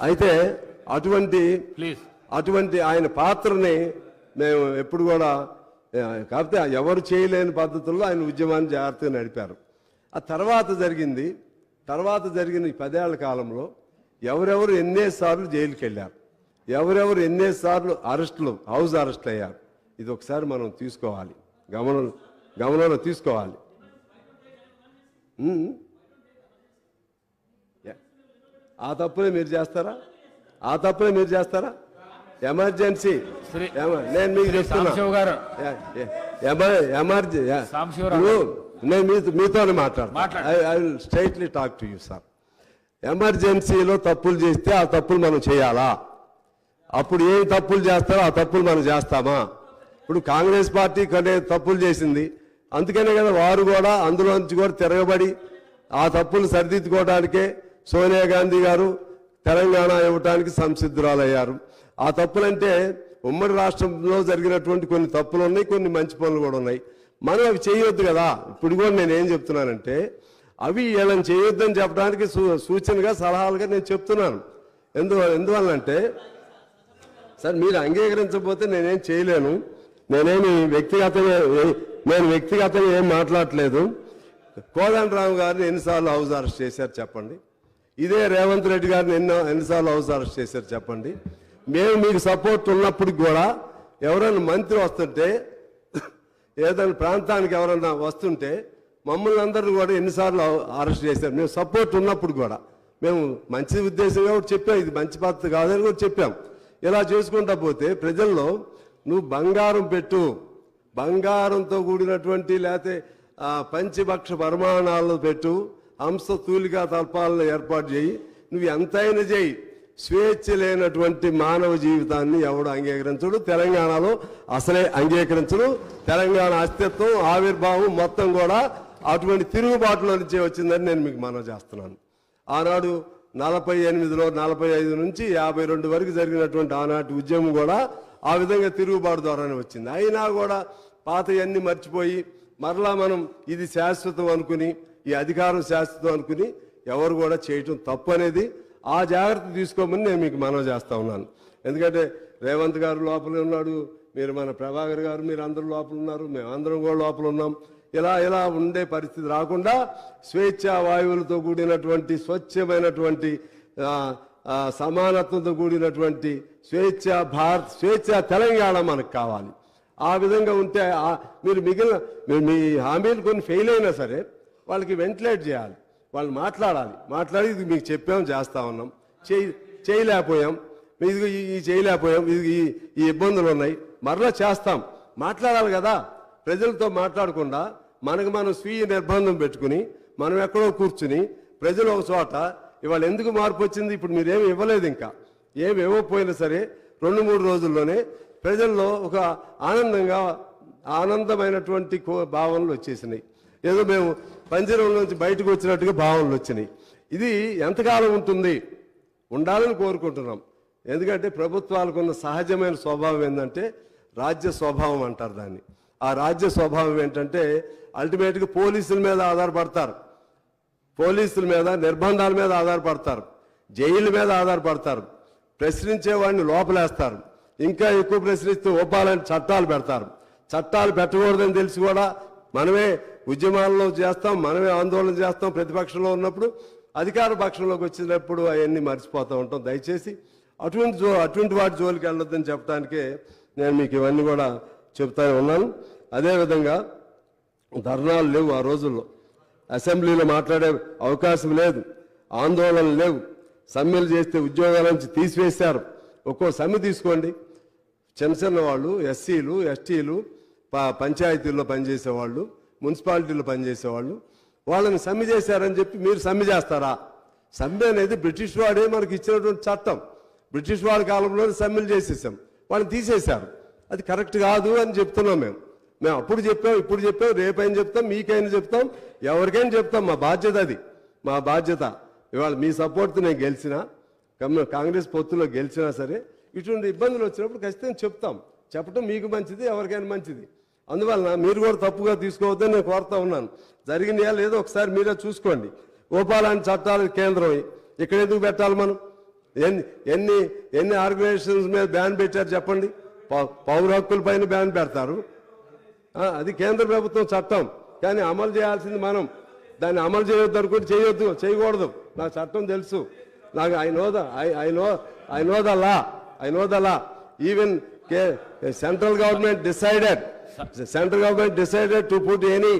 అయితే అటువంటి ఆయన పాత్రని మేము ఎప్పుడు కూడా, కాకపోతే ఎవరు చేయలేని పద్ధతుల్లో ఆయన ఉద్యమాన్ని జాగ్రత్తగా నడిపారు. ఆ తర్వాత జరిగిన ఈ 10 ఏళ్ల కాలంలో ఎవరెవరు ఎన్నేసార్లు జైలుకి వెళ్ళారు, ఎవరెవరు ఎన్నేసార్లు హౌస్ అరెస్టులు అయ్యారు, ఇది ఒకసారి మనం తీసుకోవాలి, గమనంలో తీసుకోవాలి. ఆ తప్పులే మీరు చేస్తారా? ఎమర్జెన్సీ నేను మీకు చెప్తున్నా, నేను మీతోనే మాట్లాడతాను. I will straightly talk to you sir. ఎమర్జెన్సీలో తప్పులు చేస్తే ఆ తప్పులు మనం చేయాలా? అప్పుడు ఏం తప్పులు చేస్తారో ఆ తప్పులు మనం చేస్తామా? ఇప్పుడు కాంగ్రెస్ పార్టీ కొన్ని తప్పులు చేసింది, అందుకనే కదా వారు కూడా అందులో నుంచి కూడా తిరగబడి ఆ తప్పులు సరిదిద్దుకోవడానికే సోనియా గాంధీ గారు తెలంగాణ ఇవ్వటానికి సంసిద్ధురాలయ్యారు. ఆ తప్పులంటే ఉమ్మడి రాష్ట్రంలో జరిగినటువంటి కొన్ని తప్పులు ఉన్నాయి, కొన్ని మంచి పనులు కూడా ఉన్నాయి. మనం అవి చేయొద్దు కదా. ఇప్పుడు కూడా నేనేం చెప్తున్నానంటే, అవి వీళ్ళని చేయొద్దని చెప్పడానికి సూచనగా, సలహాలుగా నేను చెప్తున్నాను. ఎందువల్లంటే సార్, మీరు అంగీకరించకపోతే నేనేం చేయలేను. నేను వ్యక్తిగతంగా ఏం మాట్లాడట్లేదు. కోదండరావు గారిని ఎన్నిసార్లు హౌస్ అరెస్ట్ చేశారు చెప్పండి? ఇదే రేవంత్ రెడ్డి గారిని ఎన్నిసార్లు హౌస్ అరెస్ట్ చేశారు చెప్పండి? మేము మీకు సపోర్ట్ ఉన్నప్పుడు కూడా ఎవరైనా మంత్రి వస్తుంటే, ఏదైనా ప్రాంతానికి ఎవరైనా వస్తుంటే మమ్మల్ని అందరినీ కూడా ఎన్నిసార్లు అరెస్ట్ చేశారు? మేము సపోర్ట్ ఉన్నప్పుడు కూడా మేము మంచి ఉద్దేశంగా కూడా చెప్పాం, ఇది మంచి పద్ధతి కాదని కూడా చెప్పాం. ఇలా చేసుకుంటా పోతే ప్రజల్లో నువ్వు బంగారం పెట్టు, బంగారంతో కూడినటువంటి లేకపోతే పంచభక్ష పరిమాణాలను పెట్టు, హంస తూలికా తల్పాలను ఏర్పాటు చేయి, నువ్వు ఎంతైనా చేయి, స్వేచ్ఛ లేనటువంటి మానవ జీవితాన్ని ఎవడు అంగీకరించడు. తెలంగాణలో అసలే అంగీకరించడు. తెలంగాణ అస్తిత్వం, ఆవిర్భావం మొత్తం కూడా అటువంటి తిరుగుబాటులో నుంచే వచ్చిందని నేను మీకు మనవి చేస్తున్నాను. ఆనాడు 48లో 45 నుంచి 52 వరకు జరిగినటువంటి ఆనాటి ఉద్యమం కూడా ఆ విధంగా తిరుగుబాటు ద్వారానే వచ్చింది. అయినా కూడా పాతయన్నీ మర్చిపోయి మరలా మనం ఇది శాశ్వతం అనుకుని, ఈ అధికారం శాశ్వతం అనుకుని ఎవరు కూడా చేయటం తప్పు అనేది ఆ జాగ్రత్త తీసుకోమని నేను మీకు మనవి చేస్తా ఉన్నాను. ఎందుకంటే రేవంత్ గారు లోపలే ఉన్నాడు, మీరు మన ప్రభాకర్ గారు మీరు అందరూ లోపల ఉన్నారు, మేమందరం కూడా లోపల ఉన్నాం. ఇలా ఉండే పరిస్థితి రాకుండా స్వేచ్ఛా వాయువులతో కూడినటువంటి స్వచ్ఛమైనటువంటి సమానత్వంతో కూడినటువంటి స్వేచ్ఛా తెలంగాణ మనకు కావాలి. ఆ విధంగా ఉంటే మీరు మీ హామీలు కొన్ని ఫెయిల్ అయినా సరే వాళ్ళకి వెంటిలేట్ చేయాలి, వాళ్ళు మాట్లాడి ఇది మీకు చెప్పాం, చేస్తా ఉన్నాం, చేయలేకపోయాం, ఇది చేయలేకపోయాం, ఈ ఇబ్బందులు ఉన్నాయి, మరలా చేస్తాం, మాట్లాడాలి కదా. ప్రజలతో మాట్లాడకుండా మనం స్వీయ నిర్బంధం పెట్టుకుని మనం ఎక్కడో కూర్చుని ప్రజలు ఒక చోట ఇవాళ ఎందుకు మార్పు వచ్చింది? ఇప్పుడు మీరేమి ఇవ్వలేదు, ఇంకా ఏమి ఇవ్వకపోయినా సరే 2-3 రోజుల్లోనే ప్రజల్లో ఒక ఆనందమైనటువంటి భావనలు వచ్చేసినాయి. ఏదో మేము పంజరంలోంచి బయటకు వచ్చినట్టుగా భావనలు వచ్చినాయి. ఇది ఎంతకాలం ఉంటుంది? ఉండాలని కోరుకుంటున్నాం. ఎందుకంటే ప్రభుత్వాలకు ఉన్న సహజమైన స్వభావం ఏంటంటే రాజ్య స్వభావం అంటారు దాన్ని. ఆ రాజ్య స్వభావం ఏంటంటే అల్టిమేట్గా పోలీసుల మీద ఆధారపడతారు, పోలీసుల మీద నిర్బంధాల మీద ఆధారపడతారు, జైళ్ళ మీద ఆధారపడతారు, ప్రశ్నించేవాడిని లోపలేస్తారు, ఇంకా ఎక్కువ ప్రశ్నిస్తే ఒప్పాలని చట్టాలు పెడతారు. చట్టాలు పెట్టకూడదని తెలిసి కూడా మనమే ఉద్యమాల్లో చేస్తాం, మనమే ఆందోళన చేస్తాం. ప్రతిపక్షంలో ఉన్నప్పుడు అధికార పక్షంలోకి వచ్చినప్పుడు అవన్నీ మర్చిపోతూ ఉంటాం. దయచేసి అటువంటి వాటి జోలికి వెళ్ళొద్దని చెప్పడానికే నేను మీకు ఇవన్నీ కూడా చెప్తానే ఉన్నాను. అదేవిధంగా ధర్నాలు లేవు ఆ రోజుల్లో, అసెంబ్లీలో మాట్లాడే అవకాశం లేదు, ఆందోళనలు లేవు, సమ్మెలు చేస్తే ఉద్యోగాల నుంచి తీసివేశారు. ఒక్కో సమ్మె తీసుకోండి, చిన్న చిన్న వాళ్ళు, ఎస్సీలు, ఎస్టీలు, పంచాయతీల్లో పనిచేసేవాళ్ళు, మున్సిపాలిటీలో పనిచేసేవాళ్ళు, వాళ్ళని సమ్మె చేశారని చెప్పి మీరు సమ్మె చేస్తారా? సమ్మె అనేది బ్రిటిష్ వాడే మనకి ఇచ్చినటువంటి చట్టం. బ్రిటిష్ వాళ్ళ కాలంలోనే సమ్మెలు చేసేసాం, వాళ్ళని తీసేశారు. అది కరెక్ట్ కాదు అని చెప్తున్నాం మేము అప్పుడు చెప్పాం, ఇప్పుడు చెప్పాం, రేపైనా చెప్తాం, మీకైనా చెప్తాం, ఎవరికైనా చెప్తాం. మా బాధ్యత అది, మా బాధ్యత. ఇవాళ మీ సపోర్ట్తో నేను గెలిచినా, కాంగ్రెస్ పొత్తులో గెలిచినా సరే ఇటువంటి ఇబ్బందులు వచ్చినప్పుడు ఖచ్చితంగా చెప్తాం. చెప్పడం మీకు మంచిది, ఎవరికైనా మంచిది. అందువలన మీరు కూడా తప్పుగా తీసుకోవద్దని నేను కోరుతా ఉన్నాను. జరిగినాయా లేదో ఒకసారి మీరే చూసుకోండి. ఓపాలాంటి చట్టాలు కేంద్రం ఇక్కడ ఎందుకు పెట్టాలి? మనం ఎన్ని ఆర్గనైజేషన్స్ మీద బ్యాన్ పెట్టారు చెప్పండి? పౌర హక్కుల పైన బ్యాన్ పెడతారు, అది కేంద్ర ప్రభుత్వం చట్టం. కానీ అమలు చేయాల్సింది మనం. దాన్ని అమలు చేయొద్దు అనుకుంటే చేయకూడదు. నాకు చట్టం తెలుసు, నాకు I know the law. Even central government decided to put any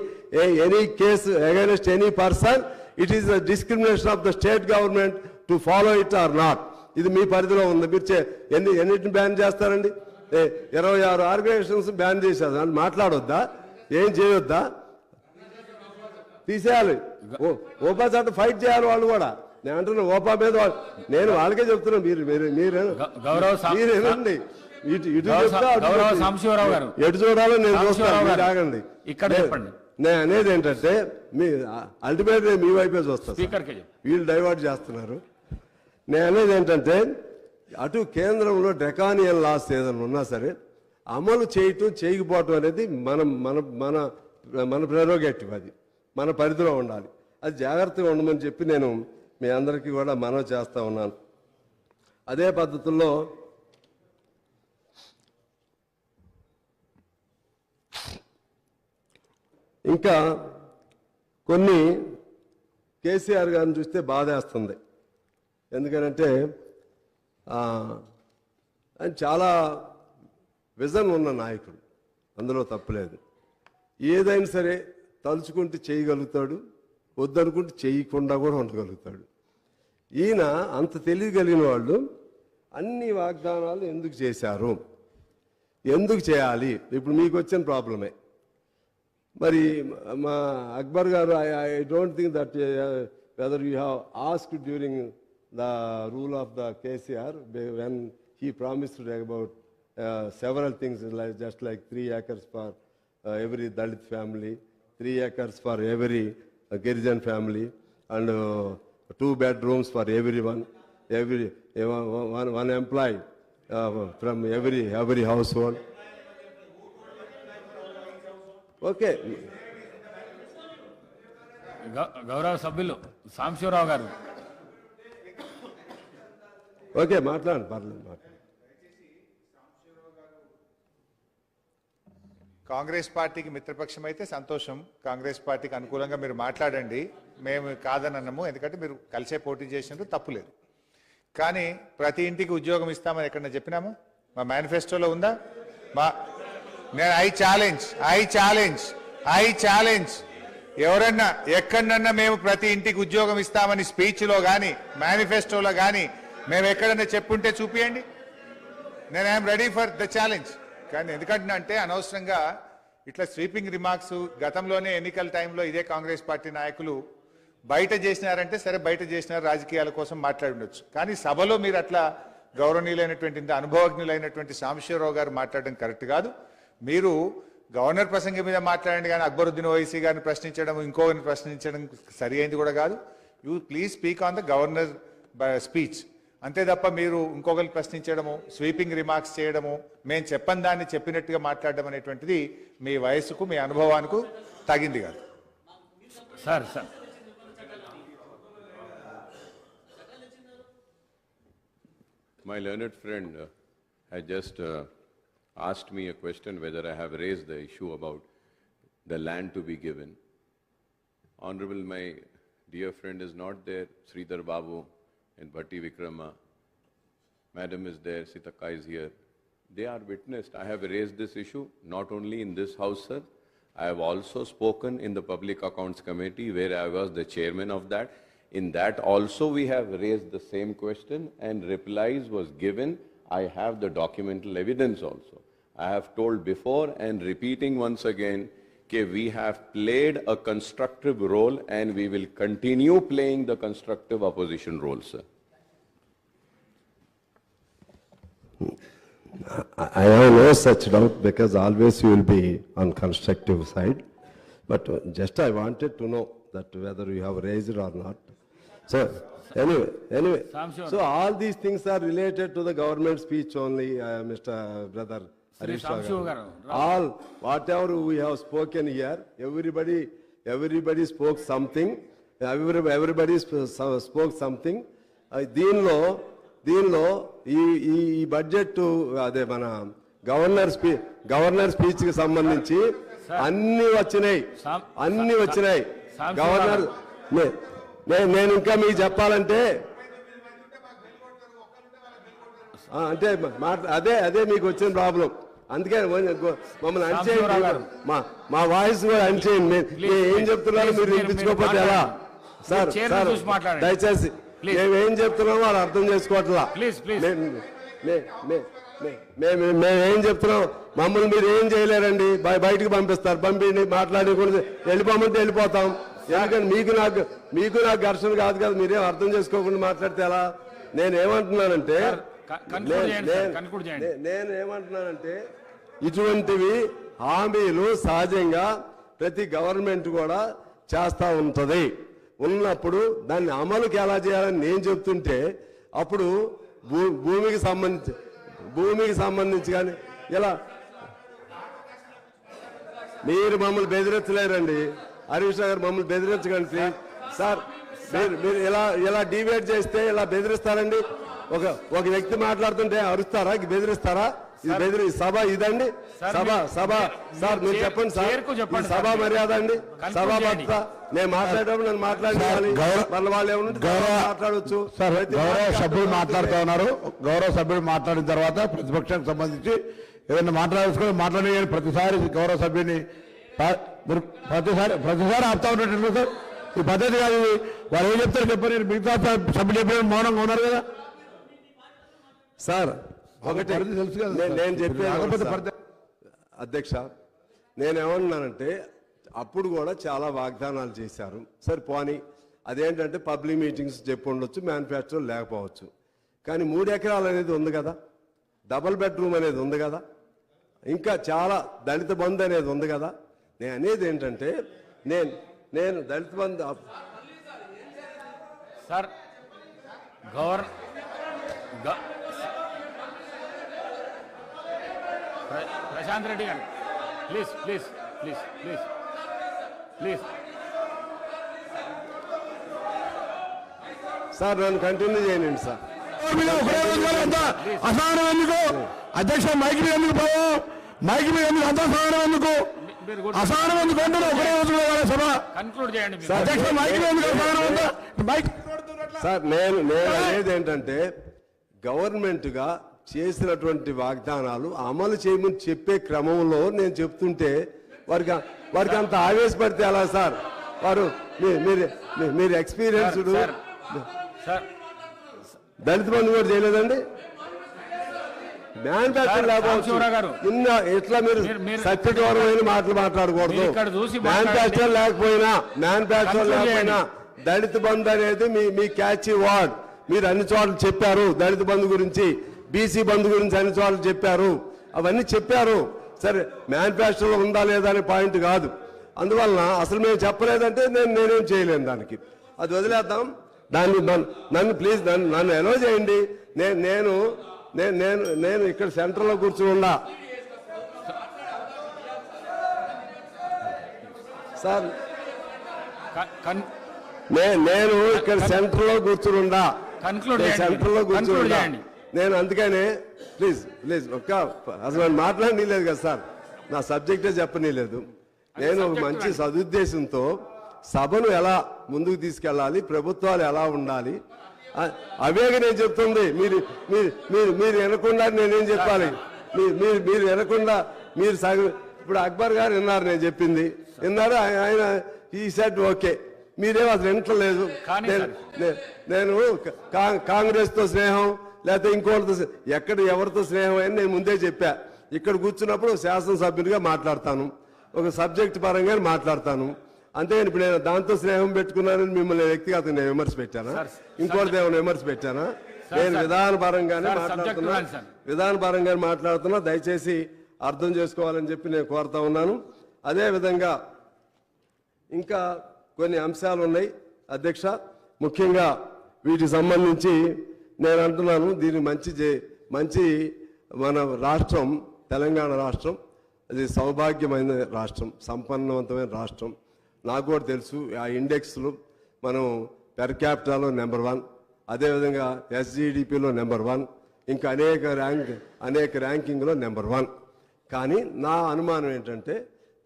case against any person. It is the discrimination of the state government to follow it or not. ఇది మీ పరిధిలో ఉంది. మీరు ఎన్నిటిని బ్యాన్ చేస్తారండి? 26 ఆర్గనైజేషన్స్ బ్యాన్ చేశారు. అని మాట్లాడొద్దా? ఏం చేయొద్దా? తీసేయాలి. ఓపా చట్టం ఫైట్ చేయాలి వాళ్ళు కూడా. నేను అంటున్నా ఓపా మీద నేను వాళ్ళకే చెప్తున్నా. మీరేనండి ఎటు చూడాలో నేను చూస్తాను, ఆగండి. ఇక్కడ చెప్పండి. నేను అనేది ఏంటంటే మీ అల్టిమేట్ మీ వైపే చూస్తాను. వీళ్ళు డైవర్ట్ చేస్తున్నారు. నేను అనేది ఏంటంటే అటు కేంద్రంలో డ్రెకానియన్ లాస్ ఏదైనా ఉన్నా సరే అమలు చేయకపోవటం అనేది మన ప్రెరోగేటివ్, అది మన పరిధిలో ఉండాలి. అది జాగ్రత్తగా ఉండమని చెప్పి నేను మీ అందరికీ కూడా మనవి చేస్తా ఉన్నాను. అదే పద్ధతుల్లో ఇంకా కొన్ని కేసీఆర్ గారిని చూస్తే బాధేస్తుంది. ఎందుకంటే ఆయన చాలా విజన్ ఉన్న నాయకుడు, అందులో తప్పులేదు. ఏదైనా సరే తలుచుకుంటే చేయగలుగుతాడు, వద్దనుకుంటే చేయకుండా కూడా ఉండగలుగుతాడు. ఈయన అంత తెలియగలిగిన వాళ్ళు అన్ని వాగ్దానాలు ఎందుకు చేశారు, ఎందుకు చేయాలి? ఇప్పుడు మీకు వచ్చిన ప్రాబ్లమే. మరి మా అక్బర్ గారు, I don't think that whether you have asked during the rule of the KCR when he promised about several things, just like 3 acres for every Dalit family, 3 acres for every Girijan family, and 2 bedrooms for everyone, one employee from every household. Okay. గౌరవ సభ్యులు సాంబశివరావు గారు. Okay, మాట్లాడండి, పర్లేదు మాట్లాడండి. కాంగ్రెస్ పార్టీకి మిత్రపక్షం అయితే సంతోషం. కాంగ్రెస్ పార్టీకి అనుకూలంగా మీరు మాట్లాడండి, మేము కాదనన్నాము. ఎందుకంటే మీరు కలిసే పోటీ చేసినట్టు తప్పులేదు. కానీ ప్రతి ఇంటికి ఉద్యోగం ఇస్తామని ఎక్కడన్నా చెప్పినాము? మా మేనిఫెస్టోలో ఉందా? నేను ఐ ఛాలెంజ్ ఎవరన్నా ఎక్కడన్నా మేము ప్రతి ఇంటికి ఉద్యోగం ఇస్తామని స్పీచ్లో కానీ మేనిఫెస్టోలో కానీ మేము ఎక్కడన్నా చెప్పుంటే చూపియండి. నేను I'm ready for the challenge. కానీ ఎందుకంటే అనవసరంగా ఇట్లా స్వీపింగ్ రిమార్క్స్ గతంలోనే ఎన్నికల టైంలో ఇదే కాంగ్రెస్ పార్టీ నాయకులు బయట చేసినారంటే సరే, బయట చేసినారు, రాజకీయాల కోసం మాట్లాడి ఉండొచ్చు. కానీ సభలో మీరు అట్లా గౌరవనీయులైనటువంటి అనుభవజ్ఞులైనటువంటి సాంబశివరావు గారు మాట్లాడడం కరెక్ట్ కాదు. మీరు గవర్నర్ ప్రసంగం మీద మాట్లాడండి, కానీ అక్బరుద్దీన్ ఓవైసీ గారిని ప్రశ్నించడం, ఇంకోరిని ప్రశ్నించడం సరి అయింది కూడా కాదు. You please speak on the governor speech. అంతే తప్ప మీరు ఇంకొకరు ప్రశ్నించడము, స్వీపింగ్ రిమార్క్స్ చేయడము, మేము చెప్పని దాన్ని చెప్పినట్టుగా మాట్లాడడం అనేటువంటిది మీ వయసుకు, మీ అనుభవానికి తగింది కాదు. Sir My learned friend had just asked me a question whether I have raised the issue about the land to be given. Honorable, my dear friend is not there. Sridhar Babu and Bhatti Vikrama. Madam is there. Sitaka is here. They are witnessed. I have raised this issue not only in this house, sir. I have also spoken in the Public Accounts Committee where I was the chairman of that. In that also we have raised the same question and replies was given. I have the documental evidence also. I have told before and repeating once again that we have played a constructive role and we will continue playing the constructive opposition role, sir. I have no such doubt because always you will be on constructive side. But just I wanted to know that whether you have raised it or not. So anyway, so all these things are related to the government speech only, Mr. Brother Harish. All whatever we have spoken here, everybody spoke something. Everybody spoke something. దీనిలో ఈ budget అదే మన governor speech కి సంబంధించి అన్ని వచ్చినాయి governor నేను ఇంకా మీకు చెప్పాలంటే అంటే అదే మీకు వచ్చిన ప్రాబ్లం. అందుకే మమ్మల్ని అణచేయండి, మా వాయిస్ కూడా అణచేయండి. ఏం చెప్తున్నారు మీరు వినిపించుకోకపోతే ఎలా? సార్ దయచేసి మేమేం చెప్తున్నామో వాళ్ళు అర్థం చేసుకోవట్లా. మేమేం చెప్తున్నాం, మమ్మల్ని మీరు ఏం చేయలేరండి, బయటకు పంపిస్తారు. పంపిండి మాట్లాడి వెళ్ళిపోమంటే వెళ్ళిపోతాం. ఎందుకంటే మీకు నాకు ఘర్షణ కాదు కదా, మీరేం అర్థం చేసుకోకుండా మాట్లాడితే ఎలా? నేనేమంటున్నానంటే ఇటువంటివి హామీలు సహజంగా ప్రతి గవర్నమెంట్ కూడా చేస్తూ ఉంటుంది. ఉన్నప్పుడు దాన్ని అమలుకి ఎలా చేయాలని నేను చెప్తుంటే అప్పుడు భూమికి సంబంధించి కానీ ఇలా మీరు మమ్మల్ని బెదిరించలేరండి. హరీష్ గారు మమ్మల్ని బెదిరించకండి సార్. మీరు ఇలా డిబేట్ చేస్తే ఇలా బెదిరిస్తారండి. ఒక వ్యక్తి మాట్లాడుతుంటే అరుస్తారా, బెదిరిస్తారా? సభ ఇదండి, సభ సార్ మీరు చెప్పండి సార్. సభ మర్యాద అండి, సభ భక్త. నేను మాట్లాడేటప్పుడు నన్ను మాట్లాడాలి, వాళ్ళు ఏమన్నా మాట్లాడవచ్చు. గౌరవ సభ్యులు మాట్లాడుతూ ఉన్నారు. గౌరవ సభ్యులు మాట్లాడిన తర్వాత ప్రతిపక్షానికి సంబంధించి ఏదైనా మాట్లాడి ప్రతిసారి గౌరవ సభ్యుని ప్రతిసారి ఆపుతా ఉన్నట్టు సార్. ఈ పద్ధతి కాదు. వారు ఏం చెప్తారు చెప్పారు, మిగతా సభ్యులు చెప్పారు, మౌనంగా ఉన్నారు కదా సార్. ఒకటి తెలుసు కదా నేను చెప్పేది అధ్యక్ష, నేనేమన్నానంటే అప్పుడు కూడా చాలా వాగ్దానాలు చేశారు. సరే పోనీ అదేంటంటే పబ్లిక్ మీటింగ్స్ చెప్పి ఉండొచ్చు, మేనిఫెస్టో లేకపోవచ్చు. కానీ 3 ఎకరాలు అనేది ఉంది కదా, డబుల్ బెడ్రూమ్ అనేది ఉంది కదా, ఇంకా చాలా దళిత బంధు అనేది ఉంది కదా. నేను అనేది ఏంటంటే నేను దళిత బంధు సార్ ప్రశాంత్ రెడ్డి గారు ప్లీజ్ సార్ నన్ను కంటిన్యూ చేయండి సార్. అసహనం ఎందుకు అధ్యక్ష? మైక్ మీద ఎందుకు పోవు? మైక్ మీద ఎందుకు అంత అసహనం ఎందుకు? అసహనం ఎందుకు అంటే ఒకరే రోజు సభ కన్క్లూడ్ చేయండి అధ్యక్ష. మైక్ మీద ఎందుకు అసహనం ఉందా? మైక్ సార్ నేను అనేది ఏంటంటే గవర్నమెంట్ గా చేసినటువంటి వాగ్దానాలు అమలు చేయమని చెప్పే క్రమంలో నేను చెప్తుంటే వారికి అంత ఆవేశపడితే ఎలా సార్? వారు మీరు ఎక్స్పీరియన్స్డ్ దళిత బంధు కూడా చేయలేదండి. మ్యానుఫ్యాక్చర్ లేకపోవచ్చు, ఎట్లా మీరు సత్యగౌరవమైన మాటలు మాట్లాడకూడదు. మ్యానుఫ్యాక్చర్ లేకపోయినా దళిత బంధు అనేది మీ క్యాచ్ వర్డ్. మీరు అన్ని చోట్ల చెప్పారు దళిత బంధు గురించి, బీసీ బంధు గురించి అన్ని చోట్ల చెప్పారు, అవన్నీ చెప్పారు. సరే మేనిఫెస్టోలో ఉందా లేదా అనే పాయింట్ కాదు. అందువలన అసలు మేము చెప్పలేదంటే నేనేం చేయలేను దానికి, అది వదిలేద్దాం. నన్ను ప్లీజ్ నన్ను ఎలో చేయండి. నేను ఇక్కడ సెంటర్లో కూర్చుని ఉన్నా సార్. నేను ఇక్కడ సెంటర్లో కూర్చుని సెంటర్లో కూర్చుని నేను అందుకనే ప్లీజ్ అసలు మాట్లాడనీలేదు కదా సార్, నా సబ్జెక్టే చెప్పనీలేదు. నేను మంచి సదుద్దేశంతో సభను ఎలా ముందుకు తీసుకెళ్ళాలి, ప్రభుత్వాలు ఎలా ఉండాలి అవేగా నేను చెప్తుంది. మీరు వినకుండా నేనేం చెప్పాలి? మీరు వినకుండా మీరు ఇప్పుడు అక్బర్ గారు విన్నారు నేను చెప్పింది, విన్నారు. ఆయన ఈ సెట్ ఓకే, మీరేమో అసలు వింటలేదు. నేను కాంగ్రెస్తో స్నేహం లేకపోతే ఇంకోటితో ఎవరితో స్నేహం అని నేను ముందే చెప్పా. ఇక్కడ కూర్చున్నప్పుడు శాసనసభ్యునిగా మాట్లాడతాను, ఒక సబ్జెక్ట్ పరంగా మాట్లాడతాను. అంతేగాని ఇప్పుడు నేను దాంతో స్నేహం పెట్టుకున్నానని మిమ్మల్ని వ్యక్తిగతంగా నేను విమర్శ పెట్టానా? ఇంకోటిది ఏమైనా విమర్శ పెట్టానా? నేను విధానపరంగానే మాట్లాడుతున్నా. దయచేసి అర్థం చేసుకోవాలని చెప్పి నేను కోరుతా ఉన్నాను. అదేవిధంగా ఇంకా కొన్ని అంశాలు ఉన్నాయి అధ్యక్ష. ముఖ్యంగా వీటికి సంబంధించి నేను అంటున్నాను, దీనికి మంచి మన రాష్ట్రం తెలంగాణ రాష్ట్రం అది సౌభాగ్యమైన రాష్ట్రం, సంపన్నవంతమైన రాష్ట్రం. నాకు కూడా తెలుసు ఆ ఇండెక్స్లు మనం పెర్ క్యాపిటాలో నెంబర్ 1, అదేవిధంగా SGDPలో నెంబర్ 1, ఇంకా అనేక ర్యాంకింగ్లో నెంబర్ 1. కానీ నా అనుమానం ఏంటంటే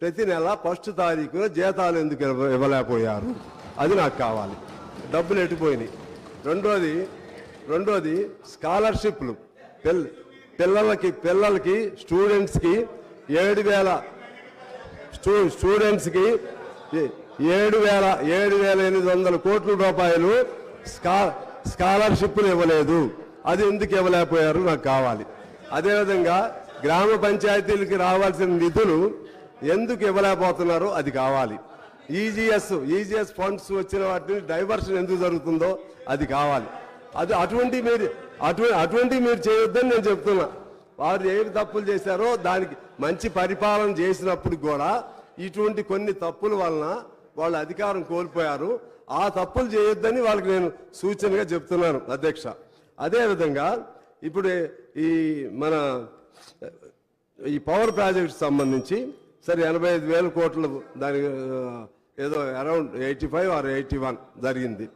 ప్రతి నెల 1వ తారీఖున జీతాలు ఎందుకు ఇవ్వలేకపోయారు, అది నాకు కావాలి. డబ్బులు ఎట్టిపోయినాయి. రెండోది స్కాలర్షిప్లు పిల్లలకి స్టూడెంట్స్కి 7,800 కోట్ల రూపాయలు స్కాలర్షిప్లు ఇవ్వలేదు. అది ఎందుకు ఇవ్వలేకపోయారు నాకు కావాలి. అదేవిధంగా గ్రామ పంచాయతీలకి రావాల్సిన నిధులు ఎందుకు ఇవ్వలేకపోతున్నారో అది కావాలి. ఈజీఎస్ ఫండ్స్ వచ్చిన వాటిని డైవర్షన్ ఎందుకు జరుగుతుందో అది కావాలి. అటువంటి మీరు చేయొద్దని నేను చెప్తున్నా. వారు ఏమి తప్పులు చేశారో దానికి మంచి పరిపాలన చేసినప్పుడు కూడా ఇటువంటి కొన్ని తప్పుల వలన వాళ్ళు అధికారం కోల్పోయారు. ఆ తప్పులు చేయొద్దని వాళ్ళకి నేను సూచనగా చెప్తున్నాను అధ్యక్ష. అదేవిధంగా ఇప్పుడు ఈ పవర్ ప్రాజెక్ట్ సంబంధించి సరే 85,000 కోట్లు దానికి ఏదో అరౌండ్ 85 or 81 జరిగింది.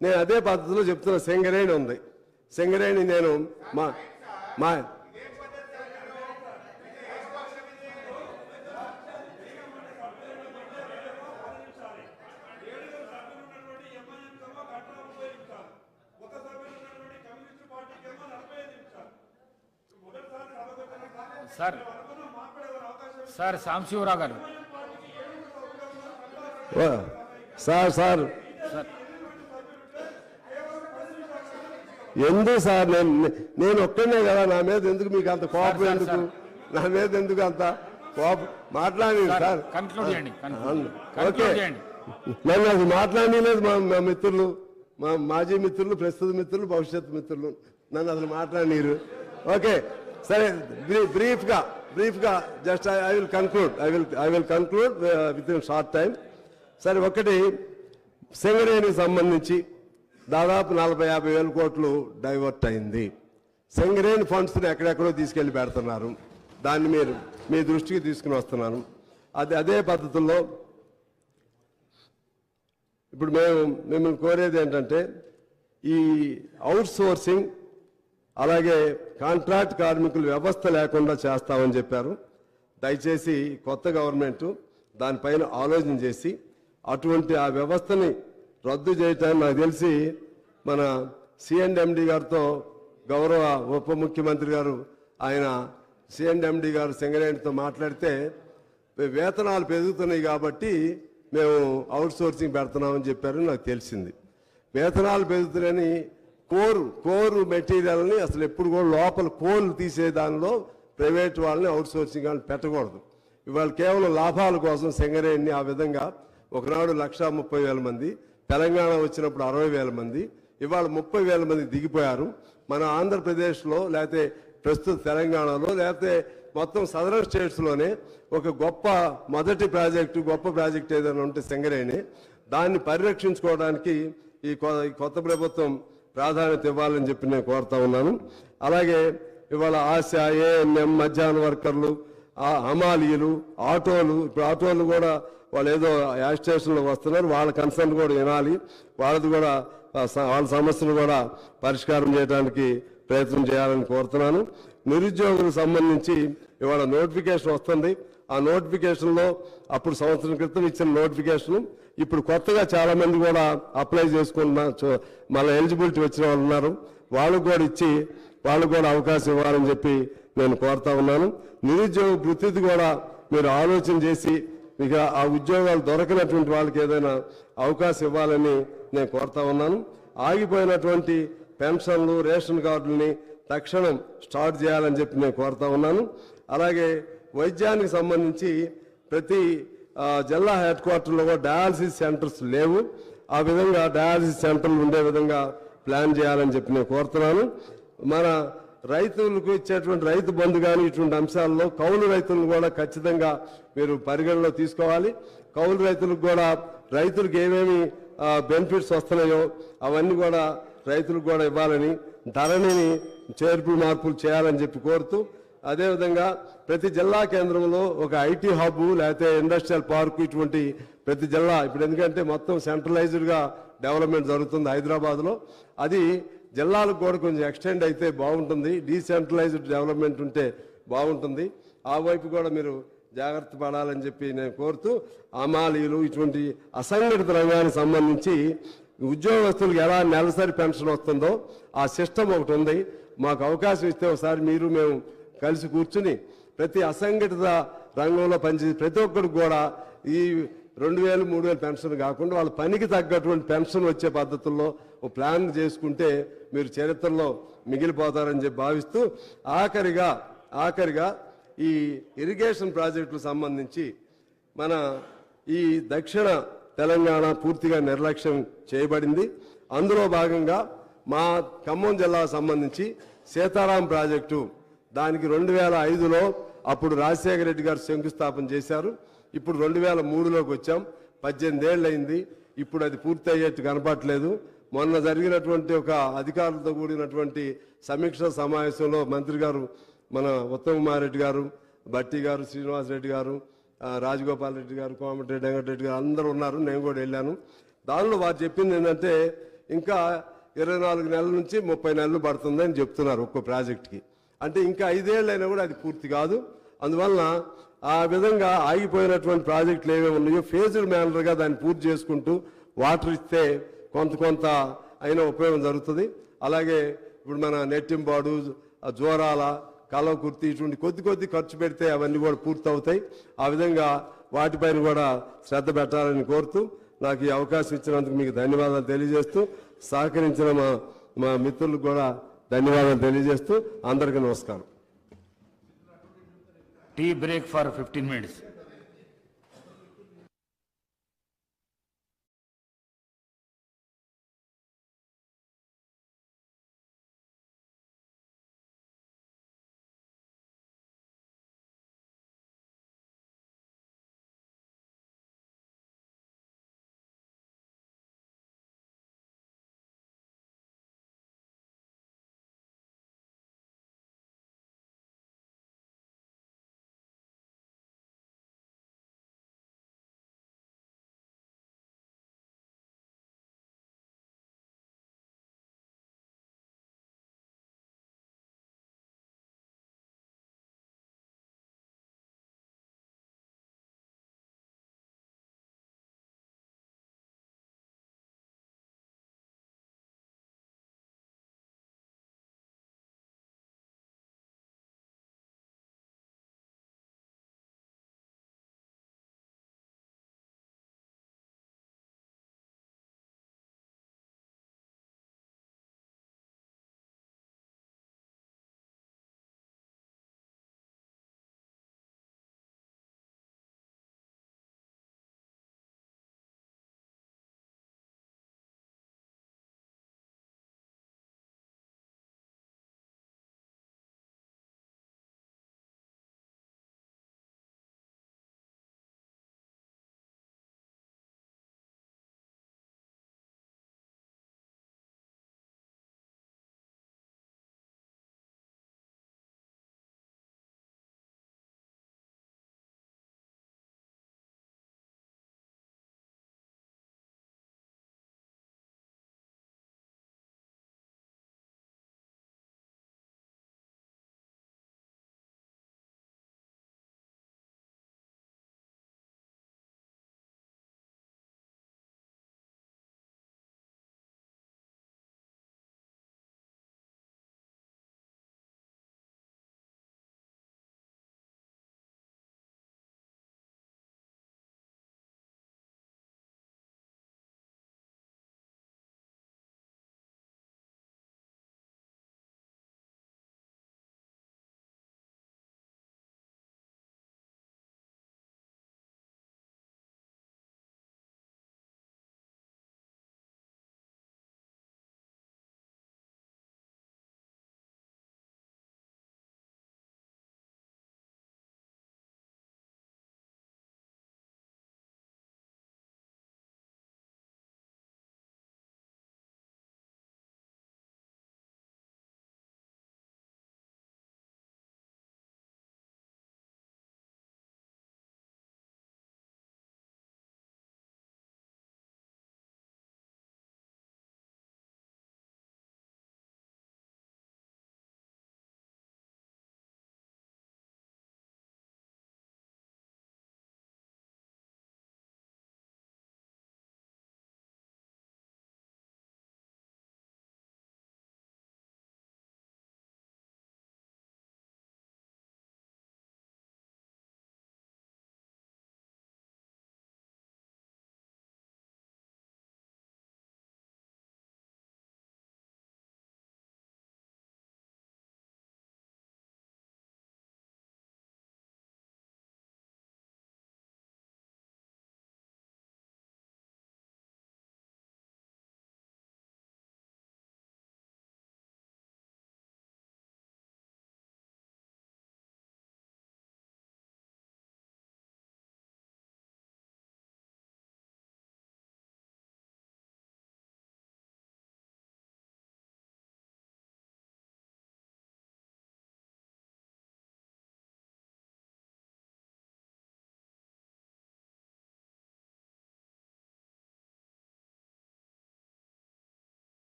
నేను అదే పద్ధతిలో చెప్తున్నా. సింగరేణి ఉంది, సింగరేణి నేను మా సార్ సాంశివరావు గారు సార్ ఎందుకు సార్ నేను ఒక్కనే కదా, నా మీద ఎందుకు మీకు అంత కోపం? ఎందుకు నా మీద ఎందుకు అంత కోపం? మాట్లాడి సార్ ఓకే, నన్ను అది మాట్లాడలేదు. మా మిత్రులు, మా మాజీ మిత్రులు, ప్రస్తుత మిత్రులు, భవిష్యత్ మిత్రులు నన్ను అసలు మాట్లాడినారు. ఓకే సరే, బ్రీఫ్గా just I will conclude with in short time. సరే, ఒకటి సింగరేణికి సంబంధించి దాదాపు 40,000-50,000 కోట్లు డైవర్ట్ అయింది. సింగరేణి ఫండ్స్ని ఎక్కడెక్కడో తీసుకెళ్లి పెడుతున్నారు. దాన్ని మీ దృష్టికి తీసుకుని వస్తున్నాను. అదే పద్ధతుల్లో ఇప్పుడు మిమ్మల్ని కోరేది ఏంటంటే ఈ అవుట్ సోర్సింగ్ అలాగే కాంట్రాక్ట్ కార్మికుల వ్యవస్థ లేకుండా చేస్తామని చెప్పారు. దయచేసి కొత్త గవర్నమెంట్ దానిపైన ఆలోచన చేసి అటువంటి ఆ వ్యవస్థని రద్దు చేయటానికి నాకు తెలిసి మన C&MD గారితో గౌరవ ఉప ముఖ్యమంత్రి గారు ఆయన C&MD గారు సింగరేణితో మాట్లాడితే వేతనాలు పెరుగుతున్నాయి కాబట్టి మేము అవుట్ సోర్సింగ్ పెడుతున్నామని చెప్పారని నాకు తెలిసింది. వేతనాలు పెరుగుతున్నాయని కోరు మెటీరియల్ని అసలు ఎప్పుడు కూడా లోపల కోళ్ళు తీసే దానిలో ప్రైవేట్ వాళ్ళని అవుట్ సోర్సింగ్ వాళ్ళని పెట్టకూడదు. ఇవాళ కేవలం లాభాల కోసం సింగరేణిని ఆ విధంగా ఒకనాడు 130,000 మంది, తెలంగాణ వచ్చినప్పుడు 60,000 మంది, ఇవాళ 30,000 మంది దిగిపోయారు. మన ఆంధ్రప్రదేశ్లో లేకపోతే ప్రస్తుత తెలంగాణలో లేకపోతే మొత్తం సదరన్ స్టేట్స్లోనే ఒక గొప్ప ప్రాజెక్టు ఏదైనా ఉంటే సింగరేణి, దాన్ని పరిరక్షించుకోవడానికి ఈ కొత్త ప్రభుత్వం ప్రాధాన్యత ఇవ్వాలని చెప్పి నేను కోరుతా ఉన్నాను. అలాగే ఇవాళ ఆశ, ఏఎన్ఎం, మధ్యాహ్న వర్కర్లు, హమాలీలు, ఆటోలు, ఇప్పుడు ఆటోలు కూడా వాళ్ళు ఏదో యాడ్ స్టేషన్లో వస్తున్నారు, వాళ్ళ కన్సర్న్ కూడా వినాలి, వాళ్ళది కూడా వాళ్ళ సమస్యలు కూడా పరిష్కారం చేయడానికి ప్రయత్నం చేయాలని కోరుతున్నాను. నిరుద్యోగులకు సంబంధించి ఇవాళ నోటిఫికేషన్ వస్తుంది. ఆ నోటిఫికేషన్లో అప్పుడు సంవత్సరం క్రితం ఇచ్చిన నోటిఫికేషన్ ఇప్పుడు కొత్తగా చాలా మంది కూడా అప్లై చేసుకుంటున్నారు, మళ్ళీ ఎలిజిబిలిటీ వచ్చిన వాళ్ళు ఉన్నారు, వాళ్ళకు కూడా ఇచ్చి వాళ్ళకు కూడా అవకాశం ఇవ్వాలని చెప్పి నేను కోరుతా ఉన్నాను. నిరుద్యోగ వృత్తిది కూడా మీరు ఆలోచన చేసి ఇక ఆ ఉద్యోగాలు దొరకనటువంటి వాళ్ళకి ఏదైనా అవకాశం ఇవ్వాలని నేను కోరుతా ఉన్నాను. ఆగిపోయినటువంటి పెన్షన్లు, రేషన్ కార్డులని తక్షణం స్టార్ట్ చేయాలని చెప్పి నేను కోరుతా ఉన్నాను. అలాగే వైద్యానికి సంబంధించి ప్రతి జిల్లా హెడ్ క్వార్టర్లో కూడా డయాలసిస్ సెంటర్స్ లేవు. ఆ విధంగా డయాలసిస్ సెంటర్లు ఉండే విధంగా ప్లాన్ చేయాలని చెప్పి నేను కోరుతున్నాను. మన రైతులకు ఇచ్చేటువంటి రైతు బంధు కానీ ఇటువంటి అంశాల్లో కౌలు రైతులను కూడా ఖచ్చితంగా మీరు పరిగణలో తీసుకోవాలి. కౌలు రైతులకు కూడా రైతులకు ఏమేమి బెనిఫిట్స్ వస్తున్నాయో అవన్నీ కూడా రైతులకు కూడా ఇవ్వాలని, ధరణిని మార్పులు చేయాలని చెప్పి కోరుతూ, అదేవిధంగా ప్రతి జిల్లా కేంద్రంలో ఒక ఐటీ హబ్ లేకపోతే ఇండస్ట్రియల్ పార్క్ ఇటువంటి ప్రతి జిల్లా, ఇప్పుడు ఎందుకంటే మొత్తం సెంట్రలైజ్డ్గా డెవలప్మెంట్ జరుగుతుంది హైదరాబాద్లో, అది జిల్లాలకు కూడా కొంచెం ఎక్స్టెండ్ అయితే బాగుంటుంది. డీసెంట్రలైజ్డ్ డెవలప్మెంట్ ఉంటే బాగుంటుంది. ఆ వైపు కూడా మీరు జాగ్రత్త పడాలని చెప్పి నేను కోరుతూ, అమాలీలు ఇటువంటి అసంఘటిత రంగానికి సంబంధించి ఉద్యోగస్తులకు ఎలా నెలసరి పెన్షన్ వస్తుందో ఆ సిస్టమ్ ఒకటి ఉంది. మాకు అవకాశం ఇస్తే ఒకసారి మీరు మేము కలిసి కూర్చుని ప్రతి అసంఘటిత రంగంలో పనిచేసి ప్రతి ఒక్కరికి కూడా ఈ 2000, 3000 పెన్షన్ కాకుండా వాళ్ళ పనికి తగ్గటువంటి పెన్షన్ వచ్చే పద్ధతుల్లో ఒక ప్లాన్ చేసుకుంటే మీరు చరిత్రలో మిగిలిపోతారని చెప్పి భావిస్తూ, ఆఖరిగా ఈ ఇరిగేషన్ ప్రాజెక్టులకు సంబంధించి మన ఈ దక్షిణ తెలంగాణ పూర్తిగా నిర్లక్ష్యం చేయబడింది. అందులో భాగంగా మా ఖమ్మం జిల్లాకు సంబంధించి సీతారాం ప్రాజెక్టు దానికి 2005లో అప్పుడు రాజశేఖర రెడ్డి గారు శంకుస్థాపన చేశారు. ఇప్పుడు 2003లోకి వచ్చాం, 18 ఏళ్ళు అయింది. ఇప్పుడు అది పూర్తి అయ్యేట్టు కనపట్లేదు. మొన్న జరిగినటువంటి ఒక అధికారులతో కూడినటువంటి సమీక్ష సమావేశంలో మంత్రి గారు, మన ఉత్తమకుమారెడ్డి గారు, బట్టి గారు, శ్రీనివాసరెడ్డి గారు, రాజగోపాల్ రెడ్డి గారు, కోమటిరెడ్డి వెంకటరెడ్డి గారు అందరూ ఉన్నారు, నేను కూడా వెళ్ళాను. దానిలో వారు చెప్పింది ఏంటంటే ఇంకా 24 నెలల నుంచి 30 నెలలు పడుతుందని చెప్తున్నారు ఒక్కో ప్రాజెక్టుకి. అంటే ఇంకా 5 ఏళ్ళు అయినా కూడా అది పూర్తి కాదు. అందువలన ఆ విధంగా ఆగిపోయినటువంటి ప్రాజెక్టులు ఏమేమి ఉన్నాయో ఫేజ్డ్ మేనర్గా దాన్ని పూర్తి చేసుకుంటూ వాటర్ ఇస్తే కొంత అయినా ఉపయోగం జరుగుతుంది. అలాగే ఇప్పుడు మన నెట్టింబాడు, జోరాల, కలవకుర్తి ఇటువంటి కొద్ది ఖర్చు పెడితే అవన్నీ కూడా పూర్తి అవుతాయి. ఆ విధంగా వాటిపైన కూడా శ్రద్ధ పెట్టాలని కోరుతూ, నాకు ఈ అవకాశం ఇచ్చినందుకు మీకు ధన్యవాదాలు తెలియజేస్తూ, సహకరించిన మా మిత్రులకు కూడా ధన్యవాదాలు తెలియజేస్తూ అందరికీ నమస్కారం. Tea break for 15 minutes.